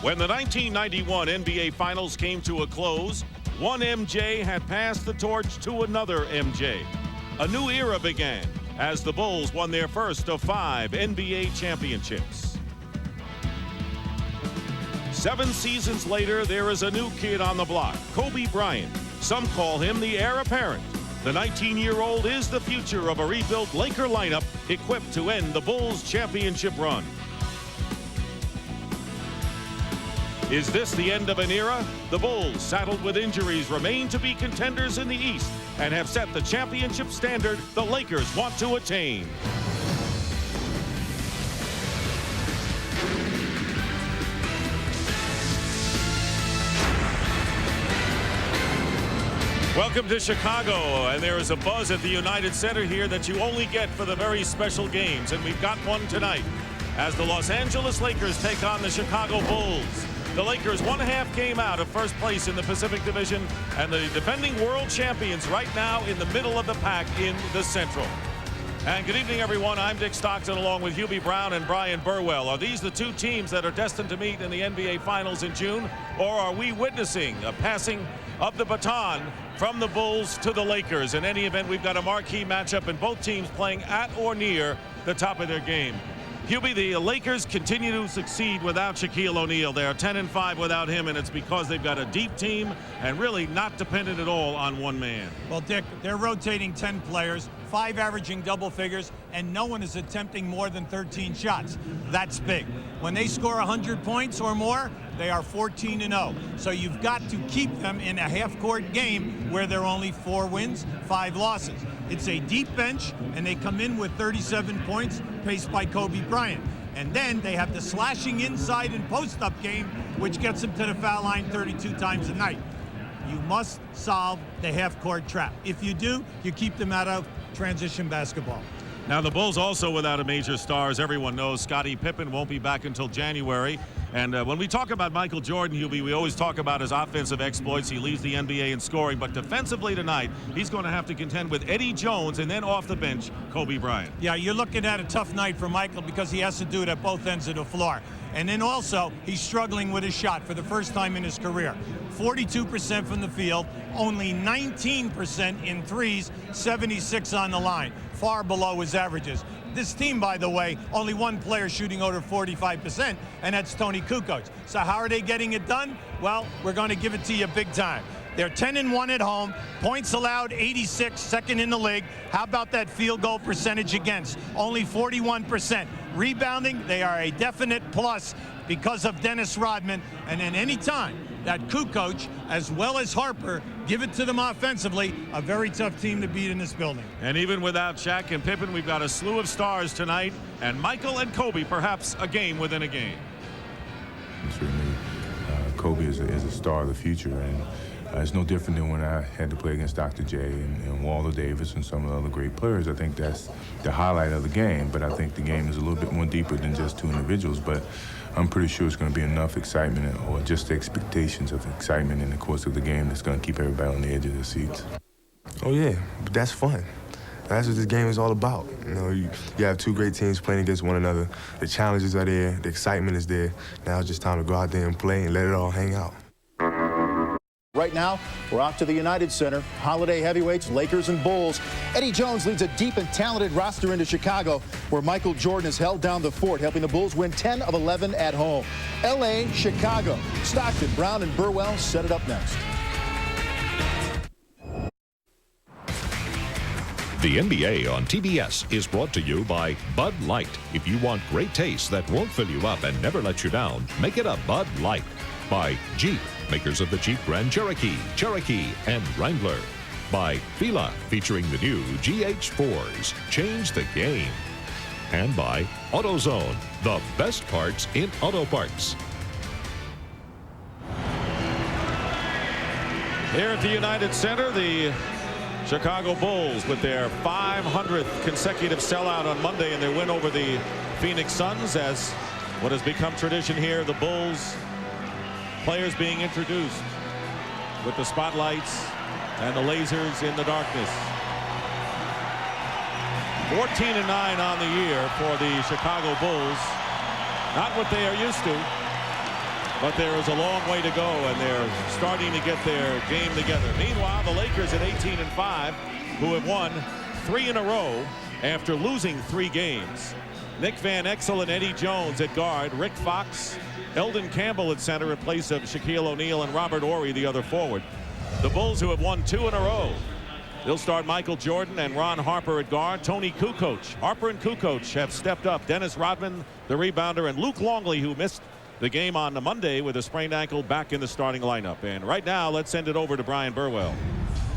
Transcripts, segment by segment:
When the 1991 NBA Finals came to a close, one MJ had passed the torch to another MJ. A new era began as the Bulls won their first of 5 NBA championships. 7 seasons later, there is a new kid on the block, Kobe Bryant. Some call him the heir apparent. The 19-year-old is the future of a rebuilt Laker lineup equipped to end the Bulls' championship run. Is this the end of an era? The Bulls, saddled with injuries, remain to be contenders in the East and have set the championship standard the Lakers want to attain. Welcome to Chicago, and there is a buzz at the United Center here that you only get for the very special games, and we've got one tonight as the Los Angeles Lakers take on the Chicago Bulls. The Lakers 1.5 game out of first place in the Pacific Division, and the defending world champions right now in the middle of the pack in the Central. And good evening, everyone. I'm Dick Stockton along with Hubie Brown and Brian Burwell. Are these the two teams that are destined to meet in the NBA Finals in June, or are we witnessing a passing of the baton from the Bulls to the Lakers? In any event, we've got a marquee matchup and both teams playing at or near the top of their game. Hubie, the Lakers continue to succeed without Shaquille O'Neal. They are 10-5 without him, and it's because they've got a deep team and really not dependent at all on one man. Well, Dick, they're rotating 10 players, 5 averaging double figures, and no one is attempting more than 13 shots. That's big. When they score 100 points or more, they are 14-0. So you've got to keep them in a half-court game where they're only 4 wins, 5 losses. It's a deep bench, and they come in with 37 points, paced by Kobe Bryant. And then they have the slashing inside and post-up game, which gets them to the foul line 32 times a night. You must solve the half-court trap. If you do, you keep them out of transition basketball. Now, the Bulls also without a major star. As everyone knows, Scottie Pippen won't be back until January. And when we talk about Michael Jordan, Hubie, we always talk about his offensive exploits. He leads the NBA in scoring. But defensively tonight, he's going to have to contend with Eddie Jones and then off the bench, Kobe Bryant. Yeah, you're looking at a tough night for Michael because he has to do it at both ends of the floor. And then also, he's struggling with his shot for the first time in his career. 42% from the field, only 19% in threes, 76 on the line, far below his averages. This team, by the way, only one player shooting over 45%, and that's Tony Kukoc. So how are they getting it done? Well, we're going to give it to you big time. They're 10-1 at home, points allowed 86, second in the league. How about that field goal percentage against? Only 41%. Rebounding, they are a definite plus because of Dennis Rodman. And then any time that Kukoc, as well as Harper, give it to them offensively, a very tough team to beat in this building. And even without Shaq and Pippen, we've got a slew of stars tonight, and Michael and Kobe perhaps a game within a game. Certainly, Kobe is a star of the future, and it's no different than when I had to play against Dr. J and Walter Davis and some of the other great players. I think that's the highlight of the game, but I think the game is a little bit more deeper than just 2 individuals. But I'm pretty sure it's going to be enough excitement, or just expectations of excitement in the course of the game, that's going to keep everybody on the edge of their seats. Oh yeah, but that's fun. That's what this game is all about. You know, you have 2 great teams playing against one another. The challenges are there, the excitement is there. Now it's just time to go out there and play and let it all hang out. Right now, we're off to the United Center. Holiday heavyweights, Lakers and Bulls. Eddie Jones leads a deep and talented roster into Chicago, where Michael Jordan has held down the fort, helping the Bulls win 10 of 11 at home. L.A., Chicago. Stockton, Brown, and Burwell set it up next. The NBA on TBS is brought to you by Bud Light. If you want great taste that won't fill you up and never let you down, make it a Bud Light. By Jeep, makers of the Jeep Grand Cherokee, Cherokee, and Wrangler. By Fila, featuring the new GH4s. Change the game. And by AutoZone, the best parts in auto parts. Here at the United Center, the Chicago Bulls with their 500th consecutive sellout on Monday in their win over the Phoenix Suns. As what has become tradition here, the Bulls players being introduced with the spotlights and the lasers in the darkness. 14-9 on the year for the Chicago Bulls. Not what they are used to. But there is a long way to go, and they're starting to get their game together. Meanwhile, the Lakers at 18-5, who have won 3 in a row after losing 3 games. Nick Van Exel and Eddie Jones at guard. Rick Fox, Eldon Campbell at center in place of Shaquille O'Neal, and Robert Horry, the other forward. The Bulls, who have won 2 in a row. They'll start Michael Jordan and Ron Harper at guard. Tony Kukoc. Harper and Kukoc have stepped up. Dennis Rodman, the rebounder, and Luke Longley, who missed the game on the Monday with a sprained ankle, back in the starting lineup. And right now, let's send it over to Brian Burwell.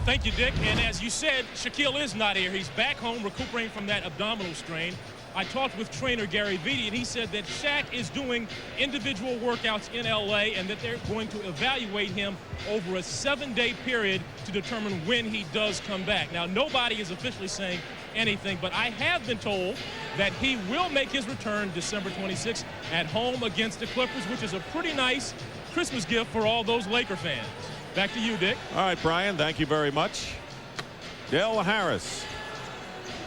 Thank you, Dick. And as you said, Shaquille is not here. He's back home recuperating from that abdominal strain. I talked with trainer Gary Vitti, and he said that Shaq is doing individual workouts in L.A. and that they're going to evaluate him over a 7-day period to determine when he does come back. Now, nobody is officially saying anything, but I have been told that he will make his return December 26th at home against the Clippers, which is a pretty nice Christmas gift for all those Laker fans. Back to you, Dick. All right, Brian, thank you very much. Del Harris,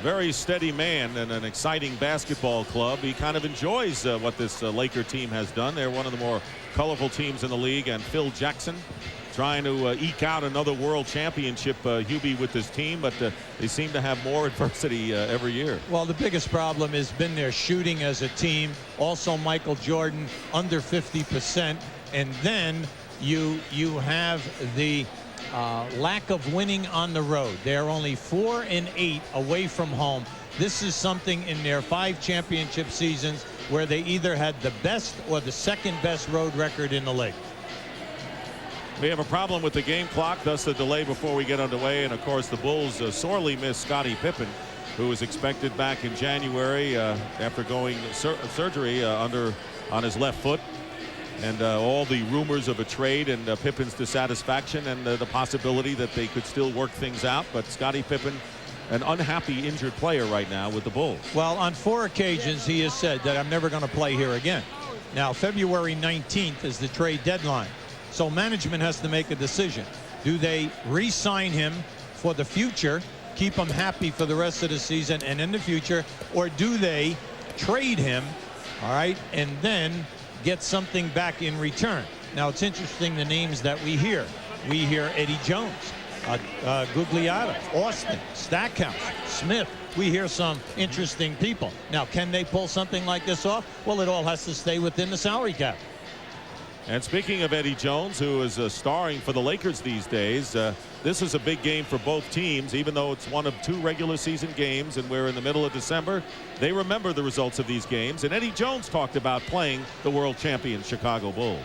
very steady man in an exciting basketball club. He kind of enjoys what this Laker team has done. They're one of the more colorful teams in the league. And Phil Jackson trying to eke out another world championship, Hubie, with this team, but they seem to have more adversity every year. Well, the biggest problem has been their shooting as a team. Also, Michael Jordan under 50%, and then you have the lack of winning on the road. They're only 4-8 away from home. This is something in their 5 championship seasons where they either had the best or the second best road record in the league. We have a problem with the game clock, thus the delay before we get underway. And of course, the Bulls sorely miss Scottie Pippen, who was expected back in January after going surgery on his left foot. And all the rumors of a trade and Pippen's dissatisfaction and the possibility that they could still work things out. But Scottie Pippen, an unhappy injured player right now with the Bulls. Well, on 4 occasions he has said that I'm never going to play here again. Now, February 19th is the trade deadline. So management has to make a decision. Do they re-sign him for the future, keep him happy for the rest of the season and in the future, or do they trade him, all right, and then get something back in return? Now, it's interesting the names that we hear. We hear Eddie Jones, Gugliotta, Austin, Stackhouse, Smith. We hear some interesting people. Now, can they pull something like this off? Well, it all has to stay within the salary cap. And speaking of Eddie Jones, who is starring for the Lakers these days, this is a big game for both teams. Even though it's one of 2 regular season games and we're in the middle of December, they remember the results of these games. And Eddie Jones talked about playing the world champion Chicago Bulls.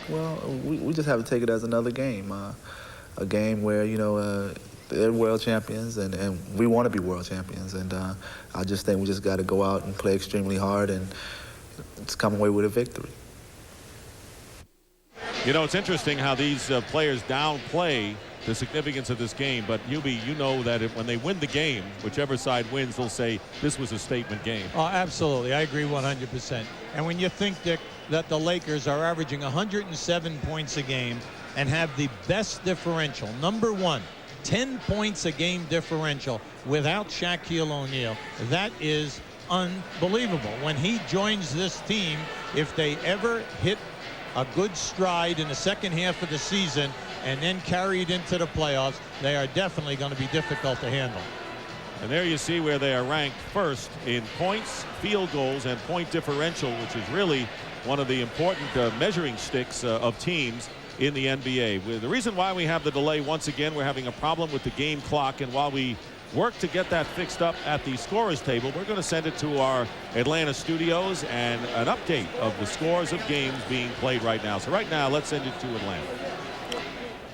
Well, we just have to take it as another game, a game where, you know, they're world champions and we want to be world champions. And I just think we just got to go out and play extremely hard and just come away with a victory. You know, it's interesting how these players downplay the significance of this game. But, Hubie, you know that when they win the game, whichever side wins, they'll say this was a statement game. Oh, absolutely. I agree 100%. And when you think, Dick, that the Lakers are averaging 107 points a game and have the best differential, number 1, 10 points a game differential without Shaquille O'Neal, that is unbelievable. When he joins this team, if they ever hit a good stride in the second half of the season and then carry it into the playoffs, they are definitely going to be difficult to handle. And there you see where they are ranked first in points, field goals, and point differential, which is really one of the important measuring sticks of teams in the NBA. The reason why we have the delay, once again, we're having a problem with the game clock, and while we work to get that fixed up at the scorers table, we're going to send it to our Atlanta studios and an update of the scores of games being played right now. So right now, let's send it to Atlanta.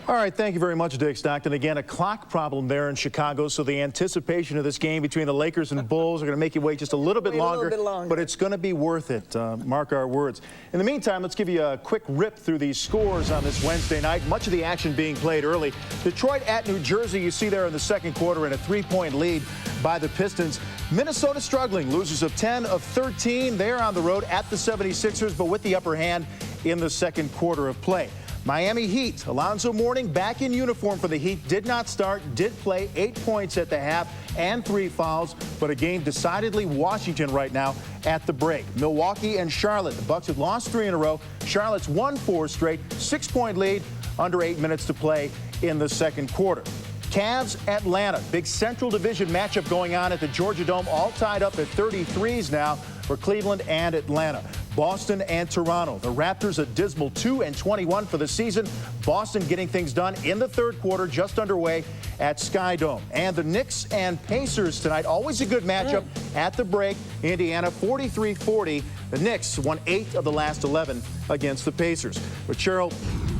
All right, thank you very much, Dick Stockton. Again, a clock problem there in Chicago, so the anticipation of this game between the Lakers and Bulls are going to make you wait just a little bit longer, but it's going to be worth it. Mark our words. In the meantime, let's give you a quick rip through these scores on this Wednesday night. Much of the action being played early. Detroit at New Jersey, you see there in the second quarter, in a 3-point lead by the Pistons. Minnesota struggling, losers of 10 of 13. They're on the road at the 76ers, but with the upper hand in the second quarter of play. Miami Heat, Alonzo Mourning back in uniform for the Heat, did not start, did play, 8 points at the half and 3 fouls, but a game decidedly Washington right now at the break. Milwaukee and Charlotte, the Bucks had lost 3 in a row. Charlotte's won 4 straight, 6-point lead, under 8 minutes to play in the second quarter. Cavs, Atlanta, big Central Division matchup going on at the Georgia Dome, all tied up at 33s now for Cleveland and Atlanta. Boston and Toronto. The Raptors a dismal 2-21 for the season. Boston getting things done in the third quarter, just underway at Sky Dome. And the Knicks and Pacers tonight, always a good matchup at the break. Indiana 43-40. The Knicks won 8 of the last 11 against the Pacers. But Cheryl,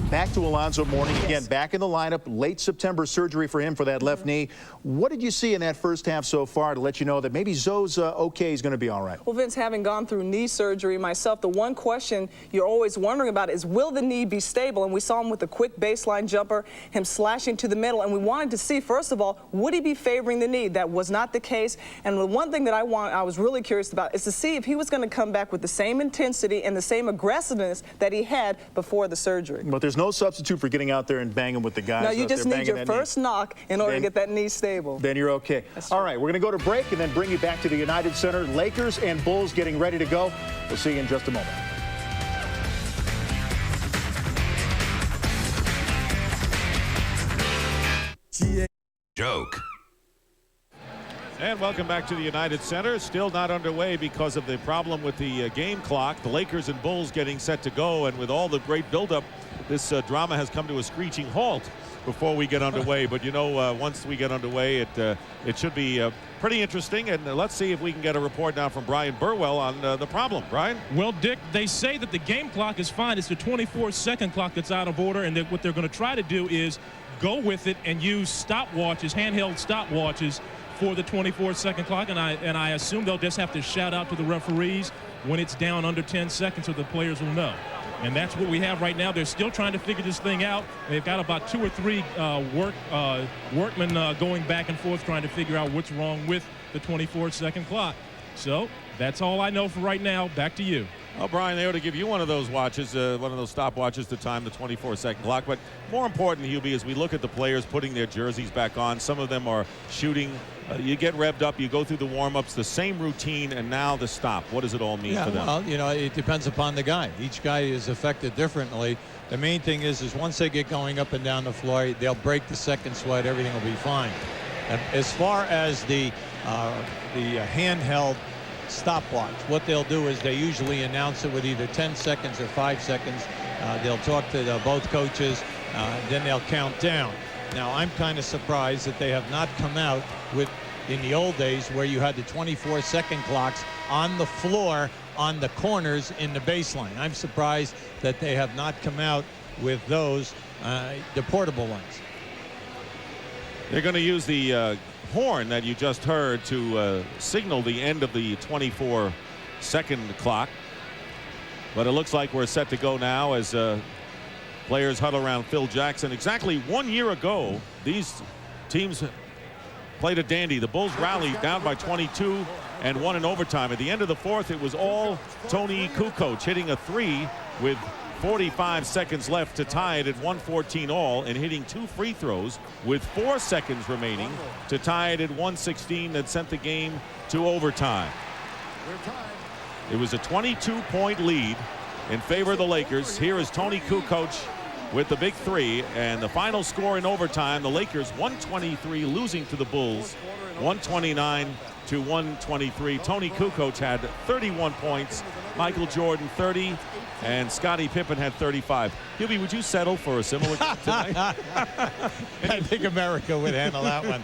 back to Alonzo Mourning again, back in the lineup. Late September surgery for him for that left knee. What did you see in that first half so far to let you know that maybe Zoe's okay, he's going to be all right? Well, Vince, having gone through knee surgery myself, the one question you're always wondering about is, will the knee be stable? And we saw him with a quick baseline jumper, him slashing to the middle, and we wanted to see, first of all, would he be favoring the knee? That was not the case. And the one thing that I was really curious about is to see if he was going to come back with the same intensity and the same aggressiveness that he had before the surgery. But there's no substitute for getting out there and banging with the guys. No, you just need your first knock in order to get that knee stable. Then you're okay. All right, we're going to go to break and then bring you back to the United Center. Lakers and Bulls getting ready to go. We'll see you in just a moment. Joke. And welcome back to the United Center. Still not underway because of the problem with the game clock. The Lakers and Bulls getting set to go, and with all the great buildup, this drama has come to a screeching halt before we get underway. But you know, once we get underway, it should be pretty interesting. And let's see if we can get a report now from Brian Burwell on the problem. Brian? Well, Dick, they say that the game clock is fine. It's the 24-second clock that's out of order, and that what they're going to try to do is go with it and use stopwatches, handheld stopwatches, for the 24-second clock, and I assume they'll just have to shout out to the referees when it's down under 10 seconds so the players will know. And that's what we have right now. They're still trying to figure this thing out. They've got about 2 or 3 workmen going back and forth trying to figure out what's wrong with the 24-second clock. So that's all I know for right now. Back to you. Well, Brian, they ought to give you one of those watches, one of those stopwatches to time the 24-second clock. But more important, Hubie, as we look at the players putting their jerseys back on, some of them are shooting. You get revved up, you go through the warm-ups, the same routine, and now the stop. What does it all mean for them? Well, you know, it depends upon the guy. Each guy is affected differently. The main thing is once they get going up and down the floor, they'll break the second sweat. Everything will be fine. And as far as the handheld stopwatch, what they'll do is they usually announce it with either 10 seconds or 5 seconds. They'll talk to both coaches, then they'll count down. Now, I'm kind of surprised that they have not come out with, in the old days, where you had the 24-second clocks on the floor on the corners in the baseline. I'm surprised that they have not come out with those, the portable ones. They're going to use the horn that you just heard to signal the end of the 24-second clock. But it looks like we're set to go now as players huddle around Phil Jackson. Exactly 1 year ago, these teams played a dandy. The Bulls rallied down by 22 and won in overtime. At the end of the fourth, it was all Tony Kukoc hitting a 3 with 45 seconds left to tie it at 114 all, and hitting 2 free throws with 4 seconds remaining to tie it at 116 that sent the game to overtime. It was a 22-point lead in favor of the Lakers. Here is Tony Kukoc with the big 3, and the final score in overtime, the Lakers 123 losing to the Bulls 129 to 123. Tony Kukoc had 31 points, Michael Jordan 30, and Scottie Pippen had 35. Hubie, would you settle for a similar game tonight? I think America would handle that one.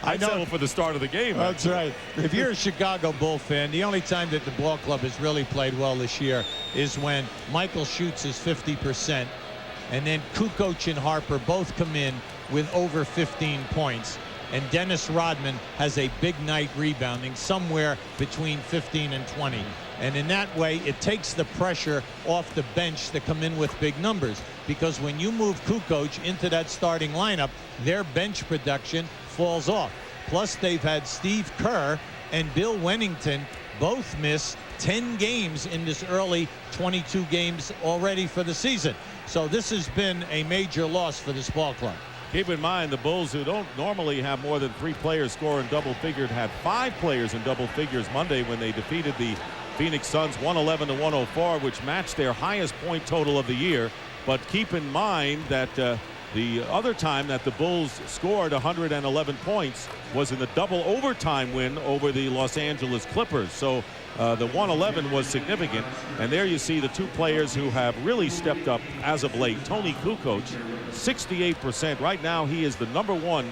I'd settle for the start of the game. That's right. If you're a Chicago Bull fan, the only time that the ball club has really played well this year is when Michael shoots his 50%, and then Kukoc and Harper both come in with over 15 points. And Dennis Rodman has a big night rebounding somewhere between 15 and 20. And in that way, it takes the pressure off the bench to come in with big numbers. Because when you move Kukoc into that starting lineup, their bench production falls off. Plus, they've had Steve Kerr and Bill Wennington both miss 10 games in this early 22 games already for the season. So this has been a major loss for this ball club. Keep in mind, the Bulls, who don't normally have more than 3 players score in double figures, had 5 players in double figures Monday when they defeated the Phoenix Suns 111-104, which matched their highest point total of the year. But keep in mind that the other time that the Bulls scored 111 points was in the double overtime win over the Los Angeles Clippers. So the 111 was significant. And there you see the 2 players who have really stepped up as of late. Tony Kukoc, 68%. Right now he is the #1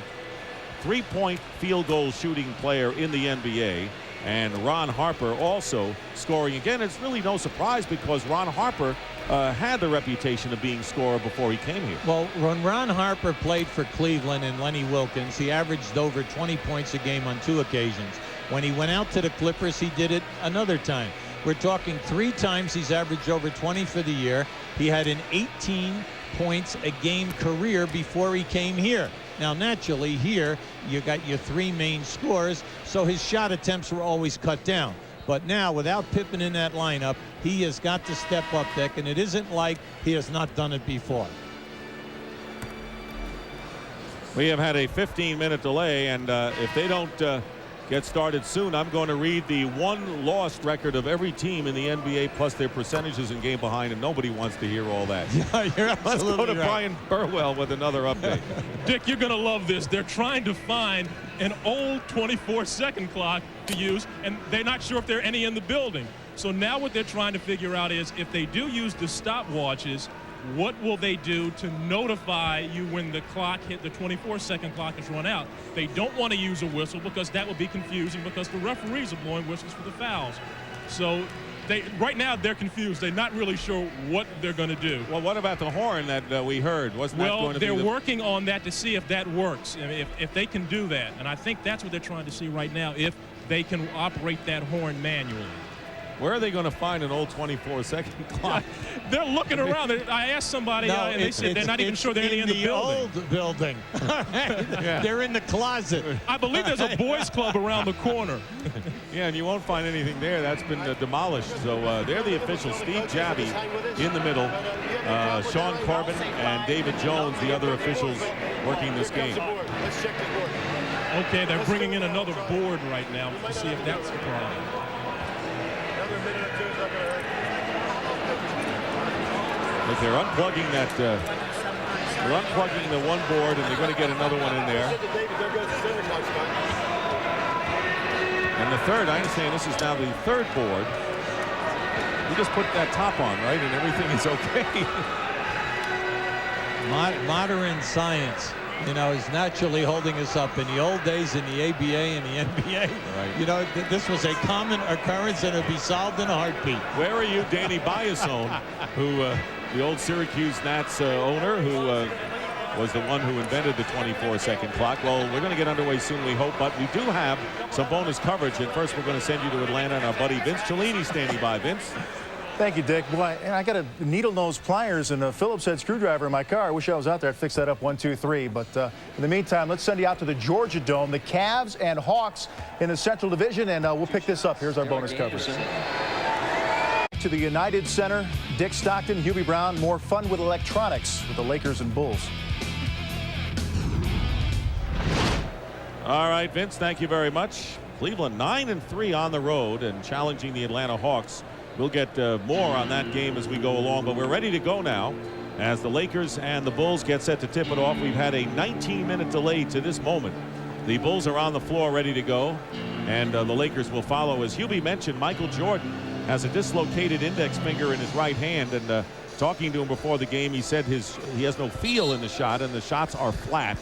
3-point field goal shooting player in the NBA. And Ron Harper also scoring again. It's really no surprise because Ron Harper had the reputation of being scorer before he came here. Well, when Ron Harper played for Cleveland and Lenny Wilkins, he averaged over 20 points a game on 2 occasions. When he went out to the Clippers, he did it another time. We're talking 3 times he's averaged over 20 for the year. He had an 18 points a game career before he came here. Now, naturally, here you got your 3 main scorers, so his shot attempts were always cut down. But now, without Pippen in that lineup, he has got to step up, Dick, and it isn't like he has not done it before. We have had a 15-minute delay, and if they don't get started soon, I'm going to read the 1 lost record of every team in the NBA plus their percentages in game behind, and nobody wants to hear all that. Yeah, you're Let's go to right. Brian Burwell with another update. Dick, you're going to love this. They're trying to find an old 24-second clock to use, and they're not sure if there are any in the building. So now what they're trying to figure out is if they do use the stopwatches, what will they do to notify you when the clock hit, the 24-second clock is run out? They don't want to use a whistle because that would be confusing because the referees are blowing whistles for the fouls. So right now they're confused. They're not really sure what they're going to do. Well, what about the horn that we heard? Wasn't that going to be they're working on that to see if that works, if they can do that. And I think that's what they're trying to see right now, if they can operate that horn manually. Where are they going to find an old 24-second clock? They're looking around. I asked somebody, and they said they're not even sure they're any in the building. Old building. Yeah. They're in the closet. I believe there's a boys' club around the corner. Yeah, and you won't find anything there. That's been demolished. So they're the officials. Steve Jabbie in the middle. Sean Corbin and David Jones, the other officials working this game. Okay, they're bringing in another board right now to see if that's the problem. But they're unplugging that. They're unplugging the one board, and they're going to get another one in there. And the third, I understand this is now the 3rd board. You just put that top on, right, and everything is okay. Modern science, you know, is naturally holding us up. In the old days, in the ABA and the NBA, right. You know, this was a common occurrence and it would be solved in a heartbeat. Where are you, Danny Biasone, who the old Syracuse Nats owner, who was the one who invented the 24-second clock? Well, we're going to get underway soon, we hope, but we do have some bonus coverage. And first, we're going to send you to Atlanta, and our buddy Vince Cellini standing by. Vince. Thank you, Dick. Boy, I got a needle-nose pliers and a Phillips head screwdriver in my car. I wish I was out there. I'd fix that up 1, 2, 3. But in the meantime, let's send you out to the Georgia Dome. The Cavs and Hawks in the Central Division, and we'll pick this up. Here's our bonus coverage. To the United Center, Dick Stockton, Hubie Brown. More fun with electronics with the Lakers and Bulls. All right, Vince, thank you very much. Cleveland 9-3 on the road and challenging the Atlanta Hawks. We'll get more on that game as we go along, but we're ready to go now as the Lakers and the Bulls get set to tip it off. We've had a 19-minute delay to this moment. The Bulls are on the floor ready to go, and the Lakers will follow. As Hubie mentioned, Michael Jordan has a dislocated index finger in his right hand, and talking to him before the game, he said he has no feel in the shot, and the shots are flat.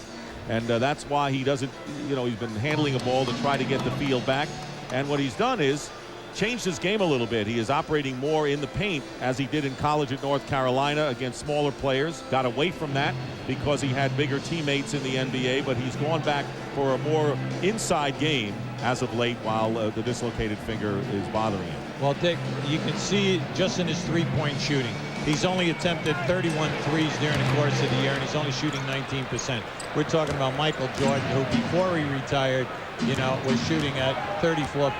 And that's why he doesn't, he's been handling a ball to try to get the feel back. And what he's done is changed his game a little bit. He is operating more in the paint as he did in college at North Carolina against smaller players. Got away from that because he had bigger teammates in the NBA, but he's gone back for a more inside game as of late while the dislocated finger is bothering him. Well, Dick, you can see it just in his three-point shooting. He's only attempted 31 threes during the course of the year, and he's only shooting 19%. We're talking about Michael Jordan, who before he retired, you know, was shooting at 34%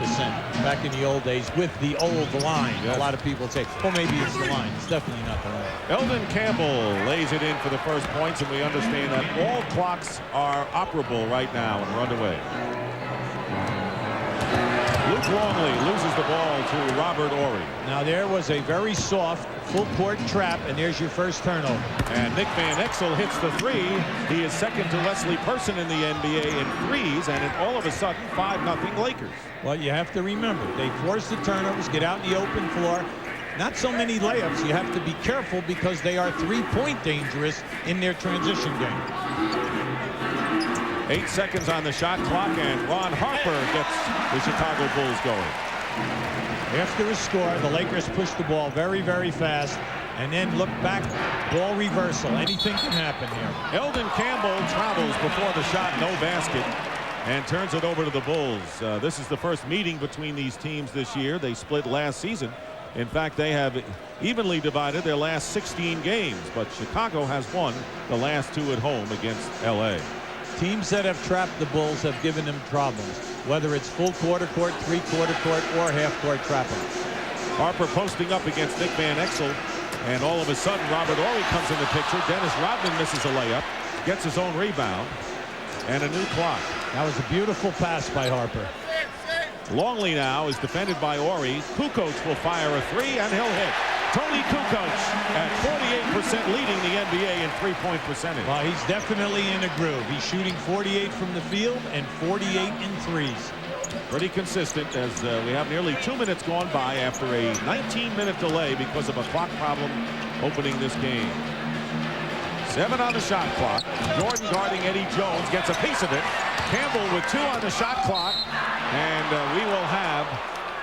back in the old days with the old line. Yes. A lot of people say, well, maybe it's the line. It's definitely not the line. Eldon Campbell lays it in for the first points, and we understand that all clocks are operable right now and run away. Luke Longley loses the ball to Robert Horry. Now there was a very soft full court trap, and there's your first turnover. And Nick Van Exel hits the three. He is second to Wesley Person in the NBA in threes, and all of a sudden 5-0 Lakers. Well, you have to remember, they force the turnovers, get out in the open floor. Not so many layups. You have to be careful because they are three-point dangerous in their transition game. 8 seconds on the shot clock, and Ron Harper gets the Chicago Bulls going. After a score, the Lakers push the ball very, very fast, and then look back, ball reversal. Anything can happen here. Eldon Campbell travels before the shot, no basket, and turns it over to the Bulls. This is the first meeting between these teams this year. They split last season. In fact, they have evenly divided their last 16 games, but Chicago has won the last 2 at home against LA. Teams that have trapped the Bulls have given them problems, whether it's full quarter court, three-quarter court, or half-court trapping. Harper posting up against Nick Van Exel, and all of a sudden Robert Horry comes in the picture. Dennis Rodman misses a layup, gets his own rebound, and a new clock. That was a beautiful pass by Harper. Longley now is defended by Horry. Kukoc will fire a three, and he'll hit. Tony Kukoc at 48% leading the NBA in three-point percentage. Well, he's definitely in a groove. He's shooting 48 from the field and 48 in threes. Pretty consistent, as we have nearly 2 minutes gone by after a 19-minute delay because of a clock problem opening this game. 7 on the shot clock. Jordan guarding Eddie Jones gets a piece of it. Campbell with 2 on the shot clock, and we will have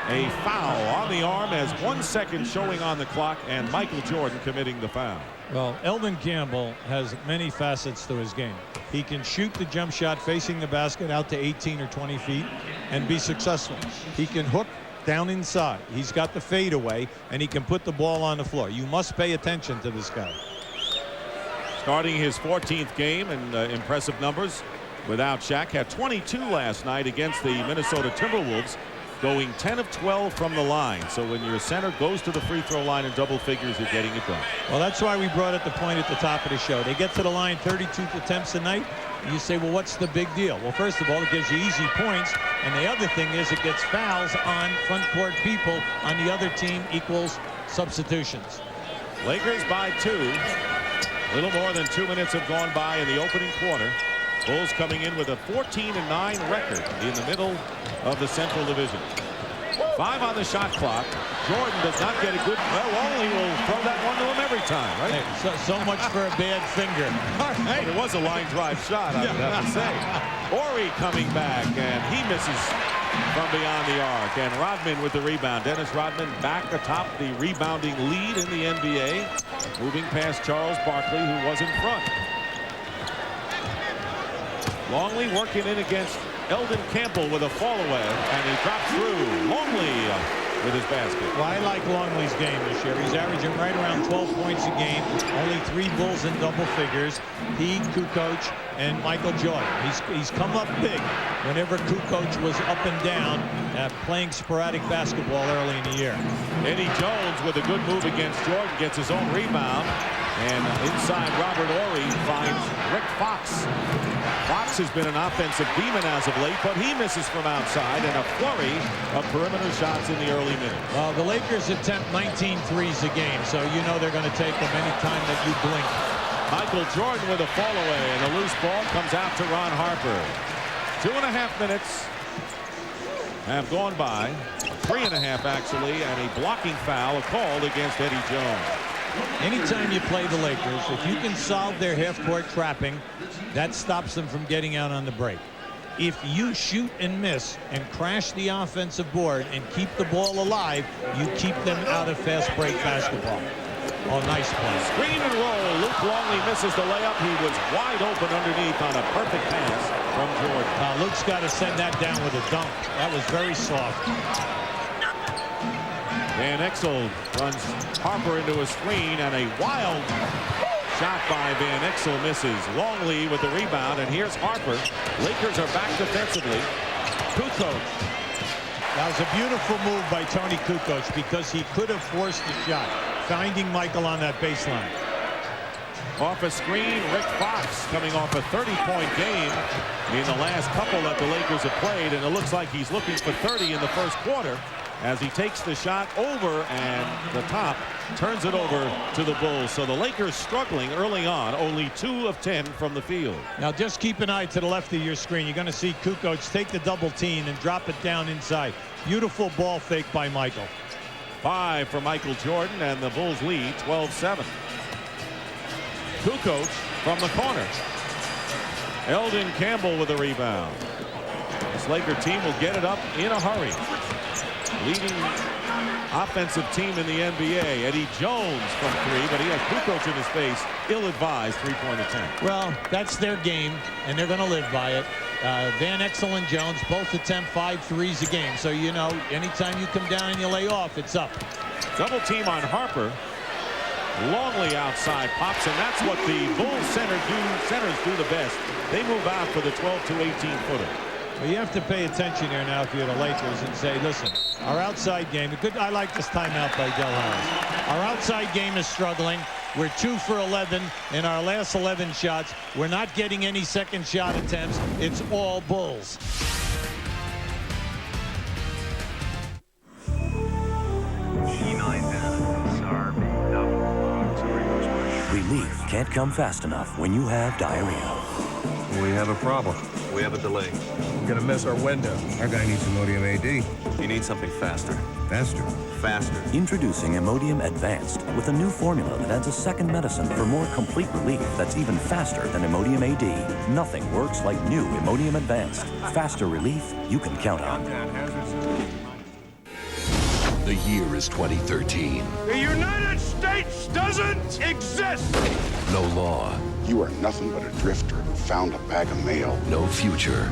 a foul on the arm as 1 second showing on the clock, and Michael Jordan committing the foul. Well, Eldon Campbell has many facets to his game. He can shoot the jump shot facing the basket out to 18 or 20 feet and be successful. He can hook down inside. He's got the fadeaway, and he can put the ball on the floor. You must pay attention to this guy. Starting his 14th game, and impressive numbers without Shaq. Had 22 last night against the Minnesota Timberwolves, going 10 of 12 from the line. So when your center goes to the free throw line in double figures, you're getting it done. Well, that's why we brought up the point at the top of the show. They get to the line 32 attempts a night. You say, well, what's the big deal? Well, first of all, it gives you easy points. And the other thing is it gets fouls on front court people on the other team equals substitutions. Lakers by 2. A little more than 2 minutes have gone by in the opening quarter. Bulls coming in with a 14-9 record in the middle of the Central Division. 5 on the shot clock. Jordan does not get a good. Well, Longley will throw that one to him every time, right? Hey, so much for a bad finger. Well, it was a line drive shot, I would have to say. Horry coming back, and he misses from beyond the arc. And Rodman with the rebound. Dennis Rodman back atop the rebounding lead in the NBA, moving past Charles Barkley, who was in front. Longley working in against Eldon Campbell with a fall away, and he dropped through. Longley with his basket. Well, I like Longley's game this year. He's averaging right around 12 points a game. Only 3 Bulls in double figures. He, Kukoc, and Michael Jordan. He's come up big whenever Kukoc was up and down playing sporadic basketball early in the year. Eddie Jones with a good move against Jordan gets his own rebound, and inside Robert Horry finds Rick Fox. Fox has been an offensive demon as of late, but he misses from outside, and a flurry of perimeter shots in the early minutes. Well, the Lakers attempt 19 threes a game, so you know they're going to take them any time that you blink. Michael Jordan with a fall away, and a loose ball comes out to Ron Harper. 2.5 minutes have gone by, 3.5 actually, and a blocking foul called against Eddie Jones. Anytime you play the Lakers, if you can solve their half-court trapping, that stops them from getting out on the break. If you shoot and miss and crash the offensive board and keep the ball alive, you keep them out of fast break basketball. Oh, nice play. Screen and roll. Luke Longley misses the layup. He was wide open underneath on a perfect pass from Jordan. Luke's got to send that down with a dunk. That was very soft. Van Exel runs Harper into a screen, and a wild shot by Van Exel misses. Longley with the rebound, and here's Harper. Lakers are back defensively. Kukoc. That was a beautiful move by Tony Kukoc because he could have forced the shot, finding Michael on that baseline. Off a screen, Rick Fox coming off a 30-point game in the last couple that the Lakers have played, and it looks like he's looking for 30 in the first quarter as he takes the shot over, and the top turns it over to the Bulls. So the Lakers struggling early on, only 2 of 10 from the field. Now just keep an eye to the left of your screen. You're going to see Kukoc take the double team and drop it down inside. Beautiful ball fake by Michael. 5 for Michael Jordan, and the Bulls lead 12-7. Kukoc from the corner. Eldon Campbell with a rebound. This Laker team will get it up in a hurry. Leading offensive team in the NBA. Eddie Jones from 3, but he had Kukoc in his face. Ill-advised three-point attempt. Well, that's their game, and they're going to live by it. Van Exel and Jones both attempt 5 threes a game. So, you know, anytime you come down and you lay off, it's up. Double team on Harper. Longley outside pops, and that's what the Bulls centers do the best. They move out for the 12 to 18 footer. Well, you have to pay attention here now if you're the Lakers and say, listen, our outside game, I like this timeout by Del Harris. Our outside game is struggling. We're 2 for 11 in our last 11 shots. We're not getting any second shot attempts. It's all Bulls. Relief can't come fast enough when you have diarrhea. We have a problem. We have a delay. We're gonna miss our window. Our guy needs Imodium AD. You need something faster. Faster? Faster. Introducing Imodium Advanced with a new formula that adds a second medicine for more complete relief that's even faster than Imodium AD. Nothing works like new Imodium Advanced. Faster relief you can count on. The year is 2013. The United States doesn't exist! No law. You are nothing but a drifter who found a bag of mail. No future.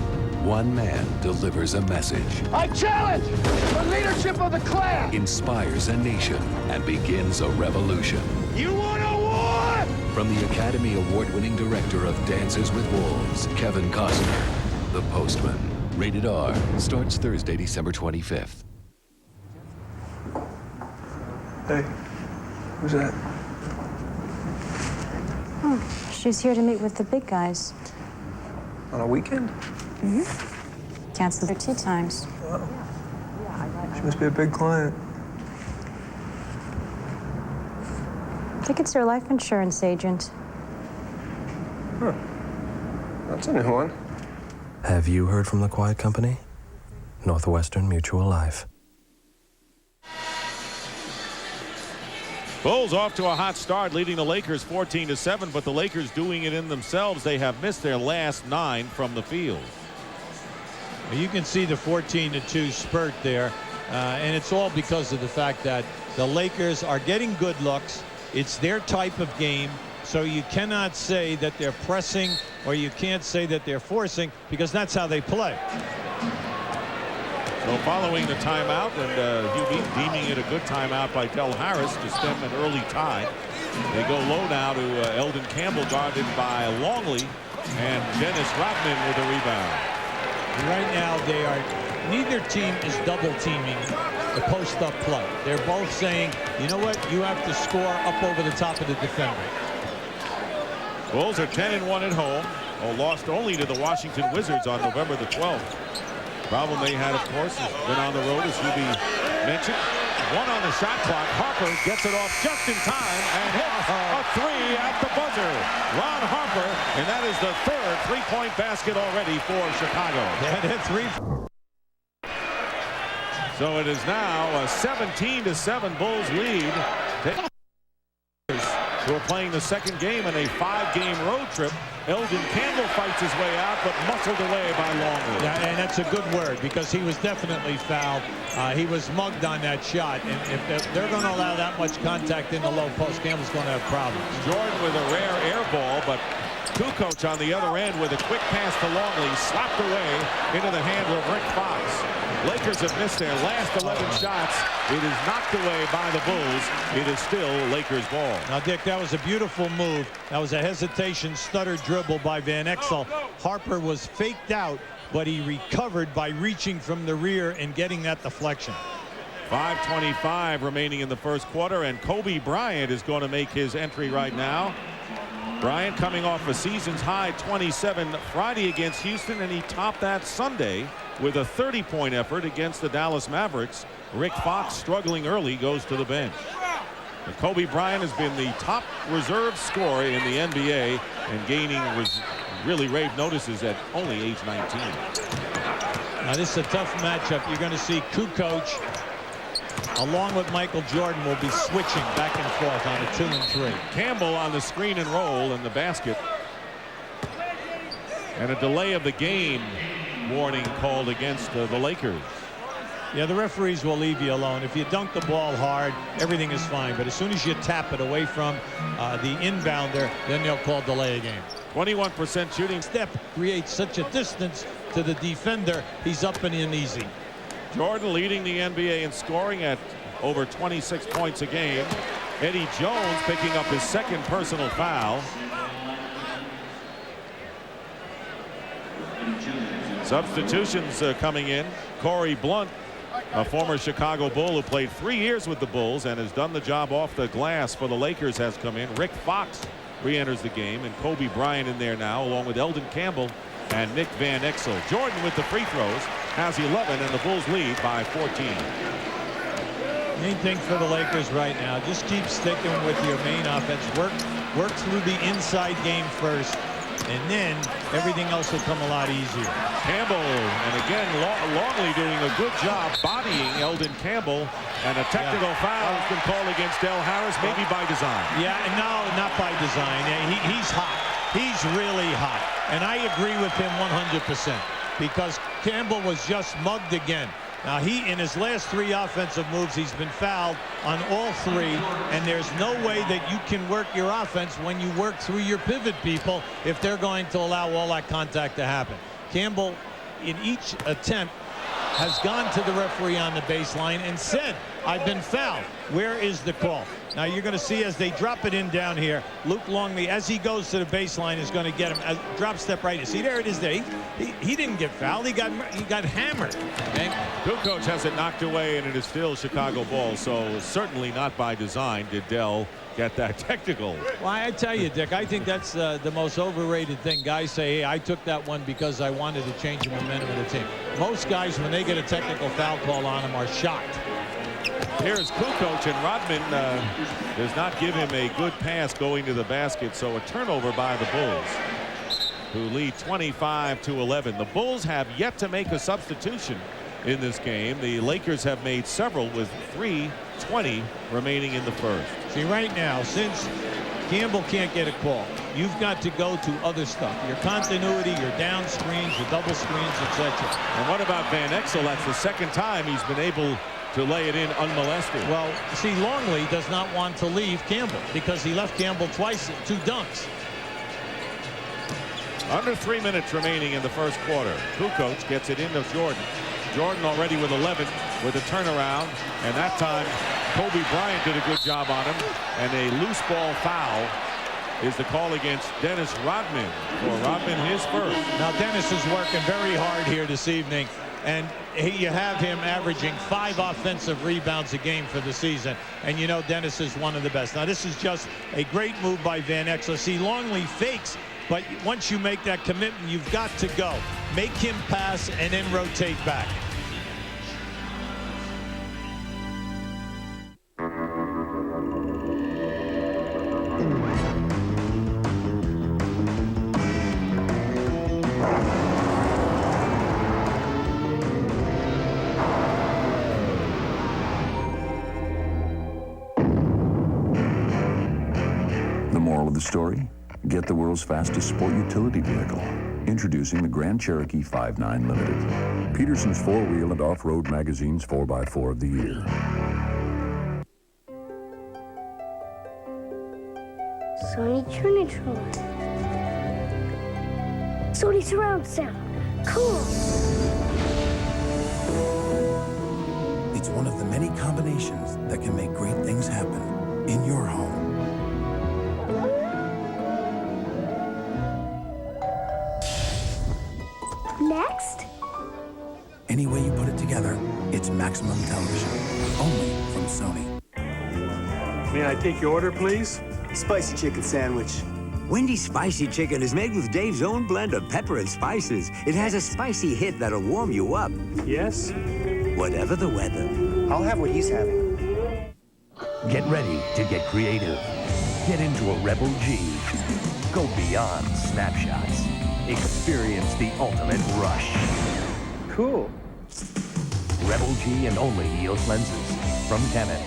One man delivers a message. I challenge the leadership of the Klan! Inspires a nation and begins a revolution. You want a war? From the Academy Award-winning director of Dances with Wolves, Kevin Costner, The Postman. Rated R. Starts Thursday, December 25th. Hey, who's that? She's here to meet with the big guys. On a weekend? Mm-hmm. Canceled her 2 times. Wow. She must be a big client. I think it's her life insurance agent. Huh. That's a new one. Have you heard from the quiet company? Northwestern Mutual Life. Bulls off to a hot start, leading the Lakers 14-7, but the Lakers doing it in themselves. They have missed their last 9 from the field. You can see the 14-2 spurt there, and it's all because of the fact that the Lakers are getting good looks. It's their type of game, so you cannot say that they're pressing or you can't say that they're forcing, because that's how they play. So following the timeout, and Hubie deeming it a good timeout by Del Harris to stem an early tie. They go low now to Eldon Campbell, guarded by Longley, and Dennis Rodman with a rebound. Right now, neither team is double teaming the post-up play. They're both saying, you know what, you have to score up over the top of the defender. Bulls are 10-1 at home. Lost only to the Washington Wizards on November the 12th. Problem they had, of course, has been on the road, as Hubie mentioned. 1 on the shot clock. Harper gets it off just in time and hits a 3 at the buzzer. Ron Harper, and that is the 3rd three-point basket already for Chicago. That hit 3. So it is now a 17-7 Bulls lead. Who are playing the second game in a 5-game road trip Eldon Campbell fights his way out, but muscled away by Longley. Yeah, and that's a good word because he was definitely fouled. He was mugged on that shot, and if they're going to allow that much contact in the low post, Campbell's going to have problems. Jordan with a rare air ball, but Kukoc on the other end with a quick pass to Longley, slapped away into the hand of Rick Fox. Lakers have missed their last 11 shots. It is knocked away by the Bulls. It is still Lakers ball. Now, Dick, that was a beautiful move. That was a hesitation stutter dribble by Van Exel. Harper was faked out, but he recovered by reaching from the rear and getting that deflection. 5:25 remaining in the first quarter, and Kobe Bryant is going to make his entry right now. Bryant coming off a season's high 27 Friday against Houston, and he topped that Sunday with a 30-point effort against the Dallas Mavericks. Rick Fox, struggling early, goes to the bench. And Kobe Bryant has been the top reserve scorer in the NBA and gaining really rave notices at only age 19. Now, this is a tough matchup. You're going to see Kukoc, along with Michael Jordan, will be switching back and forth on a 2 and 3. Campbell on the screen and roll in the basket. And a delay of the game warning called against the Lakers. Yeah, the referees will leave you alone. If you dunk the ball hard, everything is fine. But as soon as you tap it away from the inbounder, then they'll call delay a game. 21% shooting. Step creates such a distance to the defender. He's up and in easy. Jordan leading the NBA in scoring at over 26 points a game. Eddie Jones picking up his second personal foul. Substitutions coming in. Corey Blunt, a former Chicago Bull who played 3 years with the Bulls and has done the job off the glass for the Lakers, has come in. Rick Fox re-enters the game, and Kobe Bryant in there now, along with Eldon Campbell and Nick Van Exel. Jordan with the free throws has 11, and the Bulls lead by 14. Main thing for the Lakers right now, just keep sticking with your main offense. Work through the inside game first, and then everything else will come a lot easier. Campbell, and again, Longley doing a good job bodying Eldon Campbell, and a technical foul has been called against Del Harris, maybe by design. Yeah, no, not by design. He's hot. He's really hot. And I agree with him 100% because Campbell was just mugged again. Now, in his last 3 offensive moves, he's been fouled on all 3, and there's no way that you can work your offense when you work through your pivot people if they're going to allow all that contact to happen. Campbell, in each attempt, has gone to the referee on the baseline and said, I've been fouled. Where is the call? Now, you're going to see as they drop it in down here, Luke Longley, as he goes to the baseline, is going to get him. Drop step right. You see, there it is there. He didn't get fouled. He got hammered. And Kukoc has it knocked away, and it is still Chicago ball, so certainly not by design did Dell get that technical. Well, I tell you, Dick, I think that's the most overrated thing. Guys say, hey, I took that one because I wanted to change the momentum of the team. Most guys, when they get a technical foul call on them, are shocked. Here's Kukoc, and Rodman does not give him a good pass going to the basket, so a turnover by the Bulls, who lead 25-11. The Bulls have yet to make a substitution in this game. The Lakers have made several with 3:20 remaining in the first. See, right now, since Campbell can't get a call, you've got to go to other stuff. Your continuity, your down screens, your double screens, etc. And what about Van Exel? That's the second time he's been able to lay it in unmolested. Well, see, Longley does not want to leave Campbell because he left Campbell twice at 2 dunks. Under 3 minutes remaining in the first quarter. Kukoc gets it into Jordan. Jordan already with 11 with a turnaround, and that time Kobe Bryant did a good job on him, and a loose ball foul is the call against Dennis Rodman. For Rodman, his first. Now, Dennis is working very hard here this evening, and you have him averaging 5 offensive rebounds a game for the season, and you know Dennis is one of the best. Now, this is just a great move by Van Exel. See, Longley fakes, but once you make that commitment, you've got to go. Make him pass and then rotate back. The moral of the story? Get the world's fastest sport utility vehicle. Introducing the Grand Cherokee 5.9 Limited. Peterson's 4-wheel and off-road magazine's 4x4 of the year. Sony Trinitron. Sony surround sound. Cool. It's one of the many combinations that can make great things happen in your home. Next? Any way you put it together, it's maximum television. Only from Sony. May I take your order, please? Spicy chicken sandwich. Wendy's spicy chicken is made with Dave's own blend of pepper and spices. It has a spicy hit that'll warm you up. Yes? Whatever the weather. I'll have what he's having. Get ready to get creative. Get into a Rebel G. Go beyond snapshots. Experience the ultimate rush. Cool. Rebel G and only EOS lenses from Canon.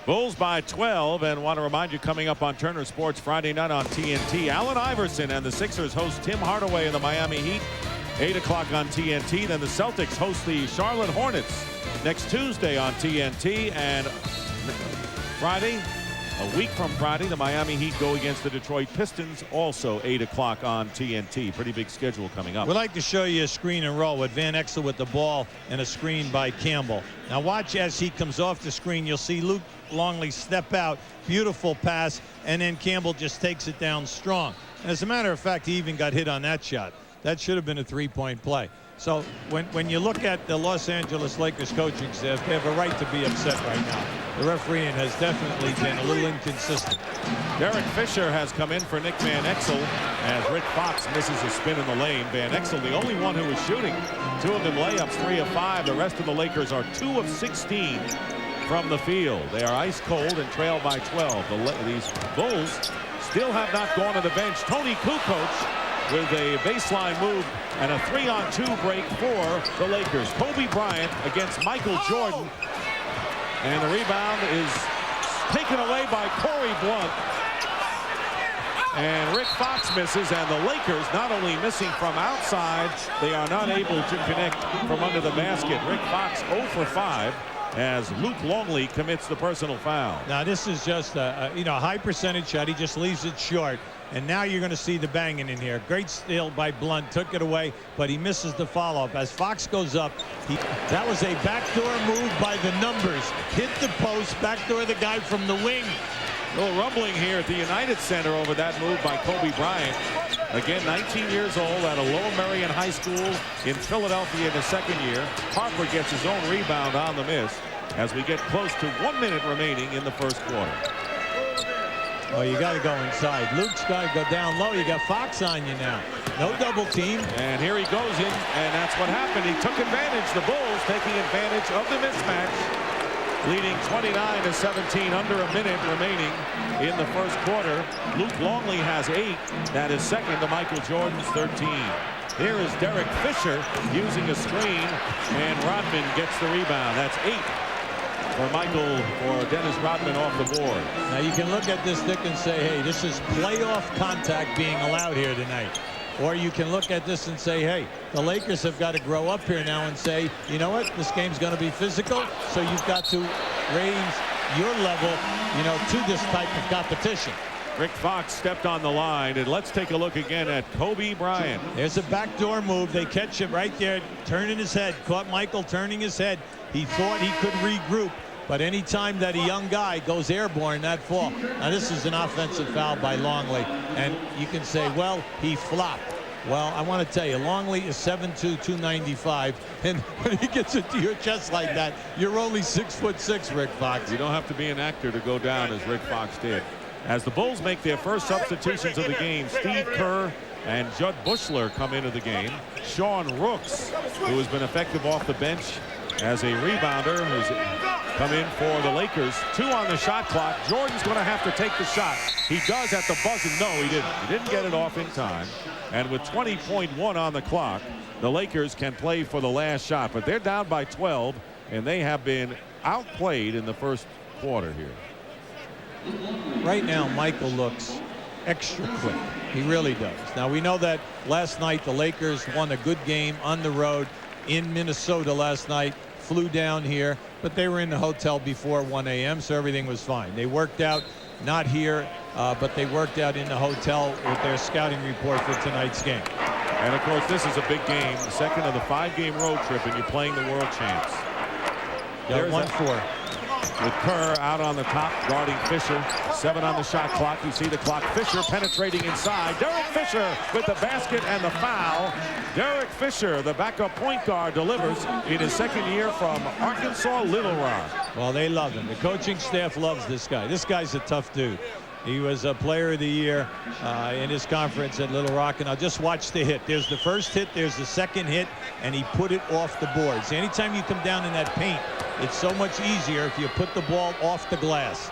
Bulls by 12, and want to remind you, coming up on Turner Sports Friday night on TNT, Allen Iverson and the Sixers host Tim Hardaway and the Miami Heat. 8 o'clock on TNT. Then the Celtics host the Charlotte Hornets next Tuesday on TNT. And Friday, a week from Friday, the Miami Heat go against the Detroit Pistons, also 8 o'clock on TNT. Pretty big schedule coming up. We'd like to show you a screen and roll with Van Exel with the ball and a screen by Campbell. Now watch as he comes off the screen. You'll see Luke Longley step out. Beautiful pass, and then Campbell just takes it down strong. And as a matter of fact, he even got hit on that shot. That should have been a three-point play. So when you look at the Los Angeles Lakers coaching staff, they have a right to be upset right now. The refereeing has definitely been a little inconsistent. Derek Fisher has come in for Nick Van Exel as Rick Fox misses a spin in the lane. Van Exel, the only one who is shooting. 2 of them layups, 3 of 5. The rest of the Lakers are 2 of 16 from the field. They are ice cold and trail by 12. These Bulls still have not gone to the bench. Tony Kukoc with a baseline move and a 3-on-2 break for the Lakers. Kobe Bryant against Michael Jordan. And the rebound is taken away by Corey Blunt. And Rick Fox misses, and the Lakers not only missing from outside, they are not able to connect from under the basket. Rick Fox 0 for 5 as Luke Longley commits the personal foul. Now this is just a high percentage shot. He just leaves it short. And now you're going to see the banging in here. Great steal by Blunt, took it away, but he misses the follow-up. As Fox goes up, that was a backdoor move by the numbers. Hit the post, backdoor the guy from the wing. A little rumbling here at the United Center over that move by Kobe Bryant. Again, 19 years old at a Lower Merion High School in Philadelphia in his second year. Harper gets his own rebound on the miss as we get close to 1 minute remaining in the first quarter. Oh, you got to go inside. Luke's got to go down low. You got Fox on you now. No double team. And here he goes in, and that's what happened. He took advantage. The Bulls taking advantage of the mismatch, leading 29-17, under a minute remaining in the first quarter. Luke Longley has 8. That is second to Michael Jordan's 13. Here is Derek Fisher using a screen, and Rodman gets the rebound. That's 8. For Dennis Rodman off the board. Now you can look at this, Dick, and say, hey, this is playoff contact being allowed here tonight. Or you can look at this and say, hey, the Lakers have got to grow up here now and say, you know what, this game's going to be physical, so you've got to raise your level, to this type of competition. Rick Fox stepped on the line, and let's take a look again at Kobe Bryant. There's a backdoor move. They catch him right there, turning his head. Caught Michael turning his head. He thought he could regroup. But any time that a young guy goes airborne, that fall. Now this is an offensive foul by Longley, and you can say, well, he flopped. Well, I want to tell you, Longley is 7'2", 295, and when he gets it to your chest like that, you're only 6'6", Rick Fox. You don't have to be an actor to go down as Rick Fox did. As the Bulls make their first substitutions of the game, Steve Kerr and Judd Bushler come into the game. Sean Rooks, who has been effective off the bench as a rebounder, who's come in for the Lakers. 2 on the shot clock. Jordan's going to have to take the shot. He does at the buzzer. No, he didn't. He didn't get it off in time. And with 20.1 on the clock, the Lakers can play for the last shot. But they're down by 12, and they have been outplayed in the first quarter here. Right now, Michael looks extra quick. He really does. Now, we know that last night the Lakers won a good game on the road in Minnesota last night, flew down here, but they were in the hotel before 1 a.m., so everything was fine. They worked out, not here, but they worked out in the hotel with their scouting report for tonight's game. And, of course, this is a big game, the second of the 5-game road trip, and you're playing the world champs. Got 1-4. With Kerr out on the top, guarding Fisher. 7 on the shot clock. You see the clock. Fisher penetrating inside. Derek Fisher with the basket and the foul. Derek Fisher, the backup point guard, delivers in his second year from Arkansas Little Rock. Well, they love him. The coaching staff loves this guy. This guy's a tough dude. He was a player of the year in his conference at Little Rock. And I'll just watch the hit. There's the first hit. There's the second hit. And he put it off the boards. Anytime you come down in that paint, it's so much easier if you put the ball off the glass.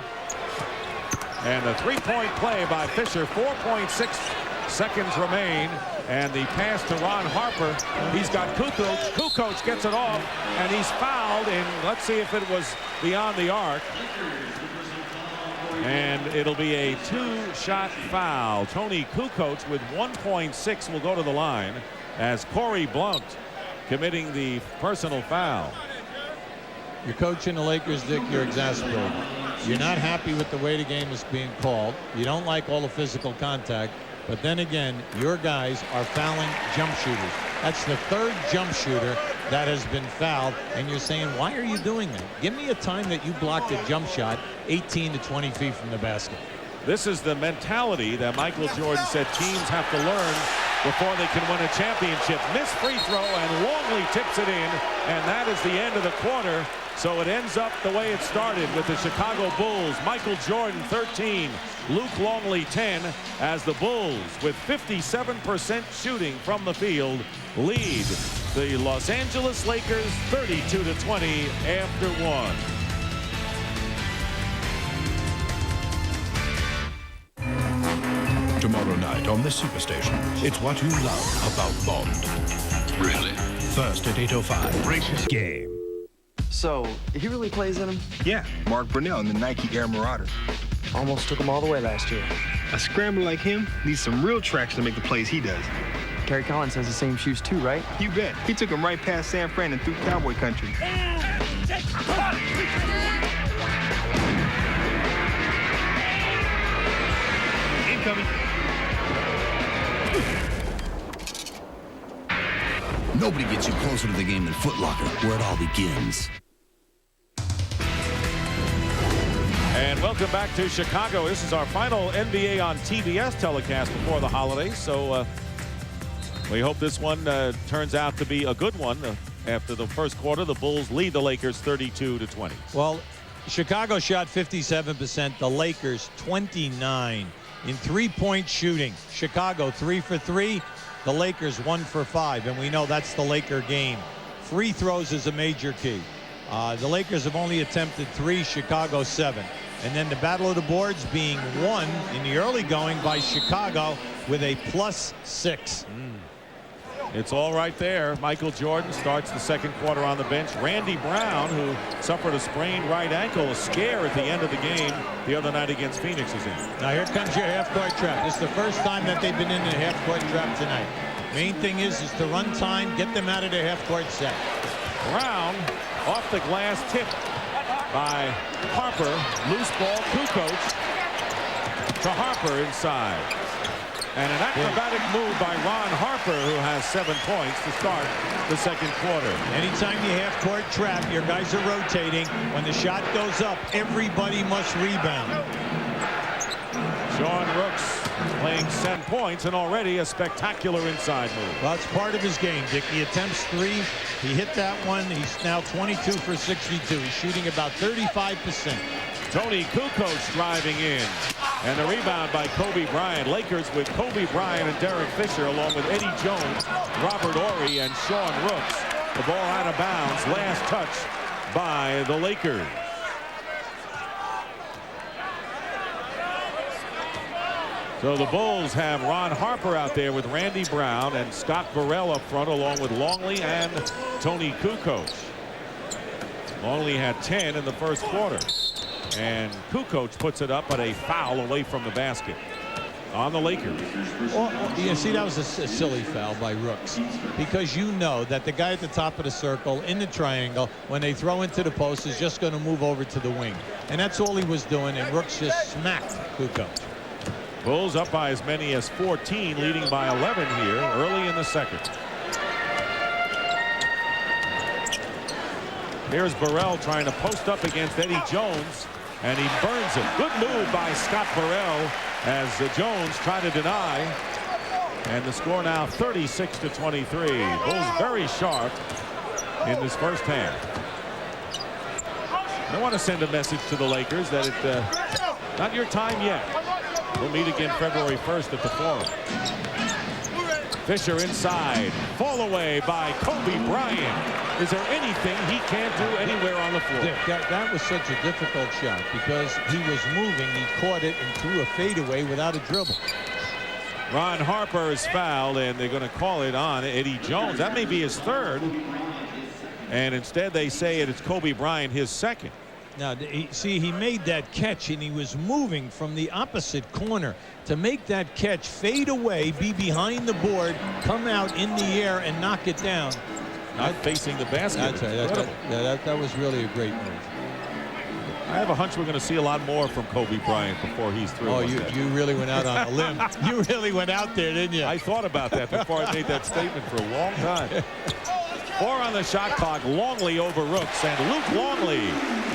And the three-point play by Fisher. 4.6 seconds remain. And the pass to Ron Harper. He's got Kukoc. Kukoc gets it off. And he's fouled. And let's see if it was beyond the arc. And it'll be a 2-shot foul. Tony Kukoc with 1.6 will go to the line as Corey Blount committing the personal foul. You're coaching the Lakers, Dick. You're exasperated. You're not happy with the way the game is being called. You don't like all the physical contact. But then again, your guys are fouling jump shooters. That's the third jump shooter that has been fouled. And you're saying, why are you doing that? Give me a time that you blocked a jump shot 18 to 20 feet from the basket. This is the mentality that Michael Jordan said teams have to learn before they can win a championship. Missed free throw, and Longley tips it in, and that is the end of the quarter. So it ends up the way it started with the Chicago Bulls. Michael Jordan 13, Luke Longley 10, as the Bulls with 57% shooting from the field lead the Los Angeles Lakers 32-20 after 1. Tomorrow night on this superstation, it's what you love about Bond. Really? First at 8:05. Gracious Game. So, he really plays in them? Yeah, Mark Brunell in the Nike Air Marauder. Almost took him all the way last year. A scrambler like him needs some real traction to make the plays he does. Kerry Collins has the same shoes too, right? You bet. He took him right past San Fran and through cowboy country. Incoming. Nobody gets you closer to the game than Foot Locker, where it all begins. And welcome back to Chicago. This is our final NBA on TBS telecast before the holidays. So we hope this one turns out to be a good one. After the first quarter, the Bulls lead the Lakers 32-20. Well, Chicago shot 57%. The Lakers 29 in three-point shooting. Chicago 3 for 3. The Lakers 1 for 5, and we know that's the Laker game. Free throws is a major key. The Lakers have only attempted 3, Chicago 7. And then the battle of the boards being won in the early going by Chicago with a +6. It's all right there. Michael Jordan starts the second quarter on the bench. Randy Brown, who suffered a sprained right ankle, a scare at the end of the game the other night against Phoenix, is in. Now here comes your half-court trap. This is the first time that they've been in the half-court trap tonight. Main thing is to run time, get them out of their half-court set. Brown off the glass, tip by Harper. Loose ball, Kukoc to Harper inside. And an acrobatic move by Ron Harper, who has 7 points to start the second quarter. Anytime you half-court trap, your guys are rotating. When the shot goes up, everybody must rebound. Sean Rooks playing 7 points and already a spectacular inside move. Well, it's part of his game, Dick. He attempts 3. He hit that one. He's now 22 for 62. He's shooting about 35%. Tony Kukoc driving in. And the rebound by Kobe Bryant. Lakers with Kobe Bryant and Derek Fisher, along with Eddie Jones, Robert Horry, and Sean Rooks. The ball out of bounds. Last touch by the Lakers. So the Bulls have Ron Harper out there with Randy Brown and Scott Burrell up front, along with Longley and Tony Kukoc. Longley had 10 in the first quarter. And Kukoc puts it up, but a foul away from the basket on the Lakers. Well, you see, that was a silly foul by Rooks, because you know that the guy at the top of the circle in the triangle, when they throw into the post, is just going to move over to the wing. And that's all he was doing, and Rooks just smacked Kukoc. Bulls up by as many as 14, leading by 11 here early in the second. Here's Burrell trying to post up against Eddie Jones, and he burns it. Good move by Scott Burrell as Jones tried to deny. And the score now 36-23. Bulls very sharp in this first half. I want to send a message to the Lakers that it's not your time yet. We'll meet again February 1st at the Forum. Fisher inside. Fall away by Kobe Bryant. Is there anything he can't do anywhere on the floor? Dick, that was such a difficult shot because he was moving. He caught it and threw a fadeaway without a dribble. Ron Harper is fouled, and they're going to call it on Eddie Jones. That may be his third. And instead they say it's Kobe Bryant, his second. Now, see, he made that catch, and he was moving from the opposite corner to make that catch, fade away, be behind the board, come out in the air, and knock it down. Not facing the basket. That's right. That was really a great move. I have a hunch we're going to see a lot more from Kobe Bryant before he's through. Oh, you really went out on a limb. You really went out there, didn't you? I thought about that before I made that statement for a long time. 4 on the shot clock. Longley over Rooks, and Luke Longley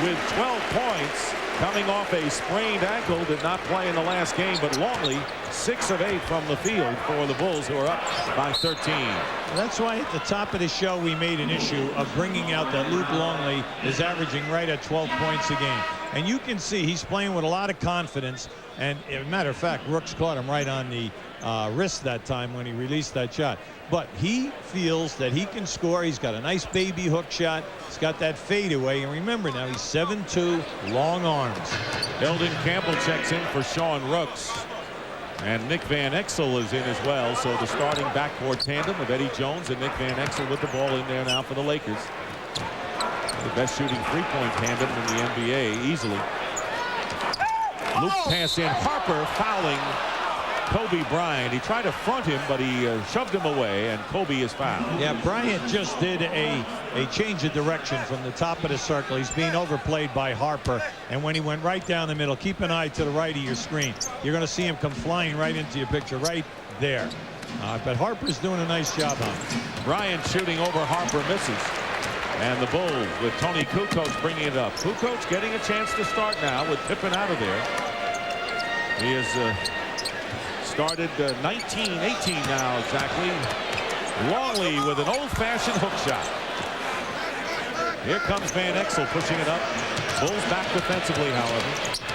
with 12 points, coming off a sprained ankle. Did not play in the last game, but Longley 6 of 8 from the field for the Bulls, who are up by 13. That's why at the top of the show we made an issue of bringing out that Luke Longley is averaging right at 12 points a game. And you can see he's playing with a lot of confidence. And as a matter of fact, Rooks caught him right on the wrist that time when he released that shot. But he feels that he can score. He's got a nice baby hook shot. He's got that fadeaway. And remember now, he's 7'2", long arms. Eldon Campbell checks in for Sean Rooks. And Nick Van Exel is in as well. So the starting backcourt tandem of Eddie Jones and Nick Van Exel with the ball in there now for the Lakers. The best shooting three-point tandem in the NBA easily. Luke pass in. Harper fouling Kobe Bryant. He tried to front him, but he shoved him away, and Kobe is fouled. Yeah, Bryant just did a change of direction from the top of the circle. He's being overplayed by Harper, and when he went right down the middle, keep an eye to the right of your screen. You're going to see him come flying right into your picture right there. But Harper's doing a nice job on it. Bryant shooting over Harper, misses. And the Bulls with Tony Kukoc bringing it up. Kukoc getting a chance to start now with Pippen out of there. He has started 19-18 now exactly. Longley with an old-fashioned hook shot. Here comes Van Exel pushing it up. Bulls back defensively, however.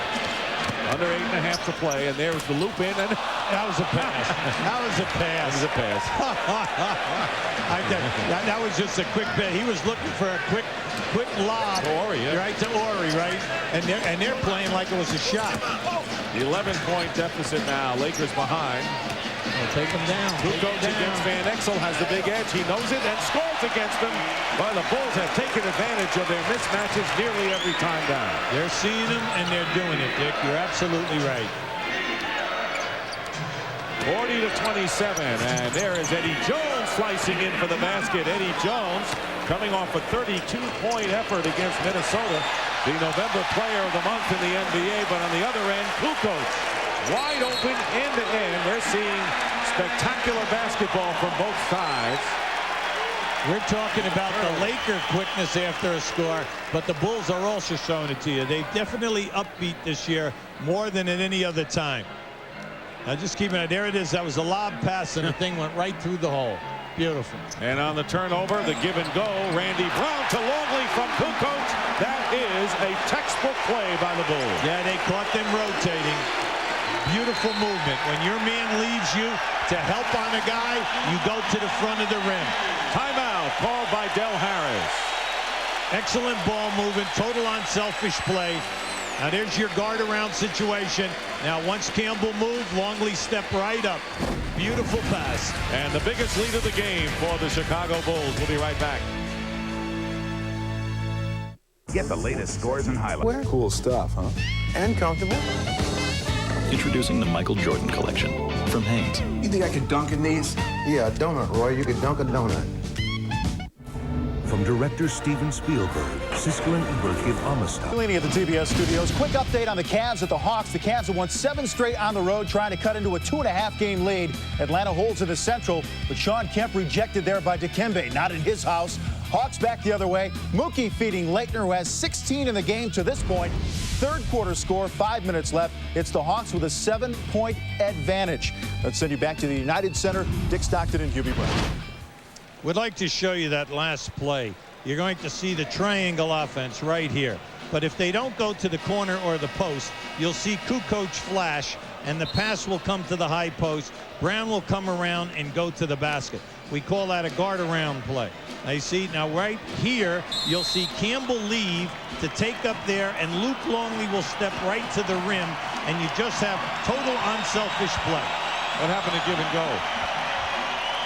Under 8.5 to play, and there's the loop in, and that was a pass. That was a pass. That was a pass. That was just a quick pass. He was looking for a quick lob. Ori, yeah. Right to Ori, right? And they're playing like it was a shot. The 11-point deficit now. Lakers behind. Well, take him down. Kukoc against Van Exel has the big edge. He knows it and scores against them. But the Bulls have taken advantage of their mismatches nearly every time down. They're seeing them and they're doing it, Dick. You're absolutely right. 40-27, and there is Eddie Jones slicing in for the basket. Eddie Jones coming off a 32-point effort against Minnesota, the November Player of the Month in the NBA. But on the other end, Kukoc wide open end-to-end. We're seeing spectacular basketball from both sides. We're talking about the Laker quickness after a score, but the Bulls are also showing it to you. They've definitely upbeat this year more than at any other time. Now just keep an eye. There it is. That was a lob pass, and the thing went right through the hole. Beautiful. And on the turnover, the give and go. Randy Brown to Longley from Kukoc. That is a textbook play by the Bulls. Yeah, they caught them rotating. Beautiful movement. When your man leaves you to help on a guy, you go to the front of the rim. Timeout called by Del Harris. Excellent ball movement, total unselfish play. Now there's your guard around situation. Now once Campbell moved, Longley stepped right up. Beautiful pass. And the biggest lead of the game for the Chicago Bulls. We'll be right back. Get the latest scores and highlights. Cool stuff, huh? And comfortable. Introducing the Michael Jordan Collection from Hanes. You think I could dunk in these? Yeah, a donut, Roy. You could dunk a donut. From director Steven Spielberg, Siskel and Ebert give Amistad. Leaning at the TBS studios. Quick update on the Cavs at the Hawks. The Cavs have won 7 straight on the road, trying to cut into a 2.5-game lead. Atlanta holds in the Central, but Sean Kemp rejected there by Dikembe. Not in his house. Hawks back the other way. Mookie feeding Leitner, who has 16 in the game to this point. Third quarter score, 5 minutes left. It's the Hawks with a 7-point advantage. Let's send you back to the United Center. Dick Stockton and Hubie Brown. We'd like to show you that last play. You're going to see the triangle offense right here. But if they don't go to the corner or the post, you'll see Kukoc flash, and the pass will come to the high post. Brown will come around and go to the basket. We call that a guard around play. Now you see, now right here, you'll see Campbell leave to take up there, and Luke Longley will step right to the rim, and you just have total unselfish play. What happened to give and go?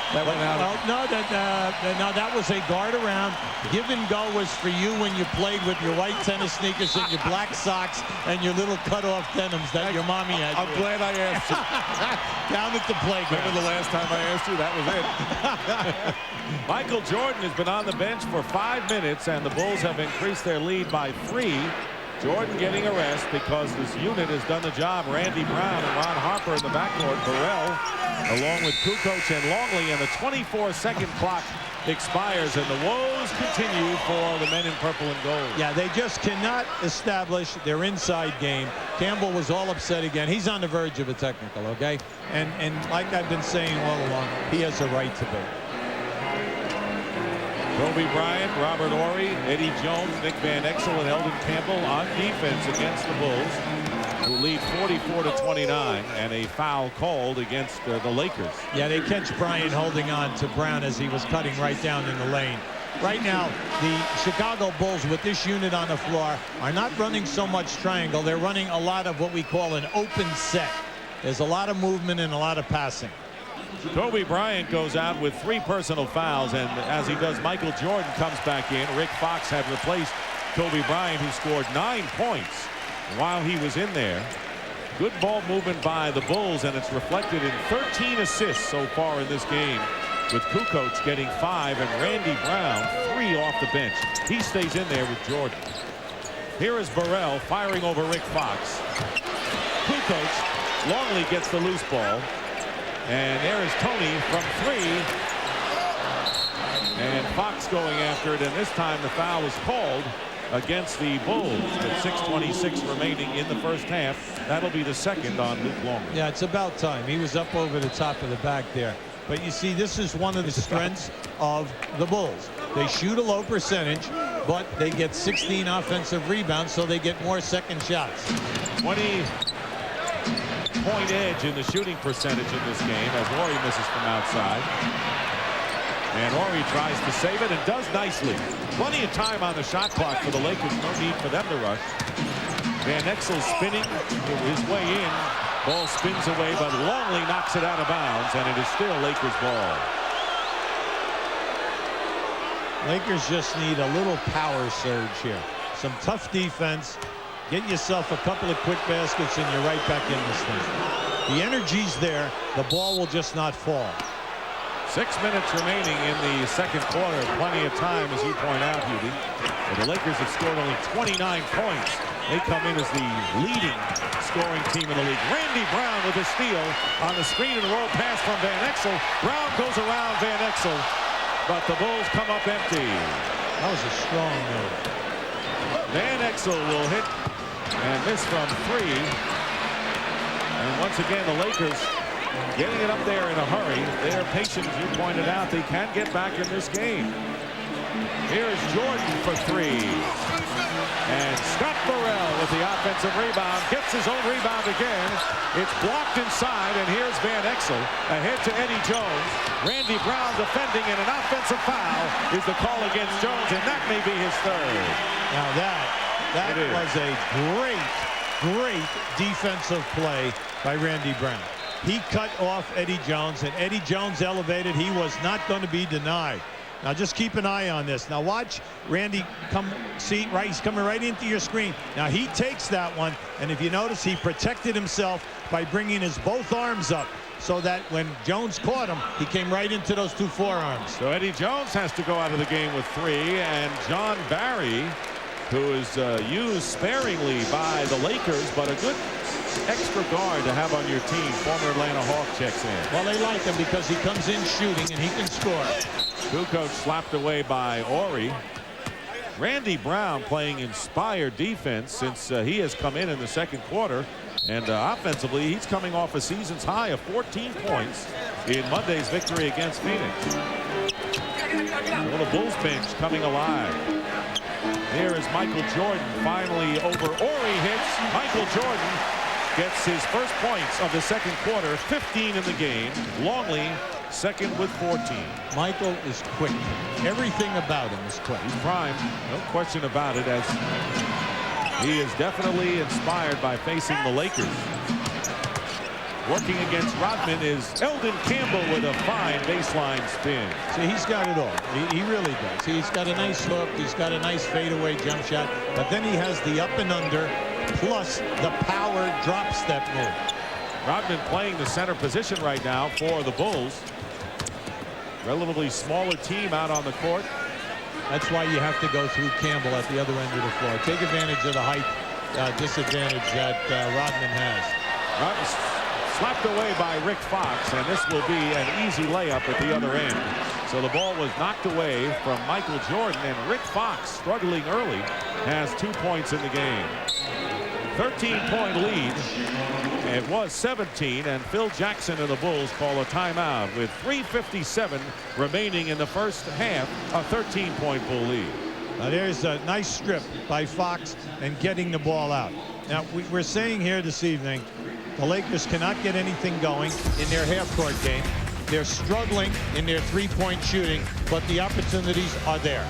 That went out. No, that was a guard around. Give and go was for you when you played with your white tennis sneakers and your black socks and your little cut-off denims that your mommy had. I'm glad I asked you. Down at the playground. Remember the last time I asked you? That was it. Michael Jordan has been on the bench for 5 minutes, and the Bulls have increased their lead by 3. Jordan getting a rest because this unit has done the job. Randy Brown and Ron Harper in the backcourt. Burrell along with Kukoc and Longley, and the 24-second clock expires, and the woes continue for the men in purple and gold. Yeah, they just cannot establish their inside game. Campbell was all upset again. He's on the verge of a technical, okay? And like I've been saying all along, he has a right to be. Kobe Bryant, Robert Horry, Eddie Jones, Nick Van Exel, and Eldon Campbell on defense against the Bulls, who lead 44-29, and a foul called against the Lakers. Yeah, they catch Bryant holding on to Brown as he was cutting right down in the lane. Right now, the Chicago Bulls with this unit on the floor are not running so much triangle. They're running a lot of what we call an open set. There's a lot of movement and a lot of passing. Kobe Bryant goes out with 3 personal fouls, and as he does, Michael Jordan comes back in. Rick Fox had replaced Kobe Bryant, who scored 9 points while he was in there. Good ball movement by the Bulls, and it's reflected in 13 assists so far in this game, with Kukoc getting 5 and Randy Brown 3 off the bench. He stays in there with Jordan. Here is Burrell firing over Rick Fox. Kukoc, Longley gets the loose ball. And there is Tony from 3. And Fox going after it, and this time the foul is called against the Bulls with 6:26 remaining in the first half. That'll be the second on Luke Longley. Yeah, it's about time. He was up over the top of the back there. But you see, this is one of the strengths of the Bulls. They shoot a low percentage, but they get 16 offensive rebounds, so they get more second shots. 20-point edge in the shooting percentage in this game as Horry misses from outside. And Horry tries to save it and does nicely. Plenty of time on the shot clock for the Lakers. No need for them to rush. Van Exel spinning his way in. Ball spins away, but Longley knocks it out of bounds, and it is still Lakers ball. Lakers just need a little power surge here. Some tough defense. Get yourself a couple of quick baskets, and you're right back in this thing. The energy's there. The ball will just not fall. 6 minutes remaining in the second quarter. Plenty of time, as you point out, Hubie. But the Lakers have scored only 29 points. They come in as the leading scoring team in the league. Randy Brown with a steal on the screen and roll pass from Van Exel. Brown goes around Van Exel, but the Bulls come up empty. That was a strong move. Van Exel will hit and miss from 3. And once again, the Lakers getting it up there in a hurry. They're patient, as you pointed out. They can get back in this game. Here's Jordan for 3. And Scott Burrell with the offensive rebound. Gets his own rebound again. It's blocked inside, and here's Van Exel ahead to Eddie Jones. Randy Brown defending, and an offensive foul is the call against Jones, and that may be his 3rd. Now that was a great defensive play by Randy Brown. He cut off Eddie Jones, and Eddie Jones elevated. He was not going to be denied. Now just keep an eye on this. Now watch Randy come, see, right, he's coming right into your screen. Now he takes that one, and if you notice, he protected himself by bringing his both arms up, so that when Jones caught him, he came right into those two forearms. So Eddie Jones has to go out of the game with 3, and John Barry, who is used sparingly by the Lakers, but a good extra guard to have on your team. Former Atlanta Hawk checks in. Well, they like him because he comes in shooting and he can score. Kukoc slapped away by Ori. Randy Brown playing inspired defense since he has come in the second quarter. And offensively, he's coming off a season's high of 14 points in Monday's victory against Phoenix. Well, the Bulls bench coming alive. Here is Michael Jordan finally over. Ori hits. Michael Jordan gets his first points of the second quarter, 15 in the game. Longley second with 14. Michael is quick. Everything about him is quick. He's prime, no question about it, as he is definitely inspired by facing the Lakers. Working against Rodman is Eldon Campbell with a fine baseline spin. See, he's got it all. He really does. He's got a nice hook. He's got a nice fadeaway jump shot. But then he has the up and under, plus the power drop step move. Rodman playing the center position right now for the Bulls. Relatively smaller team out on the court. That's why you have to go through Campbell at the other end of the floor. Take advantage of the height disadvantage that Rodman has. Rodman slapped away by Rick Fox, and this will be an easy layup at the other end. So the ball was knocked away from Michael Jordan, and Rick Fox, struggling early, has 2 points in the game. 13-point lead. It was 17, and Phil Jackson and the Bulls call a timeout with 3:57 remaining in the first half, a 13-point Bull lead. Now there's a nice strip by Fox and getting the ball out. Now we're saying here this evening, the Lakers cannot get anything going in their half-court game. They're struggling in their three-point shooting, but the opportunities are there.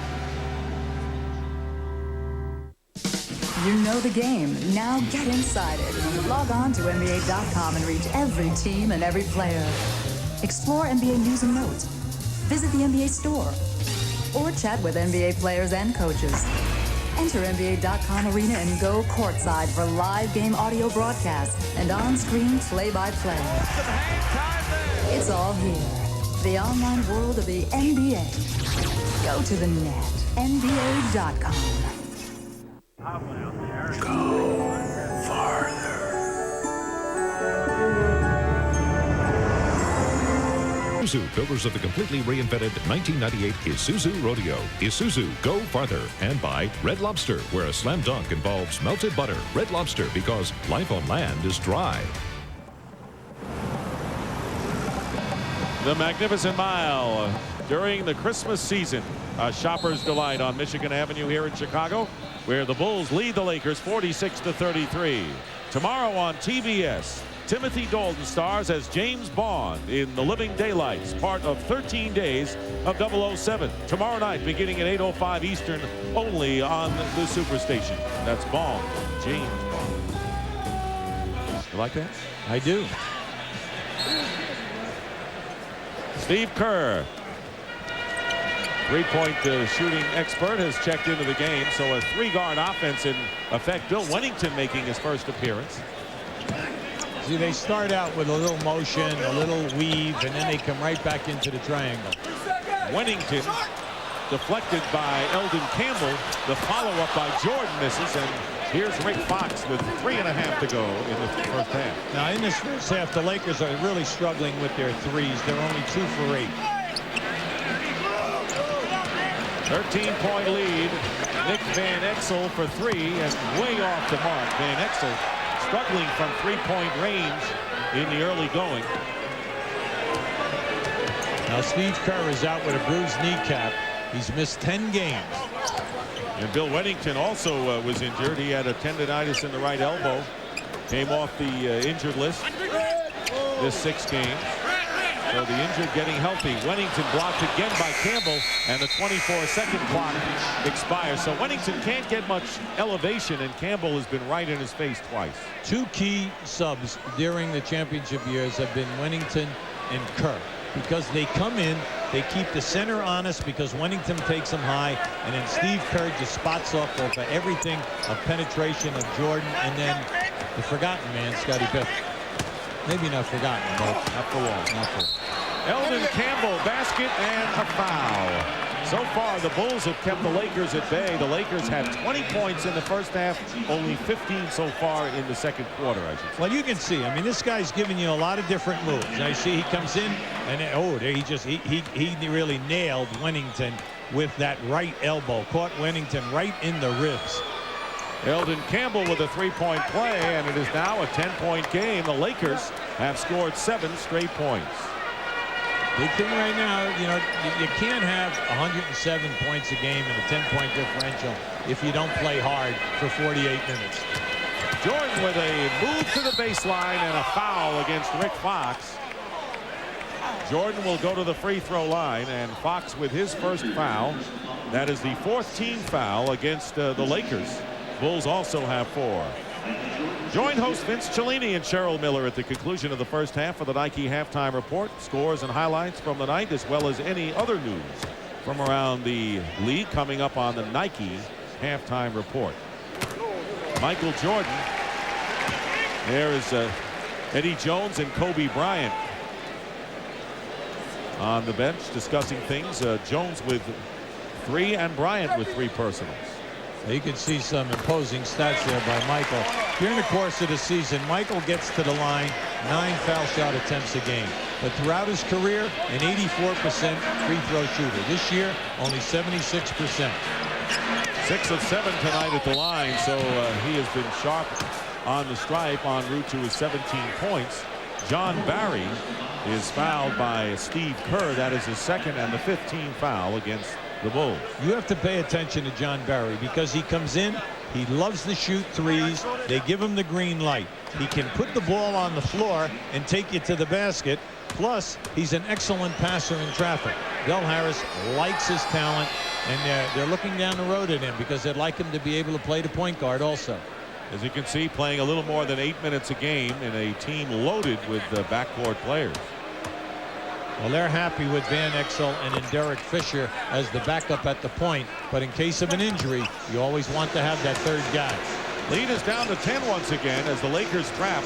You know the game. Now get inside it. Log on to NBA.com and reach every team and every player. Explore NBA news and notes. Visit the NBA store. Or chat with NBA players and coaches. Enter NBA.com arena and go courtside for live game audio broadcast and on-screen play-by-play. It's all here. The online world of the NBA. Go to the net. NBA.com. Go farther. Isuzu, builders of the completely reinvented 1998 Isuzu Rodeo. Isuzu, go farther. And by Red Lobster, where a slam dunk involves melted butter. Red Lobster, because life on land is dry. The Magnificent Mile during the Christmas season. A shopper's delight on Michigan Avenue here in Chicago, where the Bulls lead the Lakers 46-33. Tomorrow on TBS, Timothy Dalton stars as James Bond in The Living Daylights, part of 13 Days of 007. Tomorrow night, beginning at 8:05 Eastern, only on the Superstation. That's Bond, James Bond. You like that? I do. Steve Kerr, three-point shooting expert, has checked into the game. So a three-guard offense in effect. Bill Wennington making his first appearance. See, they start out with a little motion, a little weave, and then they come right back into the triangle. Wennington deflected by Eldon Campbell. The follow-up by Jordan misses, and here's Rick Fox with 3.5 to go in the first half. Now, in this first half, the Lakers are really struggling with their threes. They're only 2 for 8. 13-point lead. Nick Van Exel for 3, and way off the mark. Van Exel struggling from three-point range in the early going. Now Steve Kerr is out with a bruised kneecap. He's missed 10 games. And Bill Wennington also was injured. He had a tendonitis in the right elbow. Came off the injured list this 6 games. So the injured getting healthy. Wennington blocked again by Campbell, and the 24-second clock expires. So Wennington can't get much elevation, and Campbell has been right in his face twice. 2 key subs during the championship years have been Wennington and Kerr. because they come in, they keep the center honest because Wennington takes them high, and then Steve Kerr just spots off over everything of penetration of Jordan, and then the forgotten man, Scottie Pippen. Maybe not forgotten, but not for long. Not for Eldon Campbell, basket and a foul. So far, the Bulls have kept the Lakers at bay. The Lakers had 20 points in the first half, only 15 so far in the second quarter, I should say. Well, you can see, I mean, this guy's giving you a lot of different moves. I see he comes in, and he really nailed Wennington with that right elbow. Caught Wennington right in the ribs. Eldon Campbell with a three-point play, and it is now a 10-point game. The Lakers have scored 7 straight points. Big thing right now, you know, you can't have 107 points a game and a 10-point differential if you don't play hard for 48 minutes. Jordan with a move to the baseline and a foul against Rick Fox. Jordan will go to the free throw line, and Fox with his first foul. That is the 4th team foul against the Lakers. Bulls also have 4. Join host Vince Cellini and Cheryl Miller at the conclusion of the first half for the Nike halftime report. Scores and highlights from the night, as well as any other news from around the league, coming up on the Nike halftime report. Michael Jordan. There is Eddie Jones and Kobe Bryant on the bench discussing things. Jones with 3 and Bryant with 3 personals. You can see some imposing stats there by Michael. During the course of the season, Michael gets to the line 9 foul shot attempts a game. But throughout his career, an 84% free throw shooter. This year, only 76%. 6 of 7 tonight at the line, so he has been sharp on the stripe en route to his 17 points. John Barry is fouled by Steve Kerr. That is his 2nd and the 15th foul against the Bulls. You have to pay attention to John Barry because he comes in, he loves to shoot threes. They give him the green light. He can put the ball on the floor and take you to the basket. Plus, he's an excellent passer in traffic. Del Harris likes his talent, and they're looking down the road at him because they'd like him to be able to play the point guard also. As you can see, playing a little more than 8 minutes a game in a team loaded with backcourt players. Well, they're happy with Van Exel and in Derek Fisher as the backup at the point. But in case of an injury, you always want to have that third guy. Lead is down to 10 once again as the Lakers trap.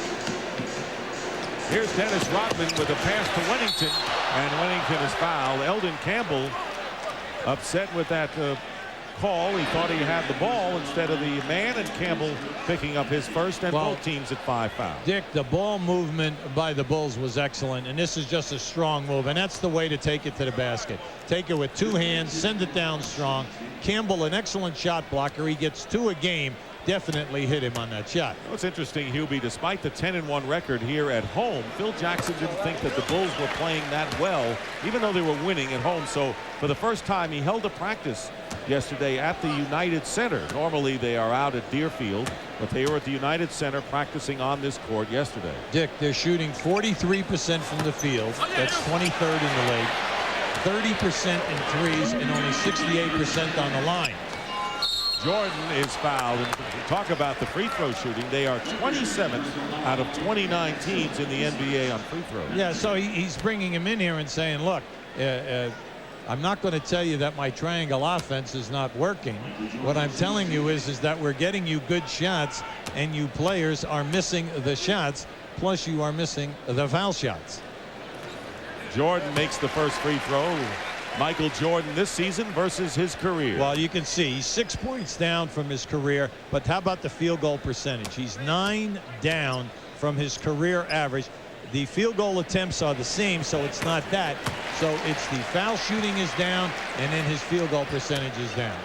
Here's Dennis Rodman with a pass to Wennington, and Wennington is fouled. Eldon Campbell upset with that call. He thought he had the ball instead of the man, and Campbell picking up his first, and both teams at 5 fouls. Dick, the ball movement by the Bulls was excellent, and this is just a strong move, and that's the way to take it to the basket. Take it with 2 hands, send it down strong. Campbell, an excellent shot blocker. He gets 2 a game. Definitely hit him on that shot. What's interesting, Hubie, despite the 10-1 record here at home, Phil Jackson didn't think that the Bulls were playing that well, even though they were winning at home. So for the first time, he held a practice yesterday at the United Center. Normally they are out at Deerfield, but they were at the United Center practicing on this court yesterday. Dick, they're shooting 43% from the field. That's 23rd in the league. 30% in threes and only 68% on the line. Jordan is fouled, and talk about the free throw shooting. They are 27th out of 29 teams in the NBA on free throws. Yeah, so he's bringing him in here and saying, look, I'm not going to tell you that my triangle offense is not working. What I'm telling you is that we're getting you good shots, and you players are missing the shots, plus you are missing the foul shots. Jordan makes the first free throw. Michael Jordan this season versus his career. Well, you can see he's 6 points down from his career, but how about the field goal percentage? He's 9 down from his career average. The field goal attempts are the same, so it's not that. So it's the foul shooting is down, and then his field goal percentage is down.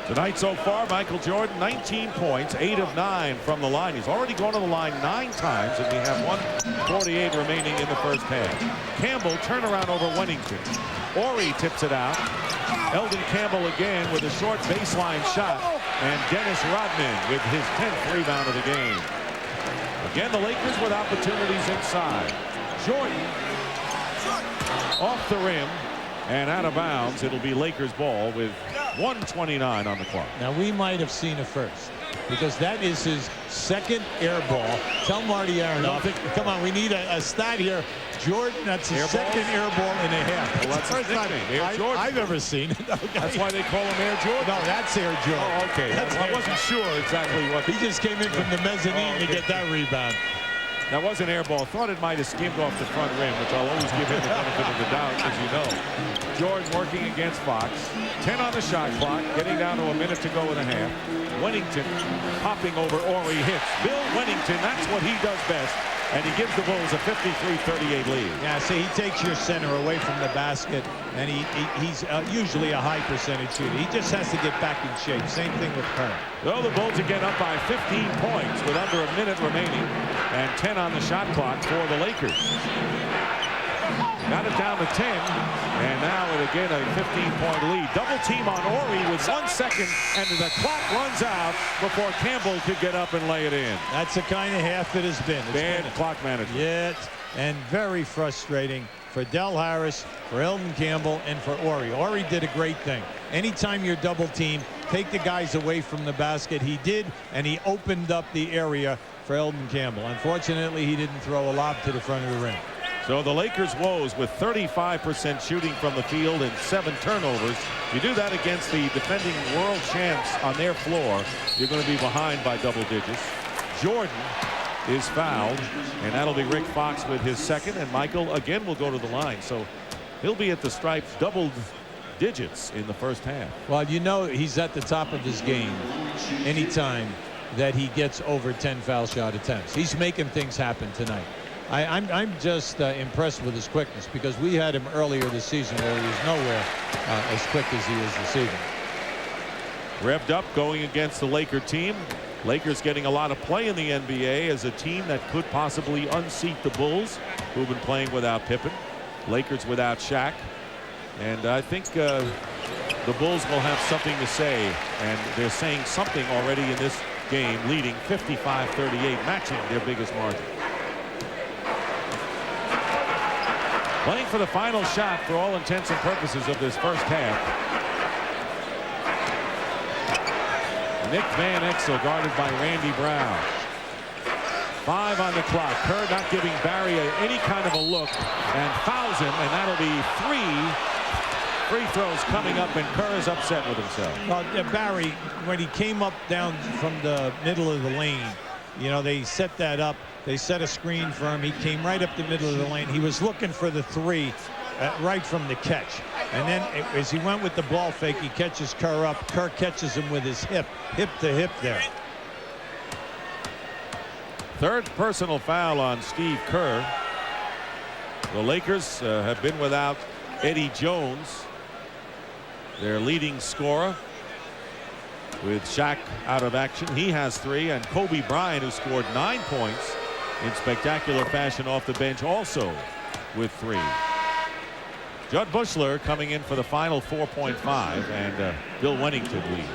Tonight so far, Michael Jordan, 19 points, 8 of 9 from the line. He's already gone to the line 9 times, and we have 1:48 remaining in the first half. Campbell turnaround over Wennington. Ori tips it out. Eldon Campbell again with a short baseline shot, and Dennis Rodman with his 10th rebound of the game. Again, the Lakers with opportunities inside. Jordan off the rim and out of bounds. It'll be Lakers ball with 1:29 on the clock. Now, we might have seen a first, because that is his second air ball. Tell Marty Aronoff, come on, we need a stat here. Jordan, that's his second air ball and a half. Well, that's the first time I've ever seen it. Okay. That's why they call him Air Jordan? No, that's Air Jordan. Oh, okay. I wasn't sure exactly what. He just came in from the mezzanine to get that rebound. That was an air ball. Thought it might have skimmed off the front rim, which I'll always give him the benefit of the doubt, as you know. Jordan working against Fox. 10 on the shot clock, getting down to a minute to go and a half. Wennington popping over Ori hits. Bill Wennington, that's what he does best. And he gives the Bulls a 53-38 lead. Yeah, see, he takes your center away from the basket, and he's usually a high percentage shooter. He just has to get back in shape. Same thing with Kerr. Well, the Bulls again up by 15 points with under a minute remaining and 10 on the shot clock for the Lakers. Got it down to 10, and now again a 15-point lead. Double team on Ori with 1 second, and the clock runs out before Campbell could get up and lay it in. That's the kind of half it has been. Bad clock management. Yes, and very frustrating for Del Harris, for Elden Campbell, and for Ori. Ori did a great thing. Anytime you're double team, take the guys away from the basket. He did, and he opened up the area for Elden Campbell. Unfortunately, he didn't throw a lob to the front of the rim. So the Lakers woes with 35% shooting from the field and 7 turnovers. You do that against the defending world champs on their floor, you're going to be behind by double digits. Jordan is fouled, and that'll be Rick Fox with his second, and Michael again will go to the line. So he'll be at the stripe double digits in the first half. Well, you know he's at the top of his game anytime that he gets over 10 foul shot attempts. He's making things happen tonight. I'm just impressed with his quickness, because we had him earlier this season where he was nowhere as quick as he is this evening. Revved up going against the Laker team. Lakers getting a lot of play in the NBA as a team that could possibly unseat the Bulls, who've been playing without Pippen. Lakers without Shaq. And I think the Bulls will have something to say, and they're saying something already in this game, leading 55-38, matching their biggest margin. Playing for the final shot for all intents and purposes of this first half. Nick Van Exel guarded by Randy Brown. 5 on the clock. Kerr not giving Barry any kind of a look, and fouls him, and that'll be 3 free throws coming up, and Kerr is upset with himself. Well, Barry, when he came up down from the middle of the lane, you know, they set that up. They set a screen for him. He came right up the middle of the lane. He was looking for the 3 right from the catch. And then as he went with the ball fake, he catches Kerr up. Kerr catches him with his hip to hip there. Third personal foul on Steve Kerr. The Lakers have been without Eddie Jones, their leading scorer, with Shaq out of action. He has 3, and Kobe Bryant, who scored 9 points in spectacular fashion off the bench, also with 3. Judd Bushler coming in for the final 4.5, and Bill Wennington leads.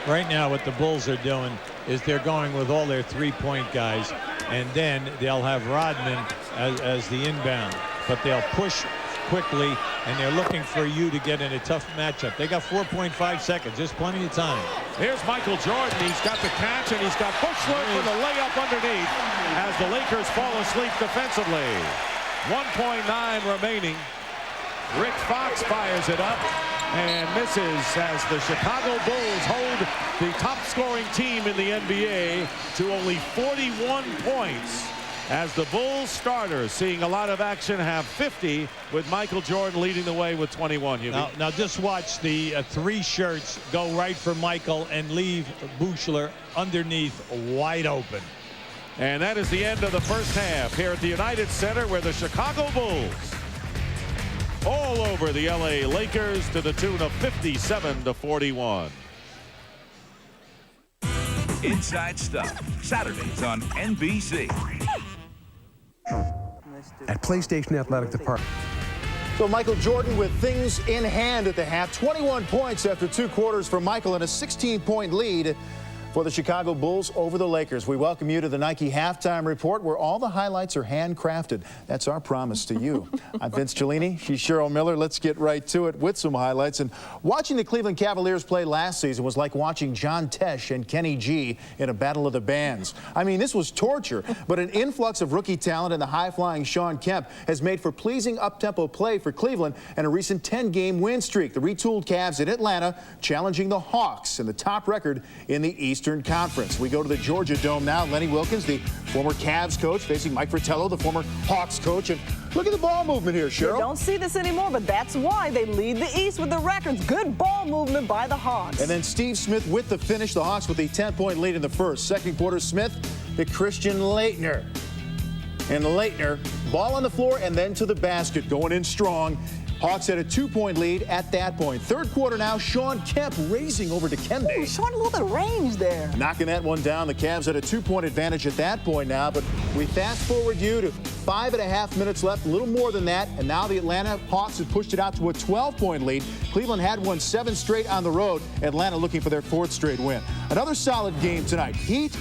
Right now what the Bulls are doing is they're going with all their 3-point guys, and then they'll have Rodman as the inbound, but they'll push quickly, and they're looking for you to get in a tough matchup. They got 4.5 seconds. There's plenty of time. Here's Michael Jordan. He's got the catch, and he's got Bushler for the layup underneath as the Lakers fall asleep defensively. 1.9 remaining. Rick Fox fires it up and misses as the Chicago Bulls hold the top scoring team in the NBA to only 41 points, as the Bulls starters, seeing a lot of action, have 50, with Michael Jordan leading the way with 21. Now just watch the 3 shirts go right for Michael and leave Bushler underneath wide open. And that is the end of the first half here at the United Center, where the Chicago Bulls all over the LA Lakers to the tune of 57-41. Inside Stuff, Saturdays on NBC. At PlayStation Athletic Department. So Michael Jordan with things in hand at the half. 21 points after 2 quarters for Michael, and a 16-point lead. For the Chicago Bulls over the Lakers, we welcome you to the Nike Halftime Report, where all the highlights are handcrafted. That's our promise to you. I'm Vince Cellini. She's Cheryl Miller. Let's get right to it with some highlights. And watching the Cleveland Cavaliers play last season was like watching John Tesh and Kenny G in a battle of the bands. I mean, this was torture, but an influx of rookie talent and the high-flying Shawn Kemp has made for pleasing up-tempo play for Cleveland and a recent 10-game win streak. The retooled Cavs in Atlanta challenging the Hawks and the top record in the Eastern Conference. We go to the Georgia Dome now. Lenny Wilkins, the former Cavs coach, facing Mike Fratello, the former Hawks coach. And look at the ball movement here, Cheryl. You don't see this anymore, but that's why they lead the East with the records. Good ball movement by the Hawks. And then Steve Smith with the finish. The Hawks with a 10-point lead in the first. Second quarter, Smith to Christian Laettner. And Laettner, ball on the floor and then to the basket, going in strong. Hawks had a 2-point lead at that point. Third quarter now, Shawn Kemp racing over to Dikembe. Ooh, Shawn, a little bit of range there. Knocking that one down. The Cavs had a 2-point advantage at that point now, but we fast forward you to 5.5 minutes left, a little more than that, and now the Atlanta Hawks have pushed it out to a 12-point lead. Cleveland had won 7 straight on the road. Atlanta looking for their 4th straight win. Another solid game tonight. Heat.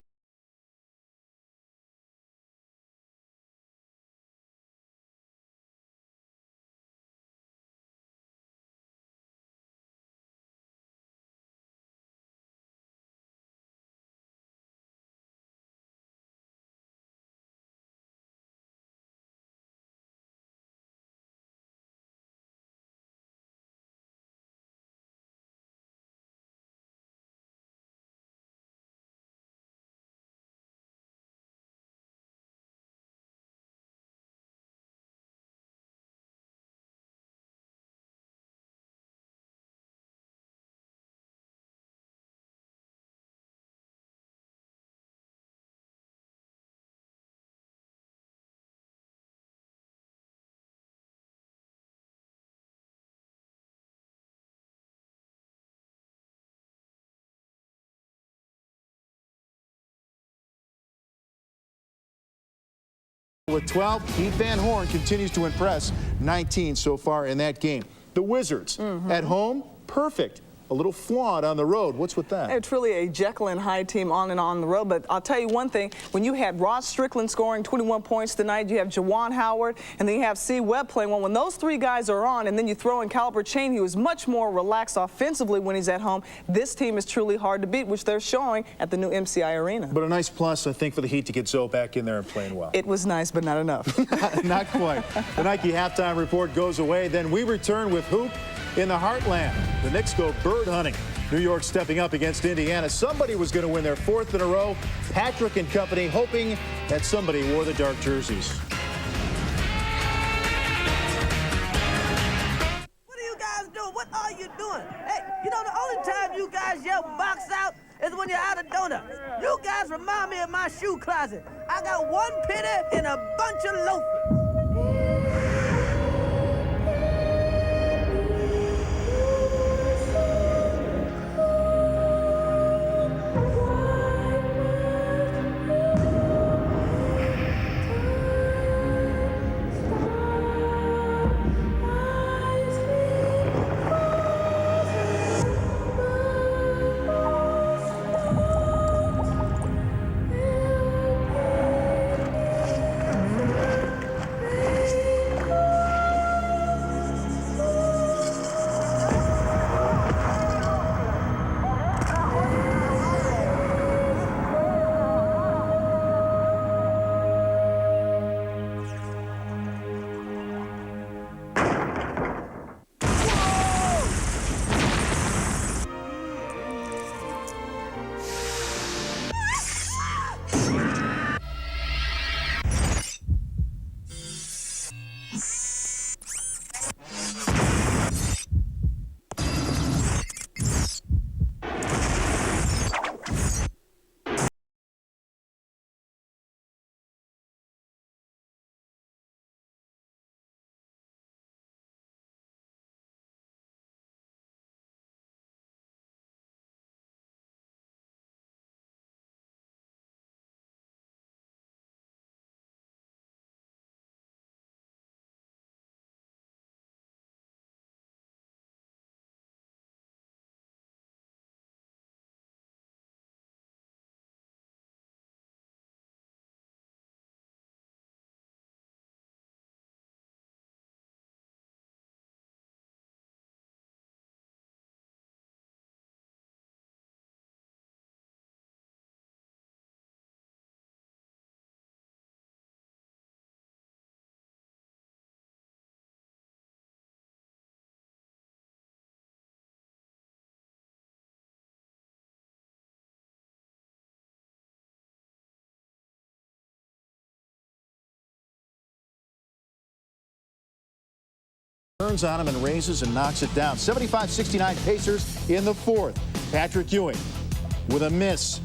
With 12, Keith Van Horn continues to impress. 19 so far in that game. The Wizards at home, perfect. A little flawed on the road. What's with that? They're truly a Jekyll and Hyde team on and on the road. But I'll tell you one thing. When you had Ross Strickland scoring 21 points tonight, you have Juwan Howard, and then you have C. Webb playing one. When those 3 guys are on, and then you throw in Calbert Cheaney, who is much more relaxed offensively when he's at home, this team is truly hard to beat, which they're showing at the new MCI Arena. But a nice plus, I think, for the Heat to get Zoe back in there and playing well. It was nice, but not enough. Not quite. The Nike Halftime Report goes away. Then we return with Hoop in the Heartland. The Knicks go bird hunting. New York stepping up against Indiana. Somebody was going to win their 4th in a row. Patrick and company hoping that somebody wore the dark jerseys. What are you guys doing? What are you doing? Hey, you know, the only time you guys yell box out is when you're out of donuts. You guys remind me of my shoe closet. I got 1 penny and a bunch of loafers. Turns on him and raises and knocks it down. 75-69 Pacers in the fourth. Patrick Ewing with a miss.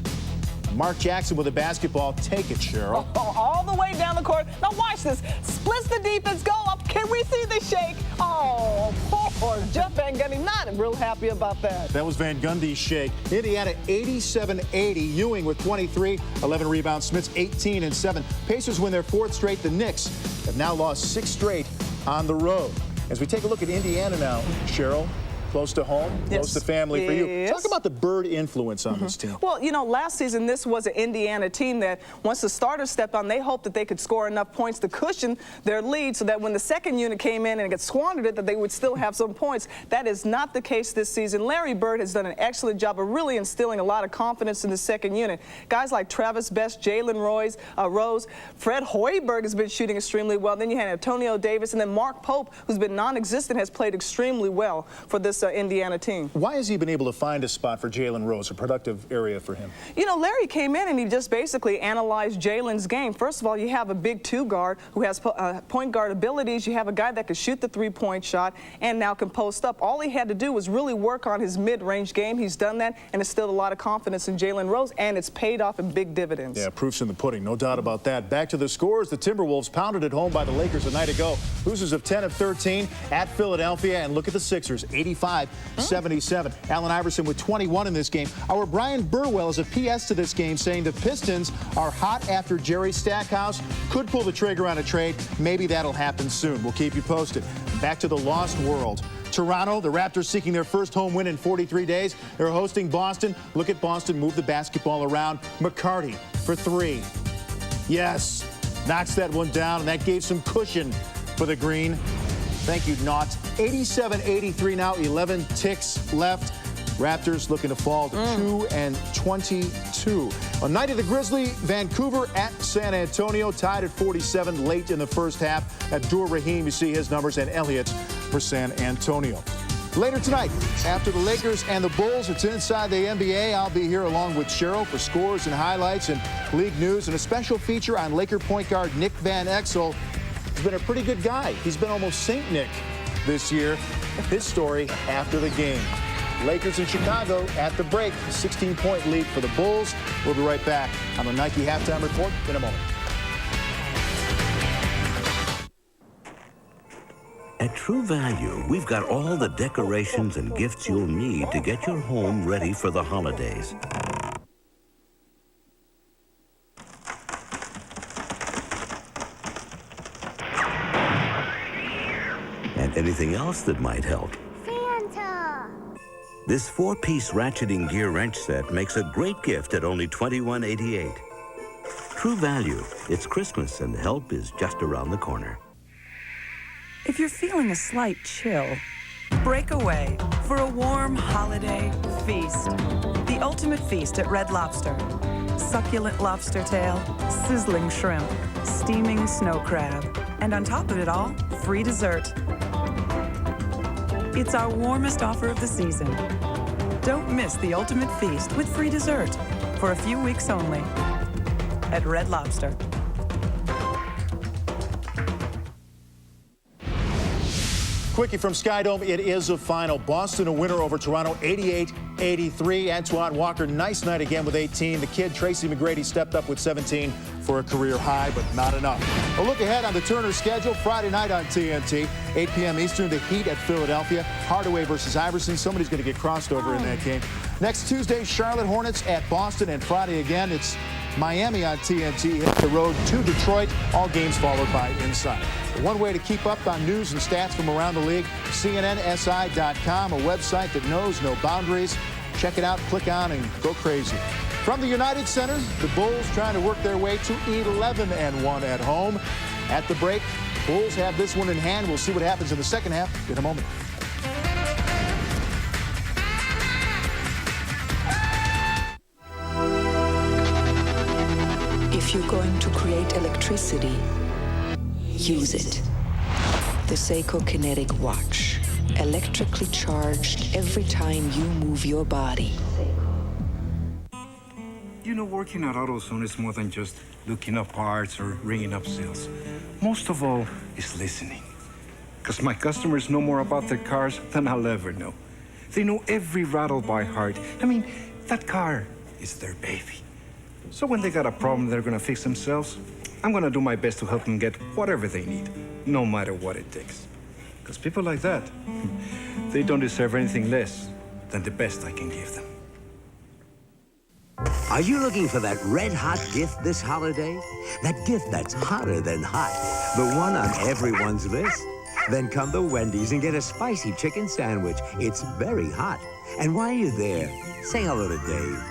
Mark Jackson with a basketball. Take it, Cheryl. Oh, all the way down the court. Now watch this. Splits the defense. Go up. Can we see the shake? Oh, poor Jeff Van Gundy. Not real happy about that. That was Van Gundy's shake. Indiana 87-80. Ewing with 23, 11 rebounds. Smith's 18 and 7. Pacers win their fourth straight. The Knicks have now lost 6 straight on the road. As we take a look at Indiana now, Cheryl. Close to home, close to family for you. Talk about the Bird influence on this team. Well, you know, last season this was an Indiana team that once the starters stepped on, they hoped that they could score enough points to cushion their lead so that when the second unit came in and it squandered it, that they would still have some points. That is not the case this season. Larry Bird has done an excellent job of really instilling a lot of confidence in the second unit. Guys like Travis Best, Jalen Rose, Fred Hoiberg has been shooting extremely well. Then you had Antonio Davis, and then Mark Pope, who's been non-existent, has played extremely well for this Indiana team. Why has he been able to find a spot for Jalen Rose, a productive area for him? You know, Larry came in and he just basically analyzed Jalen's game. First of all, you have a big 2 guard who has point guard abilities. You have a guy that can shoot the 3-point shot and now can post up. All he had to do was really work on his mid-range game. He's done that and instilled a lot of confidence in Jalen Rose, and it's paid off in big dividends. Yeah, proof's in the pudding, no doubt about that. Back to the scores. The Timberwolves pounded at home by the Lakers a night ago. Losers of 10 of 13 at Philadelphia, and look at the Sixers, 85-77. Allen Iverson with 21 in this game. Our Brian Burwell is a PS to this game saying the Pistons are hot after Jerry Stackhouse could pull the trigger on a trade. Maybe that'll happen soon. We'll keep you posted. Back to the Lost World. Toronto, the Raptors seeking their first home win in 43 days. They're hosting Boston. Look at Boston move the basketball around. McCarty for 3. Yes, knocks that one down, and that gave some cushion for the Green. Thank you, Knott. 87-83 now, 11 ticks left. Raptors looking to fall to 2-22. On night of the Grizzly, Vancouver at San Antonio, tied at 47 late in the first half. Abdur Rahim, you see his numbers, and Elliott for San Antonio. Later tonight, after the Lakers and the Bulls, it's Inside the NBA. I'll be here along with Cheryl for scores and highlights and league news, and a special feature on Laker point guard Nick Van Exel. He's been a pretty good guy. He's been almost Saint Nick this year. His story after the game. Lakers in Chicago at the break. 16-point lead for the Bulls. We'll be right back on the Nike Halftime Report in a moment. At True Value, we've got all the decorations and gifts you'll need to get your home ready for the holidays. And anything else that might help. Santa! This 4-piece ratcheting gear wrench set makes a great gift at only $21.88. True Value. It's Christmas and help is just around the corner. If you're feeling a slight chill, break away for a warm holiday feast. The ultimate feast at Red Lobster. Succulent lobster tail, sizzling shrimp, steaming snow crab, and on top of it all, free dessert. It's our warmest offer of the season. Don't miss the ultimate feast with free dessert for a few weeks only at Red Lobster. Quickie from Skydome, it is a final. Boston a winner over Toronto, 88-83. Antoine Walker, nice night again with 18. The kid, Tracy McGrady, stepped up with 17 for a career high, but not enough. A look ahead on the Turner schedule. Friday night on TNT, 8 p.m. Eastern, the Heat at Philadelphia. Hardaway versus Iverson. Somebody's going to get crossed over in that game. Next Tuesday, Charlotte Hornets at Boston, and Friday again, it's Miami on TNT, hit the road to Detroit. All games followed by Inside. One way to keep up on news and stats from around the league, CNNSI.com, a website that knows no boundaries. Check it out, click on, and go crazy. From the United Center, the Bulls trying to work their way to 11-1 at home. At the break, Bulls have this one in hand. We'll see what happens in the second half in a moment. If you're going to create electricity, use it. The Seiko Kinetic Watch. Electrically charged every time you move your body. You know, working at AutoZone is more than just looking up parts or ringing up sales. Most of all is listening. Because my customers know more about their cars than I'll ever know. They know every rattle by heart. I mean, that car is their baby. So when they got a problem they're gonna fix themselves, I'm gonna do my best to help them get whatever they need, no matter what it takes. Because people like that, they don't deserve anything less than the best I can give them. Are you looking for that red-hot gift this holiday? That gift that's hotter than hot. The one on everyone's list? Then come to Wendy's and get a spicy chicken sandwich. It's very hot. And while you're there, say hello to Dave.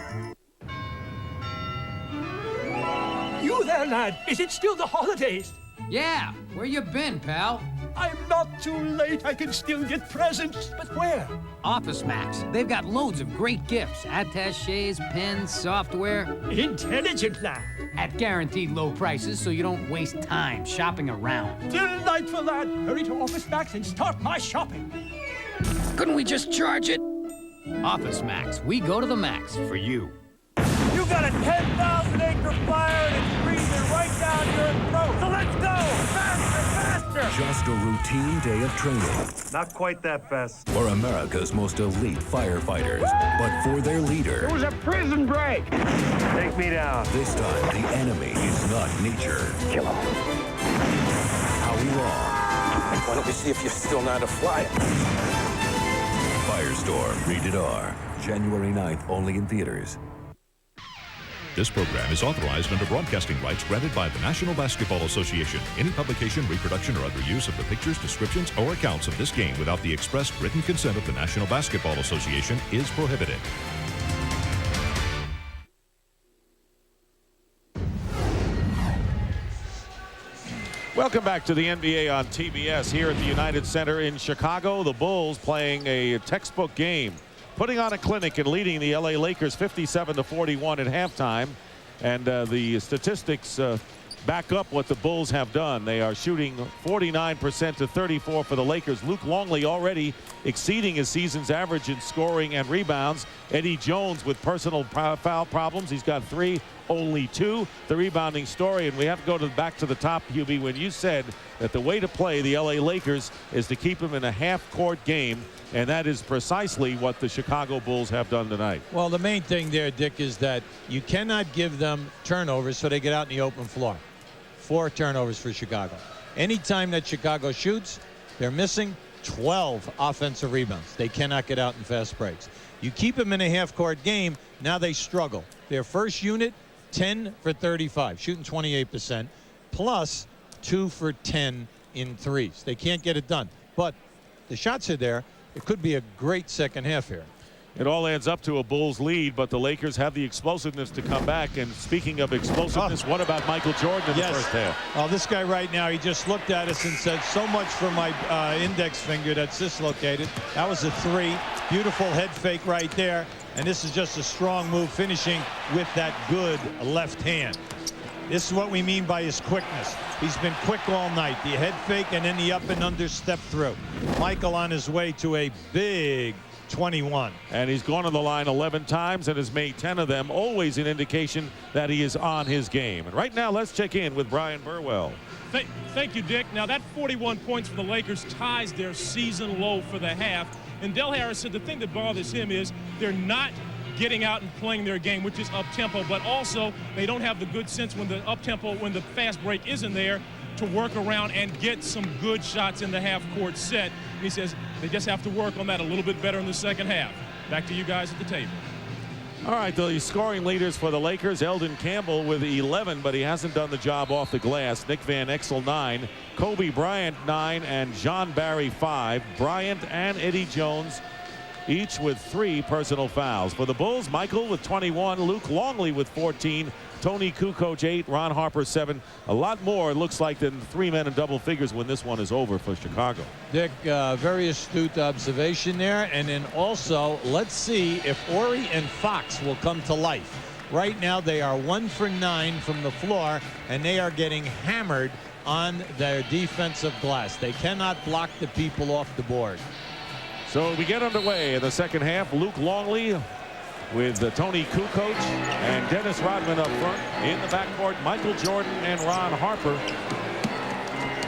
You there, lad. Is it still the holidays? Yeah. Where you been, pal? I'm not too late. I can still get presents. But where? Office Max. They've got loads of great gifts. Attachés, pens, software. Intelligent, lad. At guaranteed low prices so you don't waste time shopping around. Delightful, lad. Hurry to Office Max and start my shopping. Couldn't we just charge it? Office Max. We go to the max for you. You got a 10,000-acre fire and it's breathing right down your throat. So let's go! Faster, faster! Just a routine day of training. Not quite that fast. For America's most elite firefighters, but for their leader. It was a prison break. Take me down. This time, the enemy is not nature. Kill him. How long? Why don't we see if you're still not a flyer? Firestorm, rated R. January 9th, only in theaters. This program is authorized under broadcasting rights granted by the National Basketball Association. Any publication, reproduction, or other use of the pictures, descriptions, or accounts of this game without the express written consent of the National Basketball Association is prohibited. Welcome back to the NBA on TBS here at the United Center in Chicago. The Bulls playing a textbook game, putting on a clinic and leading the LA Lakers 57-41 at halftime. And the statistics back up what the Bulls have done. They are shooting 49% to 34 for the Lakers. Luke Longley already exceeding his season's average in scoring and rebounds. Eddie Jones with personal foul problems. He's got 3, only 2. The rebounding story, and we have to go back to the top, Hubie, when you said that the way to play the LA Lakers is to keep them in a half-court game, and that is precisely what the Chicago Bulls have done tonight. Well, the main thing there, Dick, is that you cannot give them turnovers so they get out in the open floor. 4 turnovers for Chicago. Anytime that Chicago shoots, they're missing 12 offensive rebounds. They cannot get out in fast breaks. You keep them in a half-court game, now they struggle. Their first unit, 10 for 35, shooting 28%, plus 2 for 10 in threes. They can't get it done. But the shots are there. It could be a great second half here. It all adds up to a Bulls lead, but the Lakers have the explosiveness to come back. And speaking of explosiveness, what about Michael Jordan in the first half? Oh, this guy right now, he just looked at us and said, so much for my index finger that's dislocated. That was a 3. Beautiful head fake right there. And this is just a strong move, finishing with that good left hand. This is what we mean by his quickness. He's been quick all night. The head fake and then the up and under step through. Michael on his way to a big 21. And he's gone to the line 11 times and has made 10 of them, always an indication that he is on his game. And right now, let's check in with Brian Burwell. Thank you, Dick. Now, that 41 points for the Lakers ties their season low for the half. And Del Harris said the thing that bothers him is they're not getting out and playing their game, which is up-tempo, but also they don't have the good sense when the up-tempo, when the fast break isn't there, to work around and get some good shots in the half-court set. And he says they just have to work on that a little bit better in the second half. Back to you guys at the table. All right, the scoring leaders for the Lakers, Eldon Campbell with 11, but he hasn't done the job off the glass. Nick Van Exel, 9. Kobe Bryant, 9, and John Barry, 5. Bryant and Eddie Jones, each with 3 personal fouls. For the Bulls, Michael with 21, Luke Longley with 14, Tony Kukoc 8, Ron Harper 7. A lot more, it looks like, than 3 men in double figures when this one is over for Chicago. Dick, very astute observation there. And then also, let's see if Ori and Fox will come to life. Right now, they are 1 for 9 from the floor, and they are getting hammered on their defensive glass. They cannot block the people off the board. So we get underway in the second half. Luke Longley with Tony Kukoc and Dennis Rodman up front. In the backcourt, Michael Jordan and Ron Harper.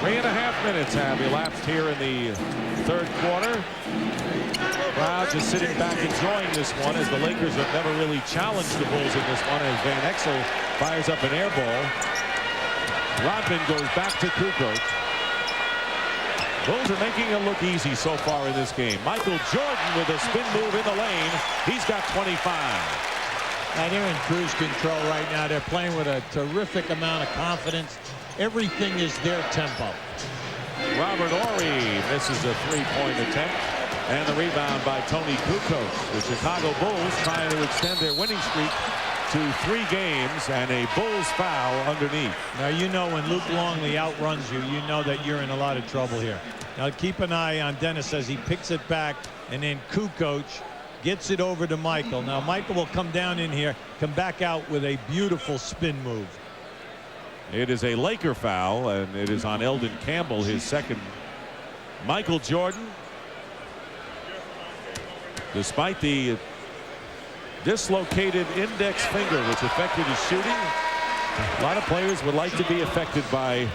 3.5 minutes have elapsed here in the third quarter. Crowd just sitting back enjoying this one as the Lakers have never really challenged the Bulls in this one as Van Exel fires up an air ball. Rodman goes back to Kukoc. Bulls are making it look easy so far in this game. Michael Jordan with a spin move in the lane. He's got 25. And they're in cruise control right now. They're playing with a terrific amount of confidence. Everything is their tempo. Robert Horry misses a three-point attempt. And the rebound by Tony Kukoc. The Chicago Bulls trying to extend their winning streak to 3 games and a Bulls foul underneath. Now, you know when Luke Longley outruns you, you know that you're in a lot of trouble here. Now, keep an eye on Dennis as he picks it back, and then Kukoc gets it over to Michael. Now, Michael will come down in here, come back out with a beautiful spin move. It is a Laker foul, and it is on Eldon Campbell, his second. Michael Jordan, despite the dislocated index finger which affected his shooting, a lot of players would like to be affected by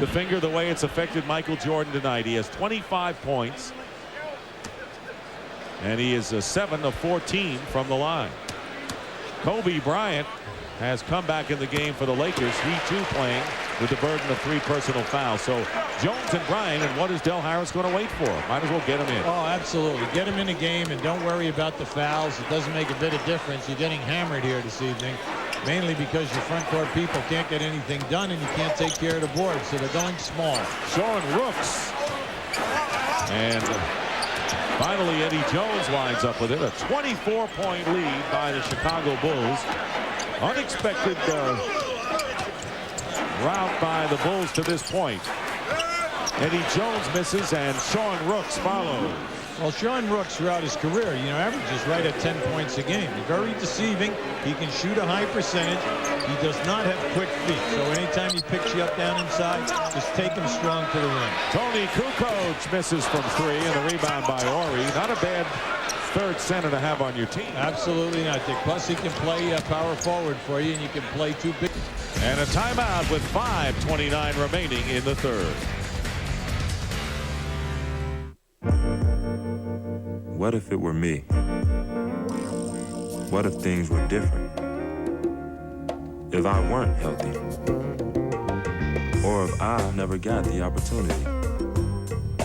the finger the way it's affected Michael Jordan tonight. He has 25 points, and he is 7 of 14 from the line. Kobe Bryant has come back in the game for the Lakers. He too playing with the burden of 3 personal fouls. So Jones and Bryant, and what is Del Harris going to wait for? Might as well get him in. Oh, absolutely. Get him in the game and don't worry about the fouls. It doesn't make a bit of difference. You're getting hammered here this evening, mainly because your front court people can't get anything done and you can't take care of the board. So they're going small. Sean Rooks. And finally Eddie Jones winds up with it. A 24-point lead by the Chicago Bulls. Unexpected route by the Bulls to this point. Eddie Jones misses and Sean Rooks follows. Well, Sean Rooks throughout his career, averages right at 10 points a game. He's very deceiving. He can shoot a high percentage. He does not have quick feet. So anytime he picks you up down inside, just take him strong to the rim. Tony Kukoc misses from 3 and the rebound by Horry. Not a bad third center to have on your team. Absolutely not, Dick. Plus he can play power forward for you, and you can play 2 big. And a timeout with 5:29 remaining in the third. What if it were me? What if things were different? If I weren't healthy? Or if I never got the opportunity?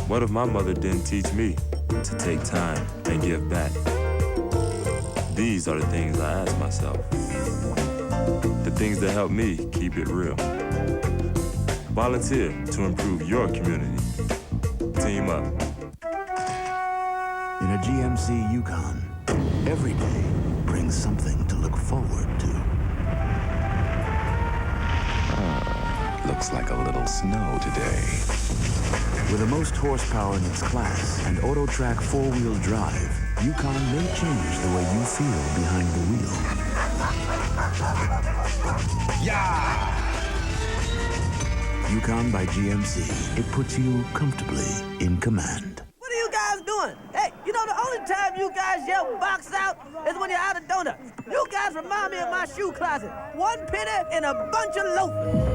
What if my mother didn't teach me to take time and give back? These are the things I ask myself. The things that help me keep it real. Volunteer to improve your community. Team up. In a GMC Yukon, every day brings something to look forward to. Looks like a little snow today. With the most horsepower in its class and AutoTrack 4-wheel drive, Yukon may change the way you feel behind the wheel. Yeah! Yukon by GMC. It puts you comfortably in command. What are you guys doing? Hey, the only time you guys yell box out is when you're out of donuts. You guys remind me of my shoe closet. 1 penny and a bunch of loafers.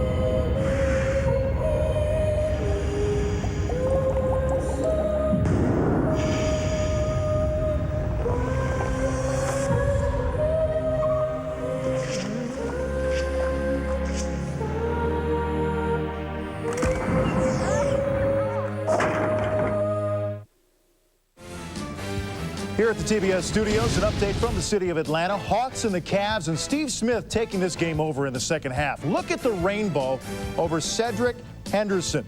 Here at the TBS studios, an update from the city of Atlanta. Hawks and the Cavs, and Steve Smith taking this game over in the second half. Look at the rainbow over Cedric Henderson.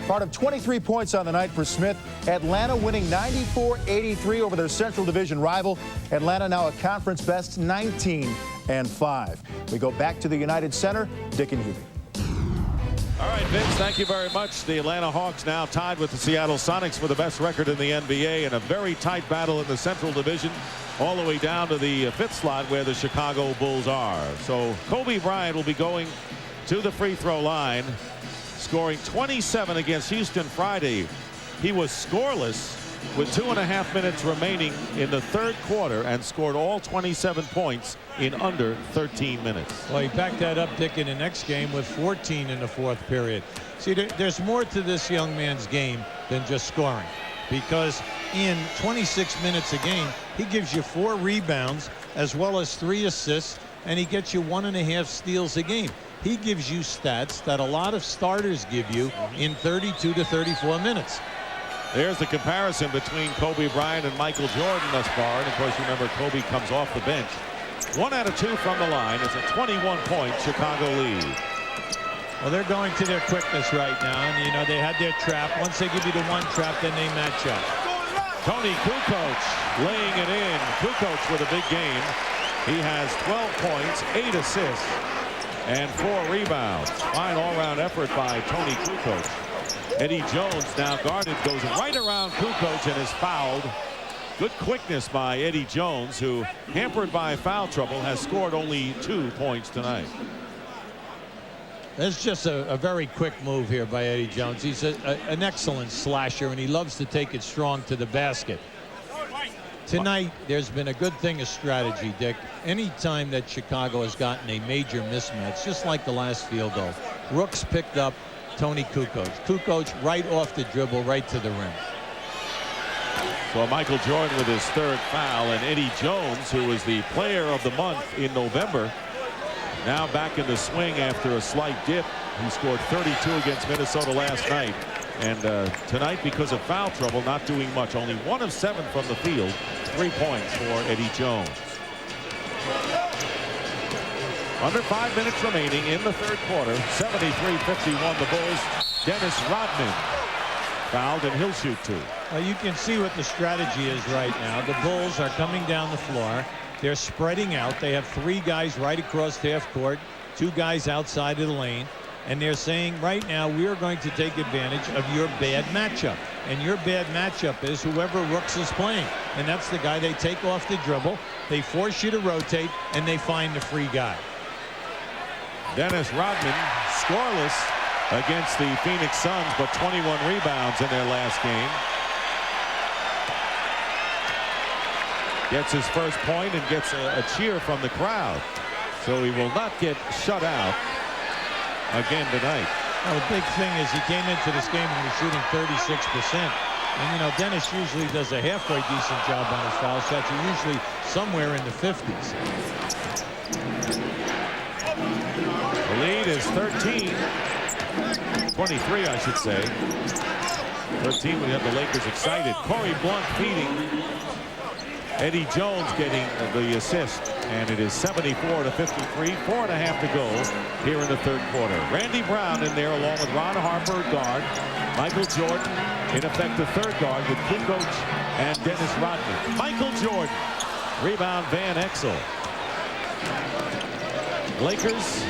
Part of 23 points on the night for Smith. Atlanta winning 94-83 over their Central Division rival. Atlanta now a conference best 19-5. We go back to the United Center. Dick and Hubie. All right, Vince, thank you very much. The Atlanta Hawks now tied with the Seattle Sonics for the best record in the NBA, in a very tight battle in the Central Division all the way down to the 5th slot where the Chicago Bulls are. So Kobe Bryant will be going to the free throw line, scoring 27 against Houston Friday. He was scoreless with 2.5 minutes remaining in the third quarter and scored all 27 points in under 13 minutes. Well, he backed that up, Dick, in the next game with 14 in the fourth period. See, there's more to this young man's game than just scoring, because in 26 minutes a game, he gives you 4 rebounds as well as 3 assists, and he gets you 1.5 steals a game. He gives you stats that a lot of starters give you in 32 to 34 minutes. There's the comparison between Kobe Bryant and Michael Jordan thus far. And of course, you remember Kobe comes off the bench. 1 out of 2 from the line. It's a 21-point Chicago lead. Well, they're going to their quickness right now. And, you know, they had their trap. Once they give you the one trap, then they match up. Tony Kukoc laying it in. Kukoc with a big game. He has 12 points, 8 assists, and 4 rebounds. Fine all-round effort by Tony Kukoc. Eddie Jones, now guarded, goes right around Kukoc and is fouled. Good quickness by Eddie Jones, who, hampered by foul trouble, has scored only 2 points tonight. It's just a very quick move here by Eddie Jones. He's an excellent slasher, and he loves to take it strong to the basket. Tonight, there's been a good thing of strategy, Dick. Any time that Chicago has gotten a major mismatch, just like the last field goal, Rooks picked up Tony Kukoc. Kukoc right off the dribble, right to the rim. So Michael Jordan with his 3rd foul, and Eddie Jones, who was the player of the month in November, now back in the swing after a slight dip. He scored 32 against Minnesota last night. And tonight, because of foul trouble, not doing much. Only 1 of 7 from the field. 3 points for Eddie Jones. Under 5 minutes remaining in the third quarter. 73-51 the Bulls. Dennis Rodman fouled, and he'll shoot 2. Well, you can see what the strategy is right now. The Bulls are coming down the floor. They're spreading out. They have 3 guys right across half court, 2 guys outside of the lane. And they're saying right now, we're going to take advantage of your bad matchup. And your bad matchup is whoever Rooks is playing. And that's the guy they take off the dribble. They force you to rotate, and they find the free guy. Dennis Rodman scoreless against the Phoenix Suns, but 21 rebounds in their last game. Gets his first point and gets a cheer from the crowd. So he will not get shut out again tonight. Well, the big thing is he came into this game and was shooting 36%. And, you know, Dennis usually does a halfway decent job on his foul shots. Are usually somewhere in the 50s. The lead is 13. 23, I should say. 13 when you have the Lakers excited. Corey Blunt feeding. Eddie Jones getting the assist, and it is 74-53, 4.5 to go here in the third quarter. Randy Brown in there along with Ron Harper, guard. Michael Jordan, in effect, the third guard with Kukoc and Dennis Rodman. Michael Jordan, rebound Van Exel. Lakers,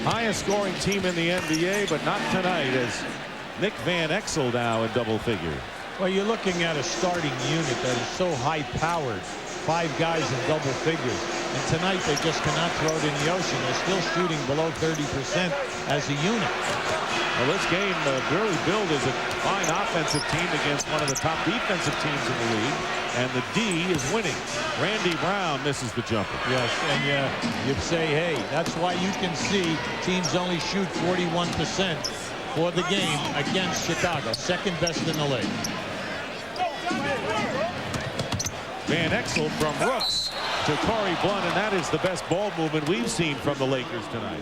highest scoring team in the NBA, but not tonight, as Nick Van Exel now in double figures. Well, you're looking at a starting unit that is so high-powered. 5 guys in double figures. And tonight, they just cannot throw it in the ocean. They're still shooting below 30% as a unit. Well, this game really billed as a fine offensive team against one of the top defensive teams in the league. And the D is winning. Randy Brown misses the jumper. Yes, and you'd say, hey, that's why you can see teams only shoot 41% for the game against Chicago. Second best in the league. Van Exel from Rooks to Corey Blunt, and that is the best ball movement we've seen from the Lakers tonight.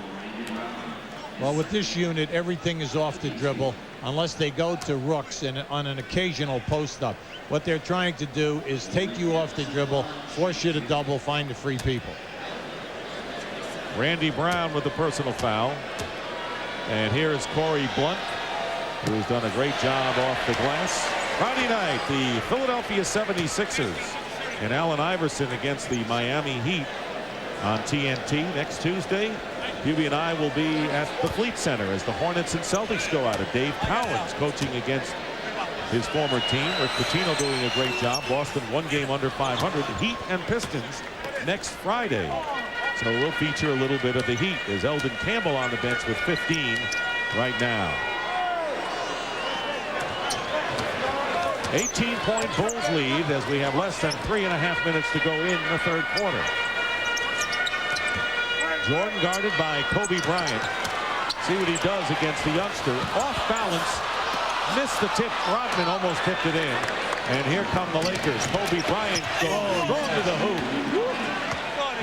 Well, with this unit, everything is off the dribble unless they go to Rooks and on an occasional post-up. What they're trying to do is take you off the dribble, force you to double, find the free people. Randy Brown with the personal foul. And here is Corey Blunt, who's done a great job off the glass. Friday night, the Philadelphia 76ers and Allen Iverson against the Miami Heat on TNT. Next Tuesday, Hubie and I will be at the Fleet Center as the Hornets and Celtics go at it. Dave Cowens coaching against his former team. Rick Pitino doing a great job. Boston 1 game under 500. Heat and Pistons next Friday. So we'll feature a little bit of the Heat. There's Eldon Campbell on the bench with 15 right now. 18-point Bulls lead as we have less than 3.5 minutes to go in the third quarter. Jordan guarded by Kobe Bryant. See what he does against the youngster. Off balance. Missed the tip. Rodman almost tipped it in. And here come the Lakers. Kobe Bryant going to the hoop.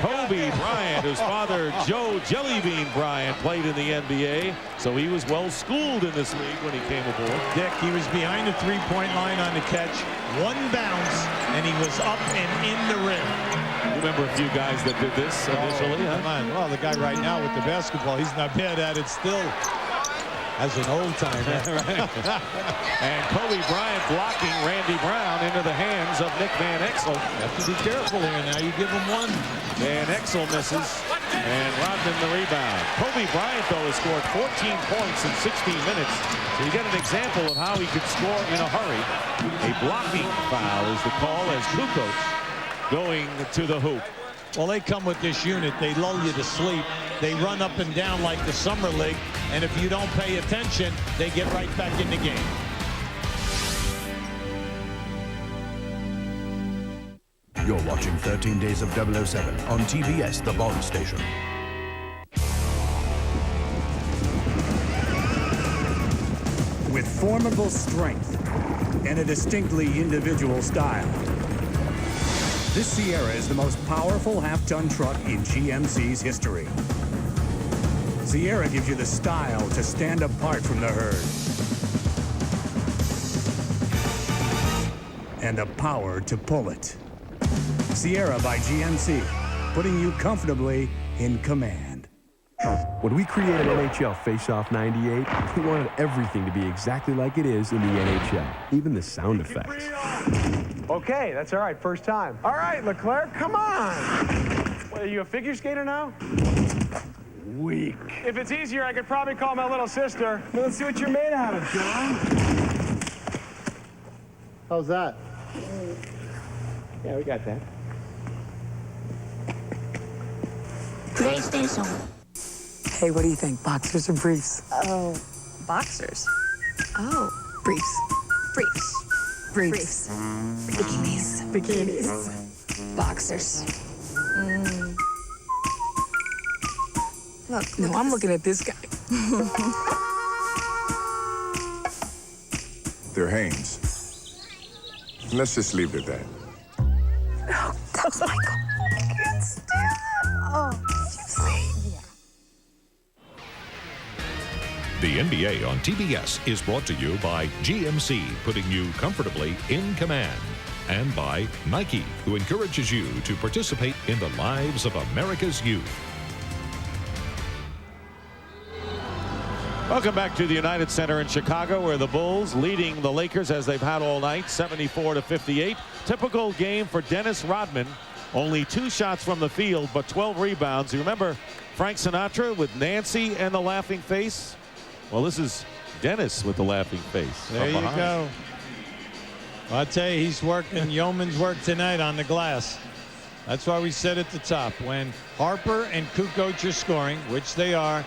Kobe Bryant, whose father, Joe Jellybean Bryant, played in the NBA, so he was well schooled in this league when he came aboard. Dick, he was behind the three-point line on the catch. One bounce, and he was up and in the rim. You remember a few guys that did this initially, huh? Come on. Well, the guy right now with the basketball, he's not bad at it still. As an old-timer. And Kobe Bryant blocking Randy Brown into the hands of Nick Van Exel. You have to be careful here now. You give him one. Van Exel misses, and Rodman the rebound. Kobe Bryant, though, has scored 14 points in 16 minutes. So you get an example of how he could score in a hurry. A blocking foul is the call as Kukoc going to the hoop. Well, they come with this unit. They lull you to sleep. They run up and down like the summer league. And if you don't pay attention, they get right back in the game. You're watching 13 Days of 007 on TBS, the Bond station. With formidable strength and a distinctly individual style, this Sierra is the most powerful half-ton truck in GMC's history. Sierra gives you the style to stand apart from the herd. And the power to pull it. Sierra by GMC, putting you comfortably in command. When we created NHL Face-Off 98, we wanted everything to be exactly like it is in the NHL, even the sound effects. Okay, that's all right, first time. All right, Leclerc, come on. What, are you a figure skater now? Weak. If it's easier, I could probably call my little sister. Well, let's see what you're made out of, John. How's that? Yeah, we got that. PlayStation. Hey, what do you think? Boxers or briefs? Oh, boxers. Oh, briefs. Briefs. Briefs. Bikinis. Bikinis. Boxers. Look, no, I'm looking at this guy. They're Hanes. Let's just leave it at that. Oh, that's Michael. I can't stand it. Oh, did you see? Yeah. The NBA on TBS is brought to you by GMC, putting you comfortably in command, and by Nike, who encourages you to participate in the lives of America's youth. Welcome back to the United Center in Chicago, where the Bulls leading the Lakers as they've had all night, 74-58. Typical game for Dennis Rodman. Only 2 shots from the field, but 12 rebounds. You remember Frank Sinatra with Nancy and the laughing face? Well, this is Dennis with the laughing face. There you go. Well, I tell you, he's working yeoman's work tonight on the glass. That's why we said at the top, when Harper and Kukoc are scoring, which they are,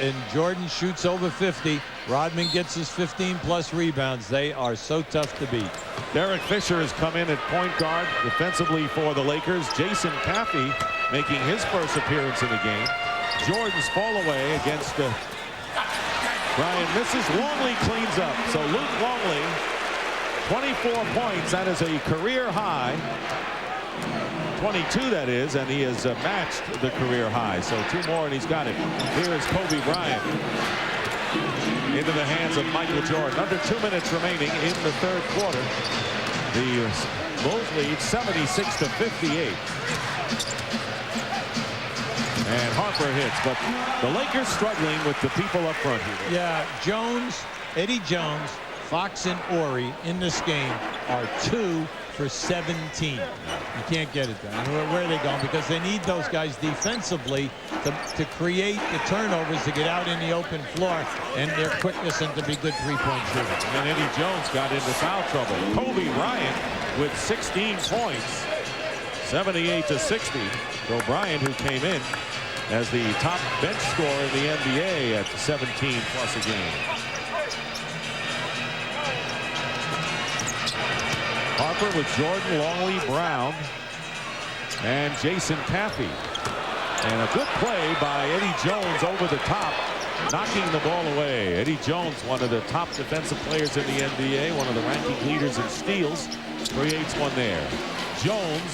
and Jordan shoots over 50, Rodman gets his 15-plus rebounds. They are so tough to beat. Derek Fisher has come in at point guard defensively for the Lakers. Jason Caffey making his first appearance in the game. Jordan's fall away against Bryant misses. Longley cleans up. So Luke Longley, 24 points. That is a career high. 22, that is, and he has matched the career high. So 2 more and he's got it. Here is Kobe Bryant into the hands of Michael Jordan. Under 2 minutes remaining in the third quarter. The Bulls lead 76-58. And Harper hits, but the Lakers struggling with the people up front here. Yeah, Jones, Eddie Jones, Fox, and Ori in this game are 2 for 17. You can't get it done. Where are they going? Because they need those guys defensively to create the turnovers, to get out in the open floor, and their quickness and to be good three-point shooters. And Eddie Jones got into foul trouble. Kobe Bryant with 16 points, 78-60. So Bryant, who came in as the top bench scorer in the NBA at 17 plus a game. Harper with Jordan, Longley, Brown, and Jason Caffey. And a good play by Eddie Jones over the top, knocking the ball away. Eddie Jones, one of the top defensive players in the NBA, one of the ranking leaders in steals, creates one there. Jones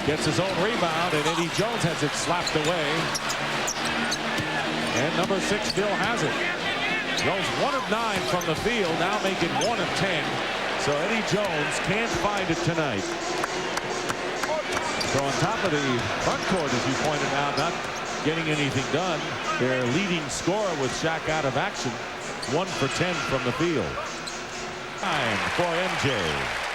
gets his own rebound, and Eddie Jones has it slapped away. And number 6 still has it. Jones 1 of 9 from the field, now making 1 of 10. So Eddie Jones can't find it tonight. So on top of the front court, as you pointed out, not getting anything done. Their leading scorer with Shaq out of action, 1 for 10 from the field. Time for MJ.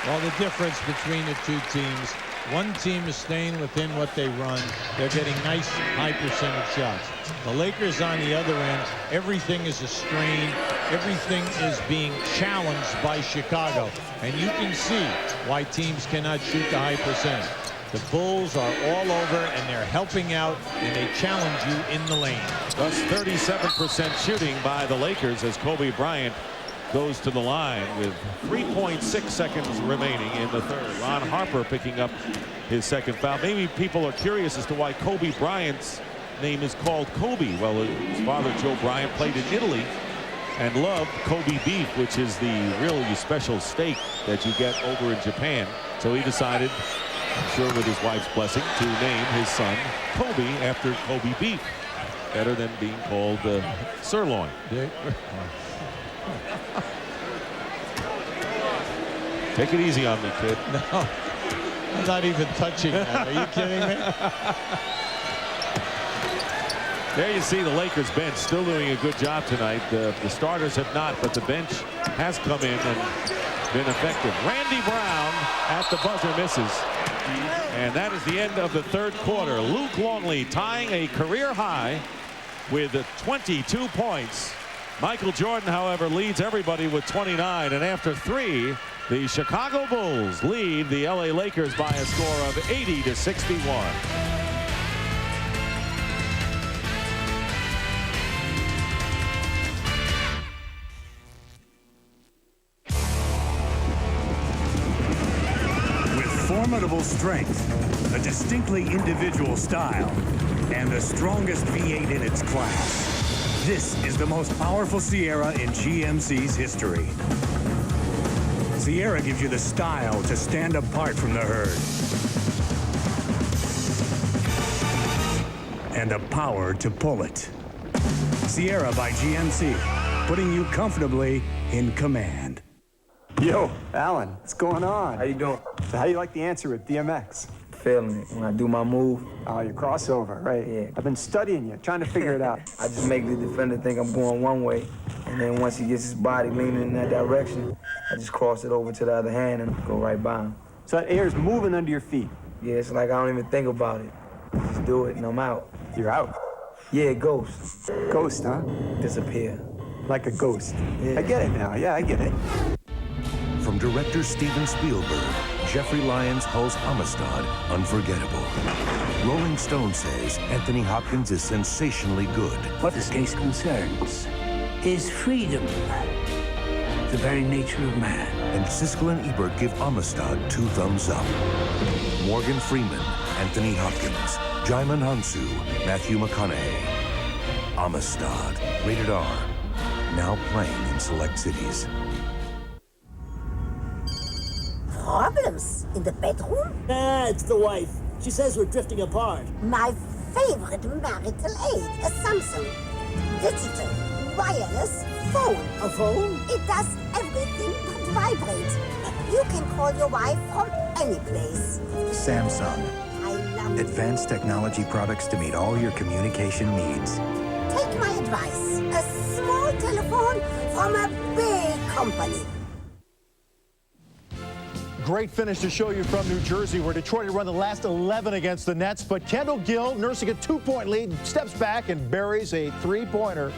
Well, the difference between the two teams, one team is staying within what they run. They're getting nice high percentage shots. The Lakers on the other end, everything is a strain. Everything is being challenged by Chicago. And you can see why teams cannot shoot the high percentage. The Bulls are all over, and they're helping out, and they challenge you in the lane. Thus 37% shooting by the Lakers as Kobe Bryant goes to the line with 3.6 seconds remaining in the third. Ron Harper picking up his second foul. Maybe people are curious as to why Kobe Bryant's name is called Kobe. Well, his father, Joe Bryant, played in Italy and loved Kobe beef, which is the really special steak that you get over in Japan. So he decided, I'm sure with his wife's blessing, to name his son Kobe after Kobe beef. Better than being called sirloin. Take it easy on me, kid. No, I'm not even touching that. Are you kidding me? There you see the Lakers bench still doing a good job tonight. The starters have not, but the bench has come in and been effective. Randy Brown at the buzzer misses. And that is the end of the third quarter. Luke Longley tying a career high with 22 points. Michael Jordan, however, leads everybody with 29. And after 3, the Chicago Bulls lead the LA Lakers by a score of 80-61. Formidable strength, a distinctly individual style, and the strongest V8 in its class. This is the most powerful Sierra in GMC's history. Sierra gives you the style to stand apart from the herd, and the power to pull it. Sierra by GMC, putting you comfortably in command. Yo, Alan, what's going on? How you doing? So how do you like the answer with DMX? Feeling it when I do my move. Oh, your crossover, right? Yeah. I've been studying you, trying to figure it out. I just make the defender think I'm going one way, and then once he gets his body leaning in that direction, I just cross it over to the other hand and go right by him. So that air's moving under your feet? Yeah, it's like I don't even think about it. Just do it and I'm out. You're out? Yeah, ghost. Ghost, huh? Disappear. Like a ghost. Yeah. I get it now. Yeah, I get it. From director Steven Spielberg, Jeffrey Lyons calls Amistad unforgettable. Rolling Stone says Anthony Hopkins is sensationally good. What this case concerns is freedom, the very nature of man. And Siskel and Ebert give Amistad 2 thumbs up. Morgan Freeman, Anthony Hopkins, Jaimin Hansu, Matthew McConaughey. Amistad, rated R, now playing in select cities. Problems in the bedroom? Ah, it's the wife. She says we're drifting apart. My favorite marital aid, a Samsung. Digital, wireless, phone. A phone? It does everything but vibrate. You can call your wife from any place. Samsung. I love Advanced technology products to meet all your communication needs. Take my advice. A small telephone from a big company. Great finish to show you from New Jersey, where Detroit had run the last 11 against the Nets. But Kendall Gill, nursing a 2-point lead, steps back and buries a 3-pointer.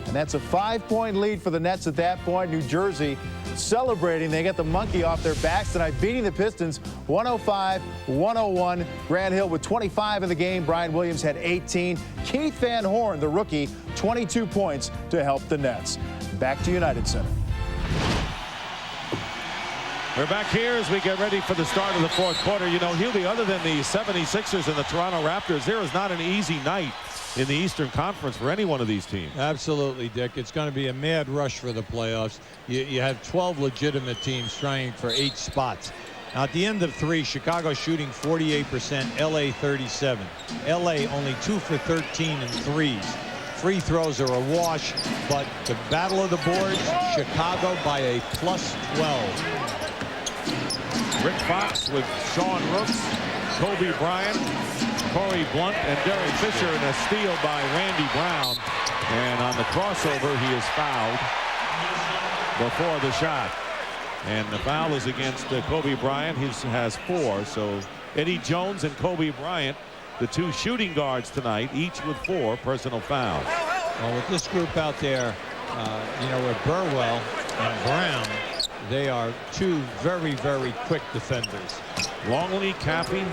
And that's a 5-point lead for the Nets at that point. New Jersey celebrating. They get the monkey off their backs tonight, beating the Pistons 105-101. Grant Hill with 25 in the game. Brian Williams had 18. Keith Van Horn, the rookie, 22 points to help the Nets. Back to United Center. We're back here as we get ready for the start of the fourth quarter. You know, Hubie, other than the 76ers and the Toronto Raptors, there is not an easy night in the Eastern Conference for any one of these teams. Absolutely, Dick. It's going to be a mad rush for the playoffs. You have 12 legitimate teams trying for 8 spots. Now, at the end of 3, Chicago shooting 48%, LA 37. LA only 2 for 13 in threes. Free throws are a wash, but the battle of the boards, Chicago by a +12. Rick Fox with Sean Rooks, Kobe Bryant, Corey Blunt, and Derek Fisher, and a steal by Randy Brown. And on the crossover, he is fouled before the shot. And the foul is against Kobe Bryant. He has 4. So Eddie Jones and Kobe Bryant, the 2 shooting guards tonight, each with 4 personal fouls. Well, with this group out there, you know, with Burwell and Brown, they are 2 very, very quick defenders. Longley, Cappy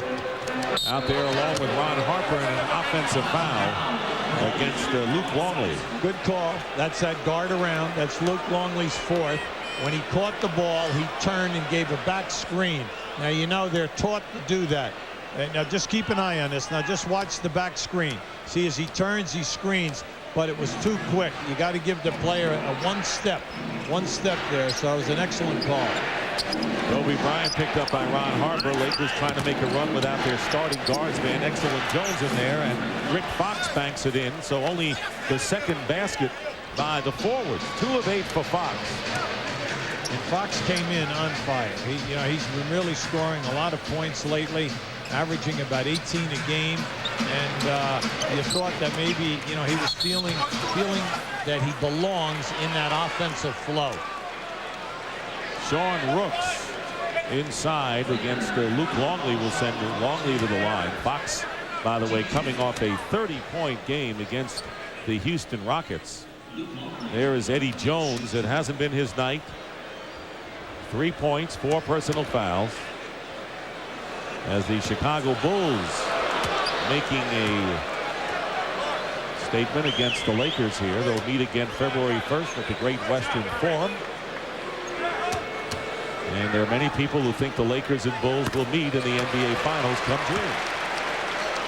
out there along with Ron Harper in an offensive foul against Luke Longley. Good call. That's that guard around. That's Luke Longley's 4th. When he caught the ball, he turned and gave a back screen. Now, you know, they're taught to do that. Now, just keep an eye on this. Now, just watch the back screen. See, as he turns, he screens, but it was too quick. You got to give the player a one step there. So it was an excellent call. Kobe Bryant picked up by Ron Harper. Lakers trying to make a run without their starting guardsman. Excellent Jones in there, and Rick Fox banks it in. So only the second basket by the forwards. 2 of 8 for Fox. And Fox came in on fire. He's been really scoring a lot of points lately, averaging about 18 a game. And you thought that maybe, you know, he was feeling that he belongs in that offensive flow. Sean Rooks inside against Luke Longley will send Longley to the line. Fox, by the way, coming off a 30-point game against the Houston Rockets. There is Eddie Jones. It hasn't been his night. 3 points, 4 personal fouls. As the Chicago Bulls making a statement against the Lakers here. They'll meet again February 1st at the Great Western Forum. And there are many people who think the Lakers and Bulls will meet in the NBA Finals come June.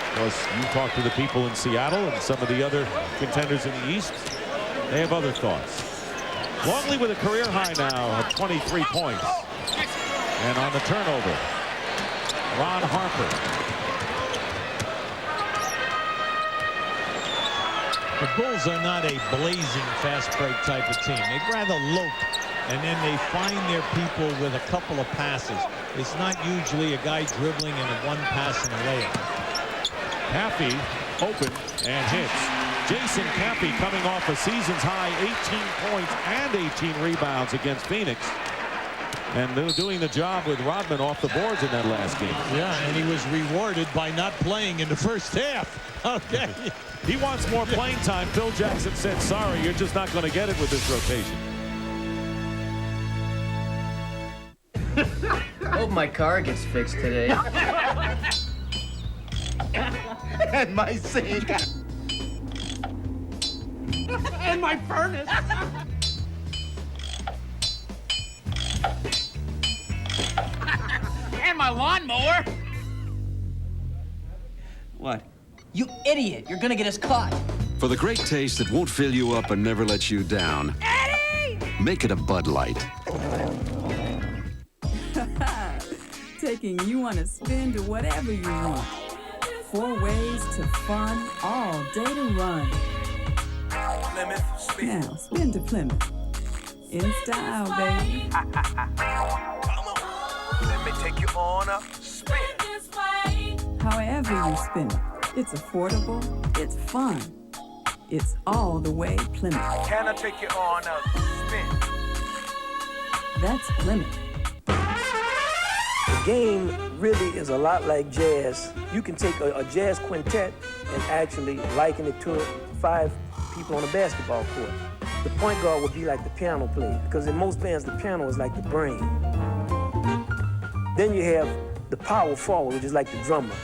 Of course, you talk to the people in Seattle and some of the other contenders in the East. They have other thoughts. Longley with a career high now of 23 points. And on the turnover, Ron Harper. The Bulls are not a blazing fast break type of team. They'd rather lope, and then they find their people with a couple of passes. It's not usually a guy dribbling in a one pass and a layup. Cappy open and hits. Jason Cappy coming off a season's high 18 points and 18 rebounds against Phoenix. And they're doing the job with Rodman off the boards in that last game. Yeah, and he was rewarded by not playing in the first half. Okay. He wants more playing time. Phil Jackson said, sorry, you're just not going to get it with this rotation. Hope my car gets fixed today. And my sink. And my furnace. And my lawnmower. What? You idiot! You're gonna get us caught. For the great taste that won't fill you up and never lets you down. Eddie! Make it a Bud Light. Taking you on a spin to whatever you want. 4 ways to fun all day to run. Plymouth spin. Now, spin to Plymouth. In style, baby. Come on. Let me take you on a spin. However you spin it, it's affordable, it's fun. It's all the way Plymouth. Can I take you on a spin? That's Plymouth. The game really is a lot like jazz. You can take a jazz quintet and actually liken it to 5 people on a basketball court. The point guard would be like the piano player, because in most bands, the piano is like the brain. Then you have the power forward, which is like the drummer.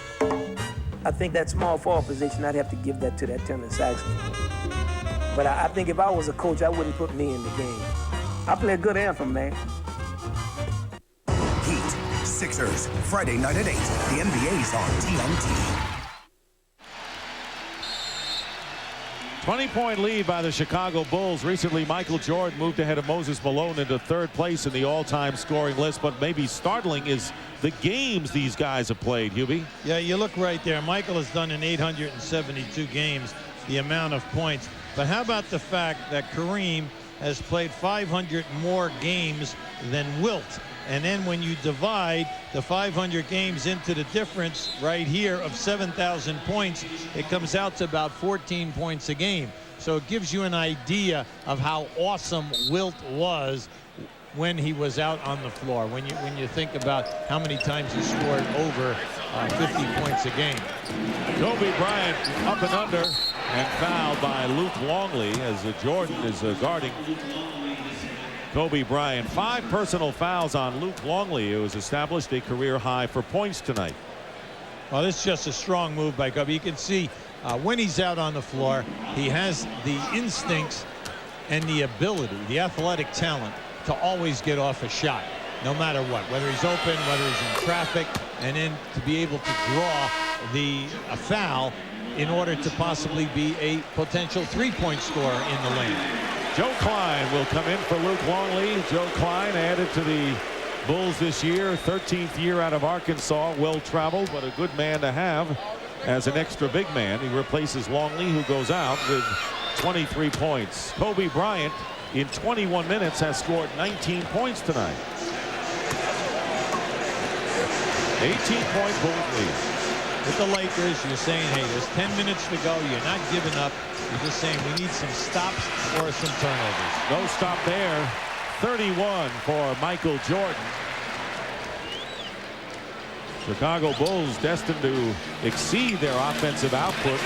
I think that small forward position, I'd have to give that to that tenor saxophone. But I think if I was a coach, I wouldn't put me in the game. I play a good anthem, man. Sixers, Friday night at 8. The NBA's on TNT. 20-point lead by the Chicago Bulls. Recently, Michael Jordan moved ahead of Moses Malone into third place in the all-time scoring list. But maybe startling is the games these guys have played, Hubie. Yeah, you look right there. Michael has done in 872 games the amount of points. But how about the fact that Kareem has played 500 more games than Wilt? And then when you divide the 500 games into the difference right here of 7,000 points, it comes out to about 14 points a game. So it gives you an idea of how awesome Wilt was when he was out on the floor. When you think about how many times he scored over 50 points a game. Kobe Bryant up and under and fouled by Luke Longley as Jordan is guarding Kobe Bryant. 5 personal fouls on Luke Longley, who has established a career high for points tonight. Well, this is just a strong move by Kobe. You can see when he's out on the floor, he has the instincts and the ability, the athletic talent to always get off a shot, no matter what, whether he's open, whether he's in traffic, and then to be able to draw a foul in order to possibly be a potential three-point scorer in the lane. Joe Klein will come in for Luke Longley. Joe Klein added to the Bulls this year, 13th year out of Arkansas, well-traveled, but a good man to have as an extra big man. He replaces Longley, who goes out with 23 points. Kobe Bryant, in 21 minutes, has scored 19 points tonight. 18-point Bulls lead. With the Lakers, you're saying, hey, there's 10 minutes to go. You're not giving up. You're just saying we need some stops or some turnovers. No stop there. 31 for Michael Jordan. Chicago Bulls destined to exceed their offensive output.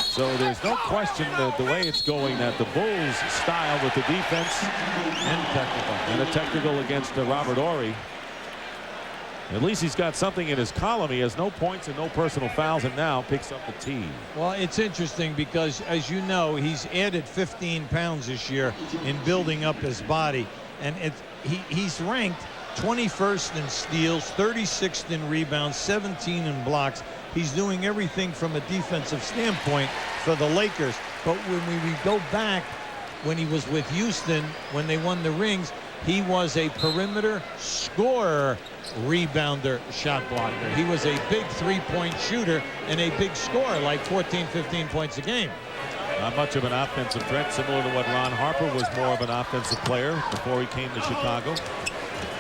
So there's no question that the way it's going, that the Bulls' style with the defense and a technical against Robert Horry. At least he's got something in his column. He has no points and no personal fouls, and now picks up the tee. Well, it's interesting because, as you know, he's added 15 pounds this year in building up his body. And he's ranked 21st in steals, 36th in rebounds, 17 in blocks. He's doing everything from a defensive standpoint for the Lakers. But when we go back, when he was with Houston, when they won the rings, he was a perimeter scorer, rebounder, shot blocker. He was a big three-point shooter and a big scorer, like 14, 15 points a game. Not much of an offensive threat, similar to what Ron Harper was, more of an offensive player before he came to Chicago.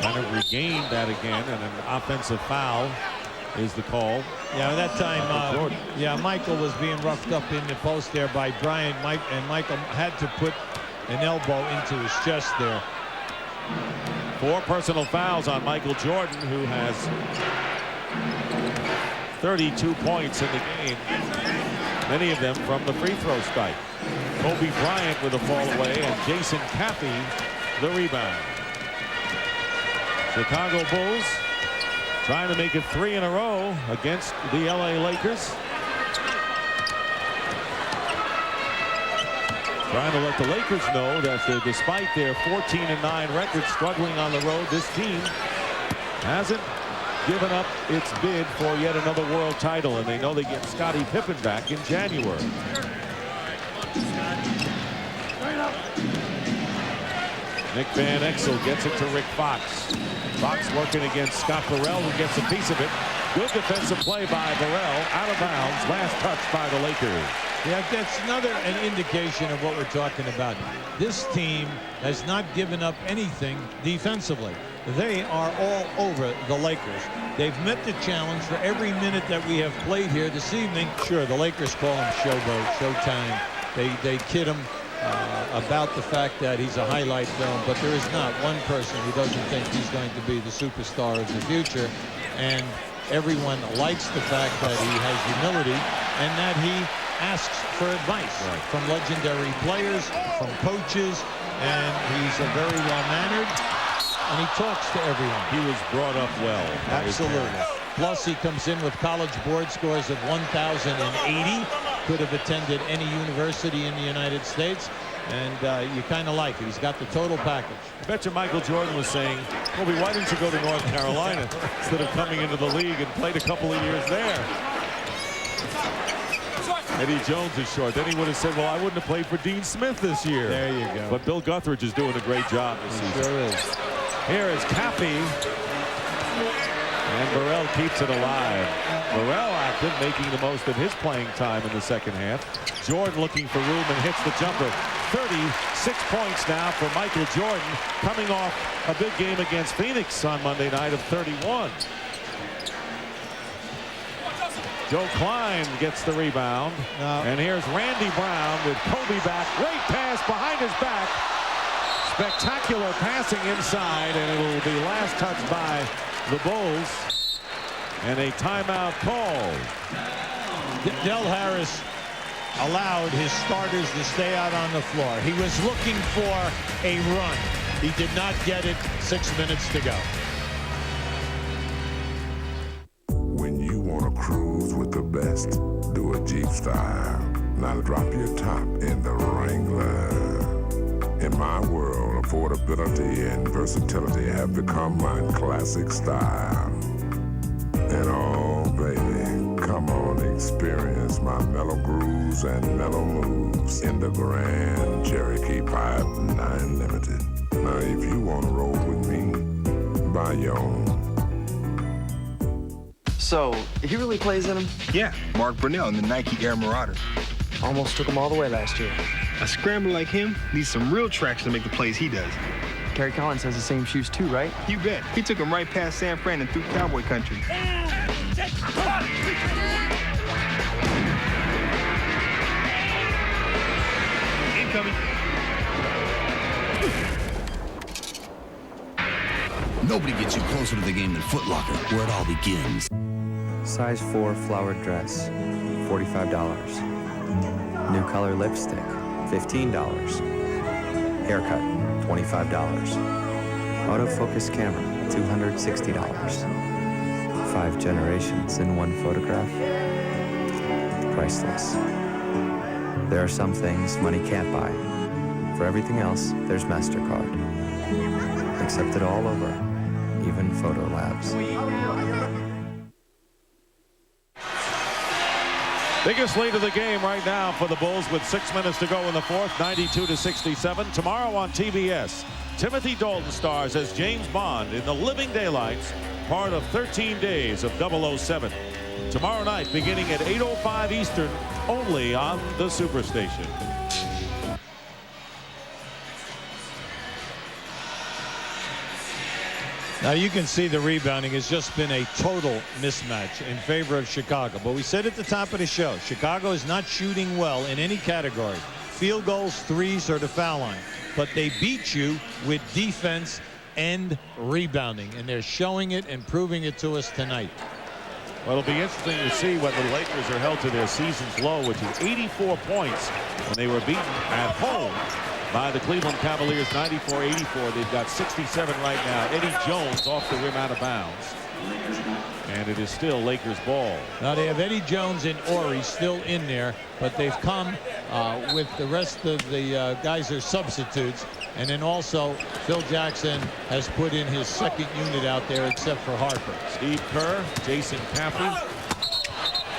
Kind of regained that again, and an offensive foul is the call. Yeah, at that time, Michael was being roughed up in the post there by Bryant, and Michael had to put an elbow into his chest there. 4 personal fouls on Michael Jordan, who has 32 points in the game, many of them from the free throw strike. Kobe Bryant with a fall away, and Jason Caffey the rebound. Chicago Bulls trying to make it 3 in a row against the LA Lakers. Trying to let the Lakers know that despite their 14-9 record, struggling on the road, this team hasn't given up its bid for yet another world title, and they know they get Scottie Pippen back in January. Nick Van Exel gets it to Rick Fox. Fox working against Scott Burrell, who gets a piece of it. Good defensive play by Burrell, out of bounds, last touch by the Lakers. Yeah, that's an indication of what we're talking about. This team has not given up anything defensively. They are all over the Lakers. They've met the challenge for every minute that we have played here this evening. Sure, the Lakers call him Showboat, Showtime. They kid him about the fact that he's a highlight film, but there is not one person who doesn't think he's going to be the superstar of the future. And everyone likes the fact that he has humility and that he asks for advice from legendary players, from coaches, and he's a very well-mannered, and he talks to everyone. He was brought up well. Absolutely. Plus, he comes in with college board scores of 1,080, could have attended any university in the United States, and you kind of like it. He's got the total package. I bet you Michael Jordan was saying, Kobe, why didn't you go to North Carolina instead of coming into the league and played a couple of years there? Eddie Jones is short. Then he would have said, well, I wouldn't have played for Dean Smith this year. There you go. But Bill Guthridge is doing a great job this season. Sure is. Here is Cappy. And Burrell keeps it alive. Burrell active, making the most of his playing time in the second half. Jordan looking for room and hits the jumper. 36 points now for Michael Jordan, coming off a big game against Phoenix on Monday night of 31. Joe Klein gets the rebound. And here's Randy Brown with Kobe back. Great pass behind his back. Spectacular passing inside, and it will be last touched by the Bulls. And a timeout called. Del Harris allowed his starters to stay out on the floor. He was looking for a run. He did not get it. 6 minutes to go. When you want to cruise with the best, do a Jeep style. Now drop your top in the Wrangler. In my world, affordability and versatility have become my classic style. And oh, baby, come on, experience my mellow grooves and mellow moves in the Grand Cherokee Pipe 9 Limited. Now, if you want to roll with me, buy your own. So, he really plays in them? Yeah, Mark Brunell in the Nike Air Marauder. Almost took him all the way last year. A scrambler like him needs some real traction to make the plays he does. Kerry Collins has the same shoes too, right? You bet. He took him right past San Fran and through cowboy country. Incoming. Nobody gets you closer to the game than Foot Locker, where it all begins. Size 4 flowered dress, $45. New color lipstick, $15. Haircut, $25. Autofocus camera, $260. 5 generations in one photograph. Priceless. There are some things money can't buy. For everything else, there's MasterCard. Accepted all over, even photo labs. Biggest lead of the game right now for the Bulls with 6 minutes to go in the fourth, 92-67. Tomorrow on TBS, Timothy Dalton stars as James Bond in The Living Daylights, part of 13 Days of 007. Tomorrow night, beginning at 8:05 Eastern, only on the Superstation. Now you can see the rebounding has just been a total mismatch in favor of Chicago. But we said at the top of the show, Chicago is not shooting well in any category. Field goals, threes, or the foul line. But they beat you with defense and rebounding. And they're showing it and proving it to us tonight. Well, it'll be interesting to see whether the Lakers are held to their season's low, which is 84 points when they were beaten at home by the Cleveland Cavaliers, 94-84. They've got 67 right now. Eddie Jones off the rim out of bounds. And it is still Lakers ball. Now they have Eddie Jones and Ori still in there, but they've come with the rest of the guys are substitutes. And then also Phil Jackson has put in his second unit out there except for Harper. Steve Kerr, Jason Caffey.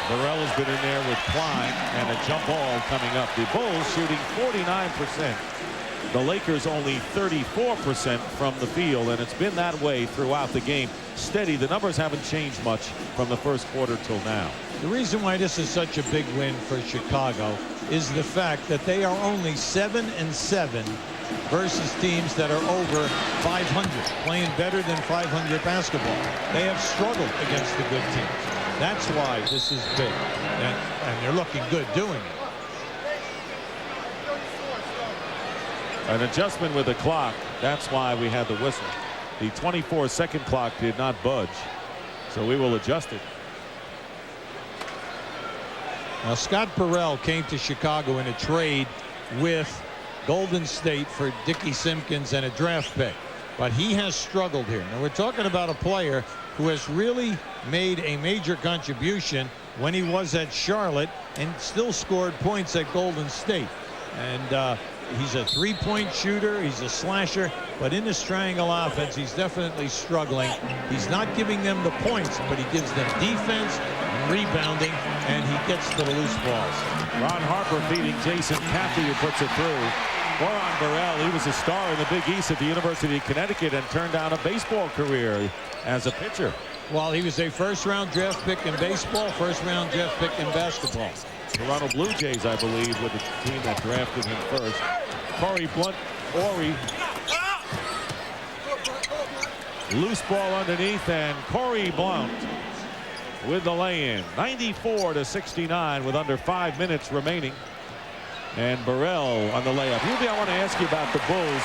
Burrell has been in there with Klein, and a jump ball coming up. The Bulls shooting 49%. The Lakers only 34% from the field, and it's been that way throughout the game. Steady. The numbers haven't changed much from the first quarter till now. The reason why this is such a big win for Chicago is the fact that they are only 7-7 versus teams that are over 500, playing better than 500 basketball. They have struggled against the good teams. That's why this is big, and they're looking good doing it. An adjustment with the clock. That's why we had the whistle. The 24-second clock did not budge, so we will adjust it. Now Scott Burrell came to Chicago in a trade with Golden State for Dickie Simpkins and a draft pick, but he has struggled here. Now we're talking about a player who has really made a major contribution when he was at Charlotte and still scored points at Golden State. And he's a three-point shooter. He's a slasher. But in this triangle offense, he's definitely struggling. He's not giving them the points, but he gives them defense, rebounding, and he gets to the loose balls. Ron Harper feeding Jason Caffey, who puts it through. Warren Burrell, he was a star in the Big East at the University of Connecticut and turned down a baseball career as a pitcher. Well, he was a first-round draft pick in baseball, first-round draft pick in basketball. Toronto Blue Jays, I believe, with the team that drafted him first. Corey Blunt, Ori. Loose ball underneath, and Corey Blunt with the lay-in. 94-69 with under 5 minutes remaining. And Burrell on the layup. Hubie, I want to ask you about the Bulls.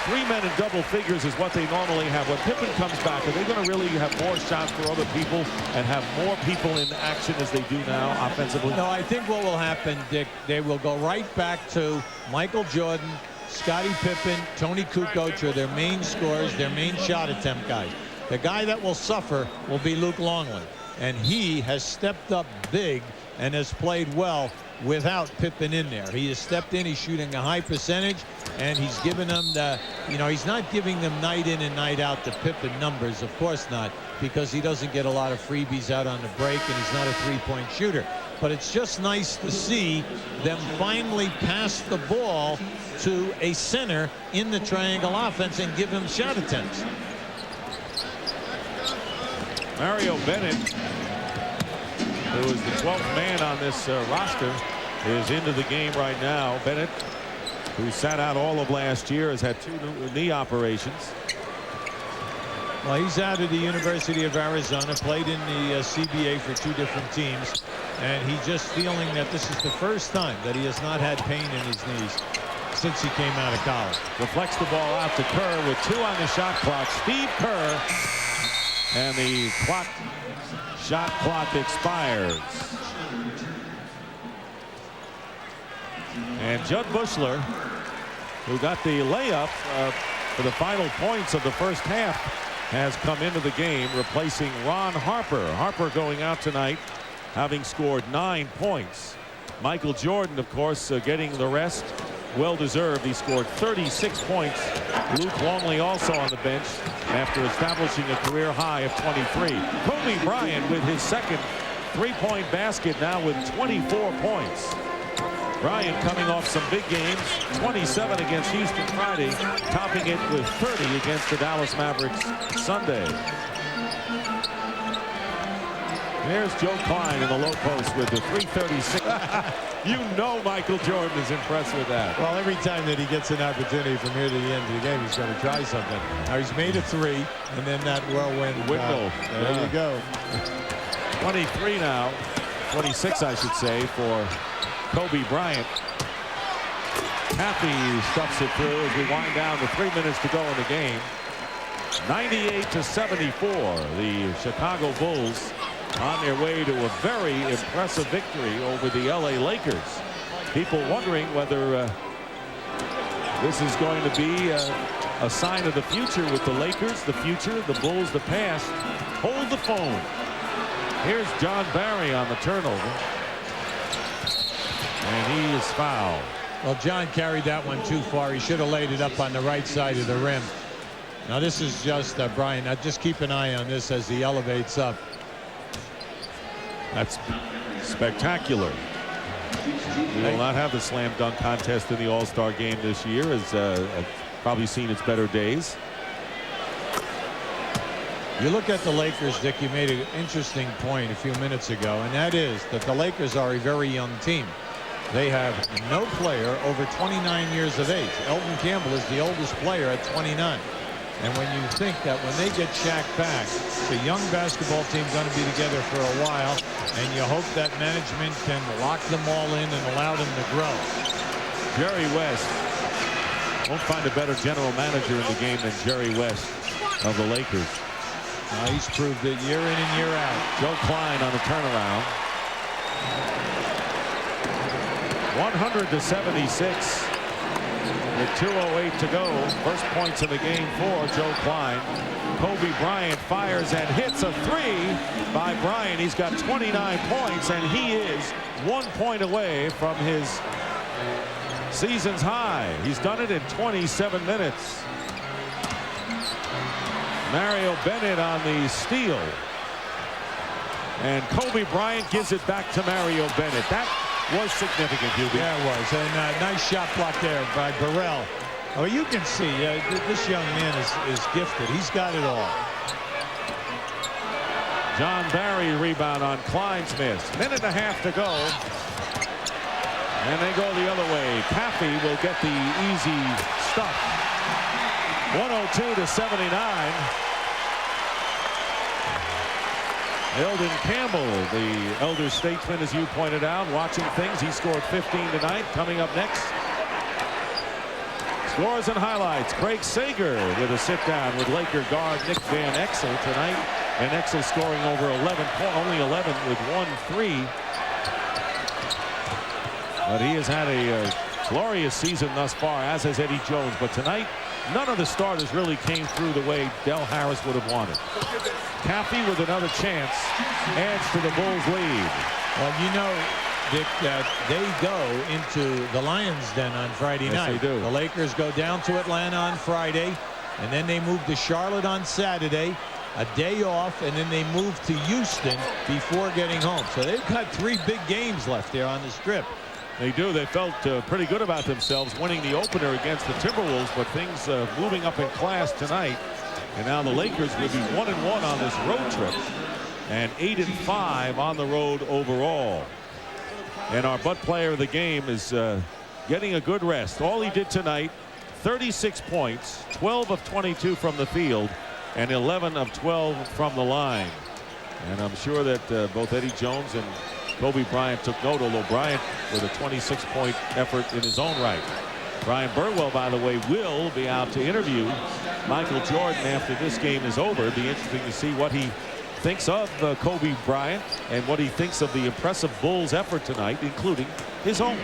3 men in double figures is what they normally have. When Pippen comes back, are they going to really have more shots for other people and have more people in action as they do now offensively? No, I think what will happen, Dick, they will go right back to Michael Jordan, Scottie Pippen, Tony Kukoc are their main scorers, their main shot attempt guys. The guy that will suffer will be Luke Longley. And he has stepped up big and has played well without Pippen in there. He has stepped in, he's shooting a high percentage, and he's given them the, he's not giving them night in and night out the Pippen numbers, of course not, because he doesn't get a lot of freebies out on the break, and he's not a three-point shooter. But it's just nice to see them finally pass the ball to a center in the triangle offense and give him shot attempts. Mario Bennett, who is the 12th man on this roster, is into the game right now. Bennett, who sat out all of last year, has had 2 knee operations. Well, he's out of the University of Arizona, played in the CBA for 2 different teams, and he's just feeling that this is the first time that he has not had pain in his knees since he came out of college. Deflects the ball out to Kerr with 2 on the shot clock. Steve Kerr, and the shot clock expires. And Judd Bushler, who got the layup for the final points of the first half, has come into the game, replacing Ron Harper. Harper going out tonight, having scored 9 points. Michael Jordan, of course, getting the rest. Well-deserved. He scored 36 points. Luke Longley also on the bench after establishing a career high of 23. Kobe Bryant with his second three-point basket now with 24 points. Bryant coming off some big games, 27 against Houston Friday, topping it with 30 against the Dallas Mavericks Sunday. There's Joe Klein in the low post with the 336. You know Michael Jordan is impressed with that. Well, every time that he gets an opportunity from here to the end of the game, he's going to try something. Now, he's made a 3, and then that whirlwind window. There you go. 23 now. 26, I should say, for Kobe Bryant. Caffey stuffs it through as we wind down to 3 minutes to go in the game. 98-74. The Chicago Bulls on their way to a very impressive victory over the LA Lakers. People wondering whether this is going to be a sign of the future with the Lakers, the future, the Bulls, the past. Hold the phone. Here's John Barry on the turnover. And he is fouled. Well, John carried that one too far. He should have laid it up on the right side of the rim. Now, this is just Bryant. Now, just keep an eye on this as he elevates up. That's spectacular. We will not have the slam dunk contest in the All-Star game this year, as I've probably seen its better days. You look at the Lakers, Dick, you made an interesting point a few minutes ago, and that is that the Lakers are a very young team. They have no player over 29 years of age. Elton Campbell is the oldest player at 29. And when you think that when they get Shaq back, the young basketball team going to be together for a while, and you hope that management can lock them all in and allow them to grow. Jerry West won't find a better general manager in the game than Jerry West of the Lakers. He's proved it year in and year out. Joe Klein on the turnaround. 100-76. with 2:08 to go. First points of the game for Joe Klein. Kobe Bryant fires and hits a three by Bryant. He's got 29 points, and he is 1 point away from his season's high. He's done it in 27 minutes. Mario Bennett on the steal. And Kobe Bryant gives it back to Mario Bennett. That was significant, Hubie. Yeah, it was. And nice shot block there by Burrell. Oh, you can see this young man is gifted. He's got it all. John Barry rebound on Klein's miss. Minute and a half to go. And they go the other way. Caffey will get the easy stuff. 102 to 79. Eldon Campbell, the elder statesman, as you pointed out, watching things. He scored 15 tonight. Coming up next, scores and highlights. Craig Sager with a sit down with Laker guard Nick Van Exel tonight. And Exel scoring over 11 points, only 11 with 1 3. But he has had a glorious season thus far, as has Eddie Jones. But tonight, none of the starters really came through the way Del Harris would have wanted. Caffey with another chance adds to the Bulls lead. Well, you know, Dick, they go into the Lions' den on Friday night. Yes, they do. The Lakers go down to Atlanta on Friday, and then they move to Charlotte on Saturday, a day off, and then they move to Houston before getting home. So they've got 3 big games left there on the Strip. They do. They felt pretty good about themselves winning the opener against the Timberwolves, but things moving up in class tonight. And now the Lakers will be 1-1 on this road trip and 8-5 on the road overall. And our butt player of the game is getting a good rest. All he did tonight, 36 points, 12 of 22 from the field, and 11 of 12 from the line. And I'm sure that both Eddie Jones and Kobe Bryant took note, although Bryant with a 26-point effort in his own right. Brian Burwell, by the way, will be out to interview Michael Jordan after this game is over. It'll be interesting to see what he thinks of Kobe Bryant and what he thinks of the impressive Bulls effort tonight, including his own.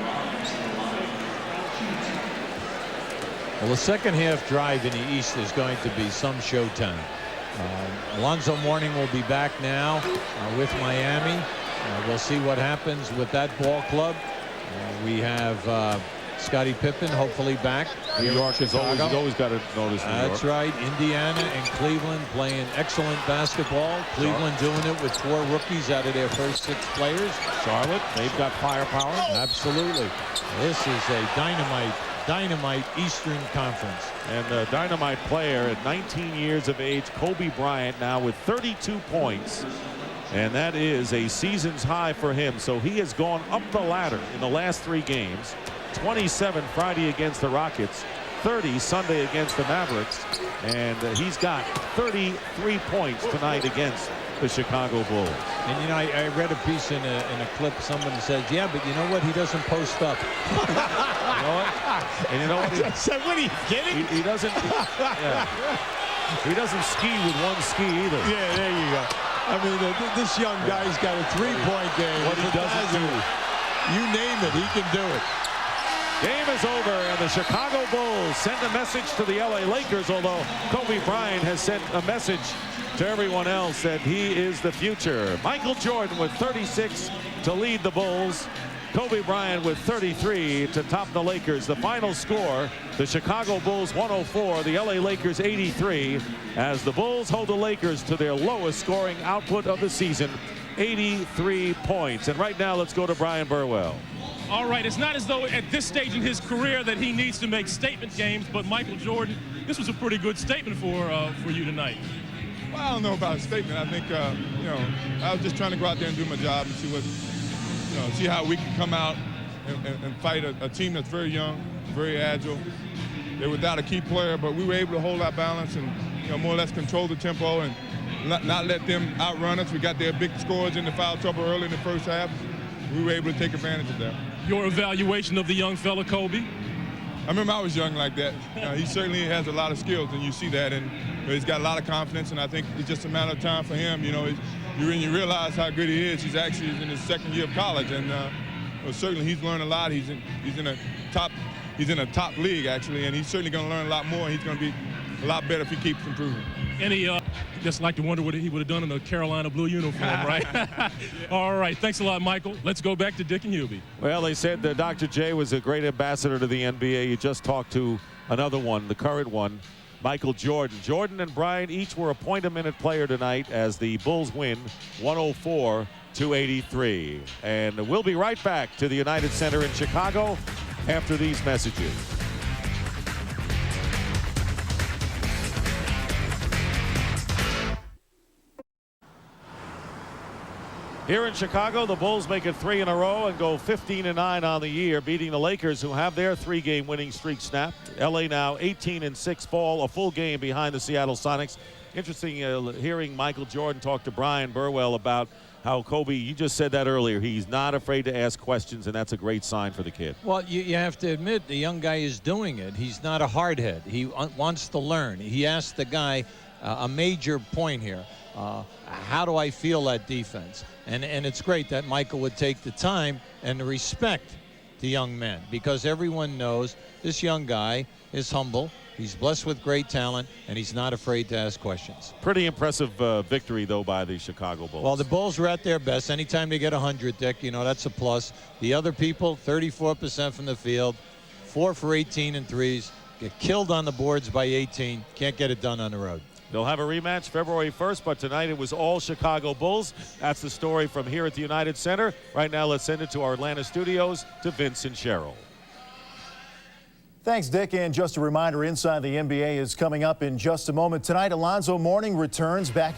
Well, the second half drive in the East is going to be some showtime. Alonzo Mourning will be back now with Miami. We'll see what happens with that ball club. We have Scottie Pippen hopefully back. New York is always got to notice New York. That's right. Indiana and Cleveland playing excellent basketball. Cleveland doing it with 4 rookies out of their first 6 players. Charlotte, they've got firepower. Absolutely. This is a dynamite Eastern Conference. And the dynamite player at 19 years of age, Kobe Bryant, now with 32 points. And that is a season's high for him. So he has gone up the ladder in the last 3 games. 27 Friday against the Rockets, 30 Sunday against the Mavericks, and he's got 33 points tonight against the Chicago Bulls. And you know, I read a piece in a clip. Somebody says, yeah, but you know what? He doesn't post up. You know what? And you know what? I said, what are you kidding? He doesn't. He doesn't ski with one ski either. Yeah, there you go. I mean, this young guy's got a 3-point game. What he doesn't do. You name it, he can do it. Game is over, and the Chicago Bulls send a message to the LA Lakers, although Kobe Bryant has sent a message to everyone else that he is the future. Michael Jordan with 36 to lead the Bulls. Kobe Bryant with 33 to top the Lakers. The final score, the Chicago Bulls 104, the LA Lakers 83, as the Bulls hold the Lakers to their lowest scoring output of the season, 83 points. And right now, let's go to Brian Burwell. All right, it's not as though at this stage in his career that he needs to make statement games, but Michael Jordan, this was a pretty good statement for you tonight. Well, I don't know about a statement. I think, you know, I was just trying to go out there and do my job and see what, you know, see how we can come out and fight a team that's very young, very agile. They're without a key player, but we were able to hold our balance and, you know, more or less control the tempo and not let them outrun us. We got their big scores in the foul trouble early in the first half. We were able to take advantage of that. Your evaluation of the young fella, Kobe? I remember I was young like that. He certainly has a lot of skills, and you see that, and he's got a lot of confidence, and I think it's just a matter of time for him. You know, when you realize how good he is, he's actually in his 2nd year of college, and Well, certainly he's learned a lot. He's in a top league actually, and he's certainly going to learn a lot more. He's going to be a lot better if he keeps improving. And he just like to wonder what he would have done in a Carolina blue uniform, right? All right, thanks a lot, Michael. Let's go back to Dick and Hubie. Well, they said that Dr. J was a great ambassador to the NBA. You just talked to another one, the current one, Michael Jordan. Jordan and Bryant each were a point-a-minute player tonight as the Bulls win 104-83. And we'll be right back to the United Center in Chicago after these messages. Here in Chicago, the Bulls make it 3 in a row and go 15-9 on the year, beating the Lakers, who have their 3-game winning streak snapped. LA now 18-6 fall, a full game behind the Seattle Sonics. Interesting hearing Michael Jordan talk to Brian Burwell about how Kobe, you just said that earlier, he's not afraid to ask questions, and that's a great sign for the kid. Well, you have to admit the young guy is doing it. He's not a hardhead. He wants to learn. He asked the guy a major point here. How do I feel that defense? And it's great that Michael would take the time and the respect to young men, because everyone knows this young guy is humble. He's blessed with great talent, and he's not afraid to ask questions. Pretty impressive victory, though, by the Chicago Bulls. Well, the Bulls were at their best. Anytime they get 100, Dick, you know, that's a plus. The other people, 34% from the field, 4 for 18 in threes, get killed on the boards by 18, can't get it done on the road. They'll have a rematch February 1st, but tonight it was all Chicago Bulls. That's the story from here at the United Center. Right now, let's send it to our Atlanta studios to Vince and Cheryl. Thanks, Dick. And just a reminder, Inside the NBA is coming up in just a moment. Tonight, Alonzo Mourning returns back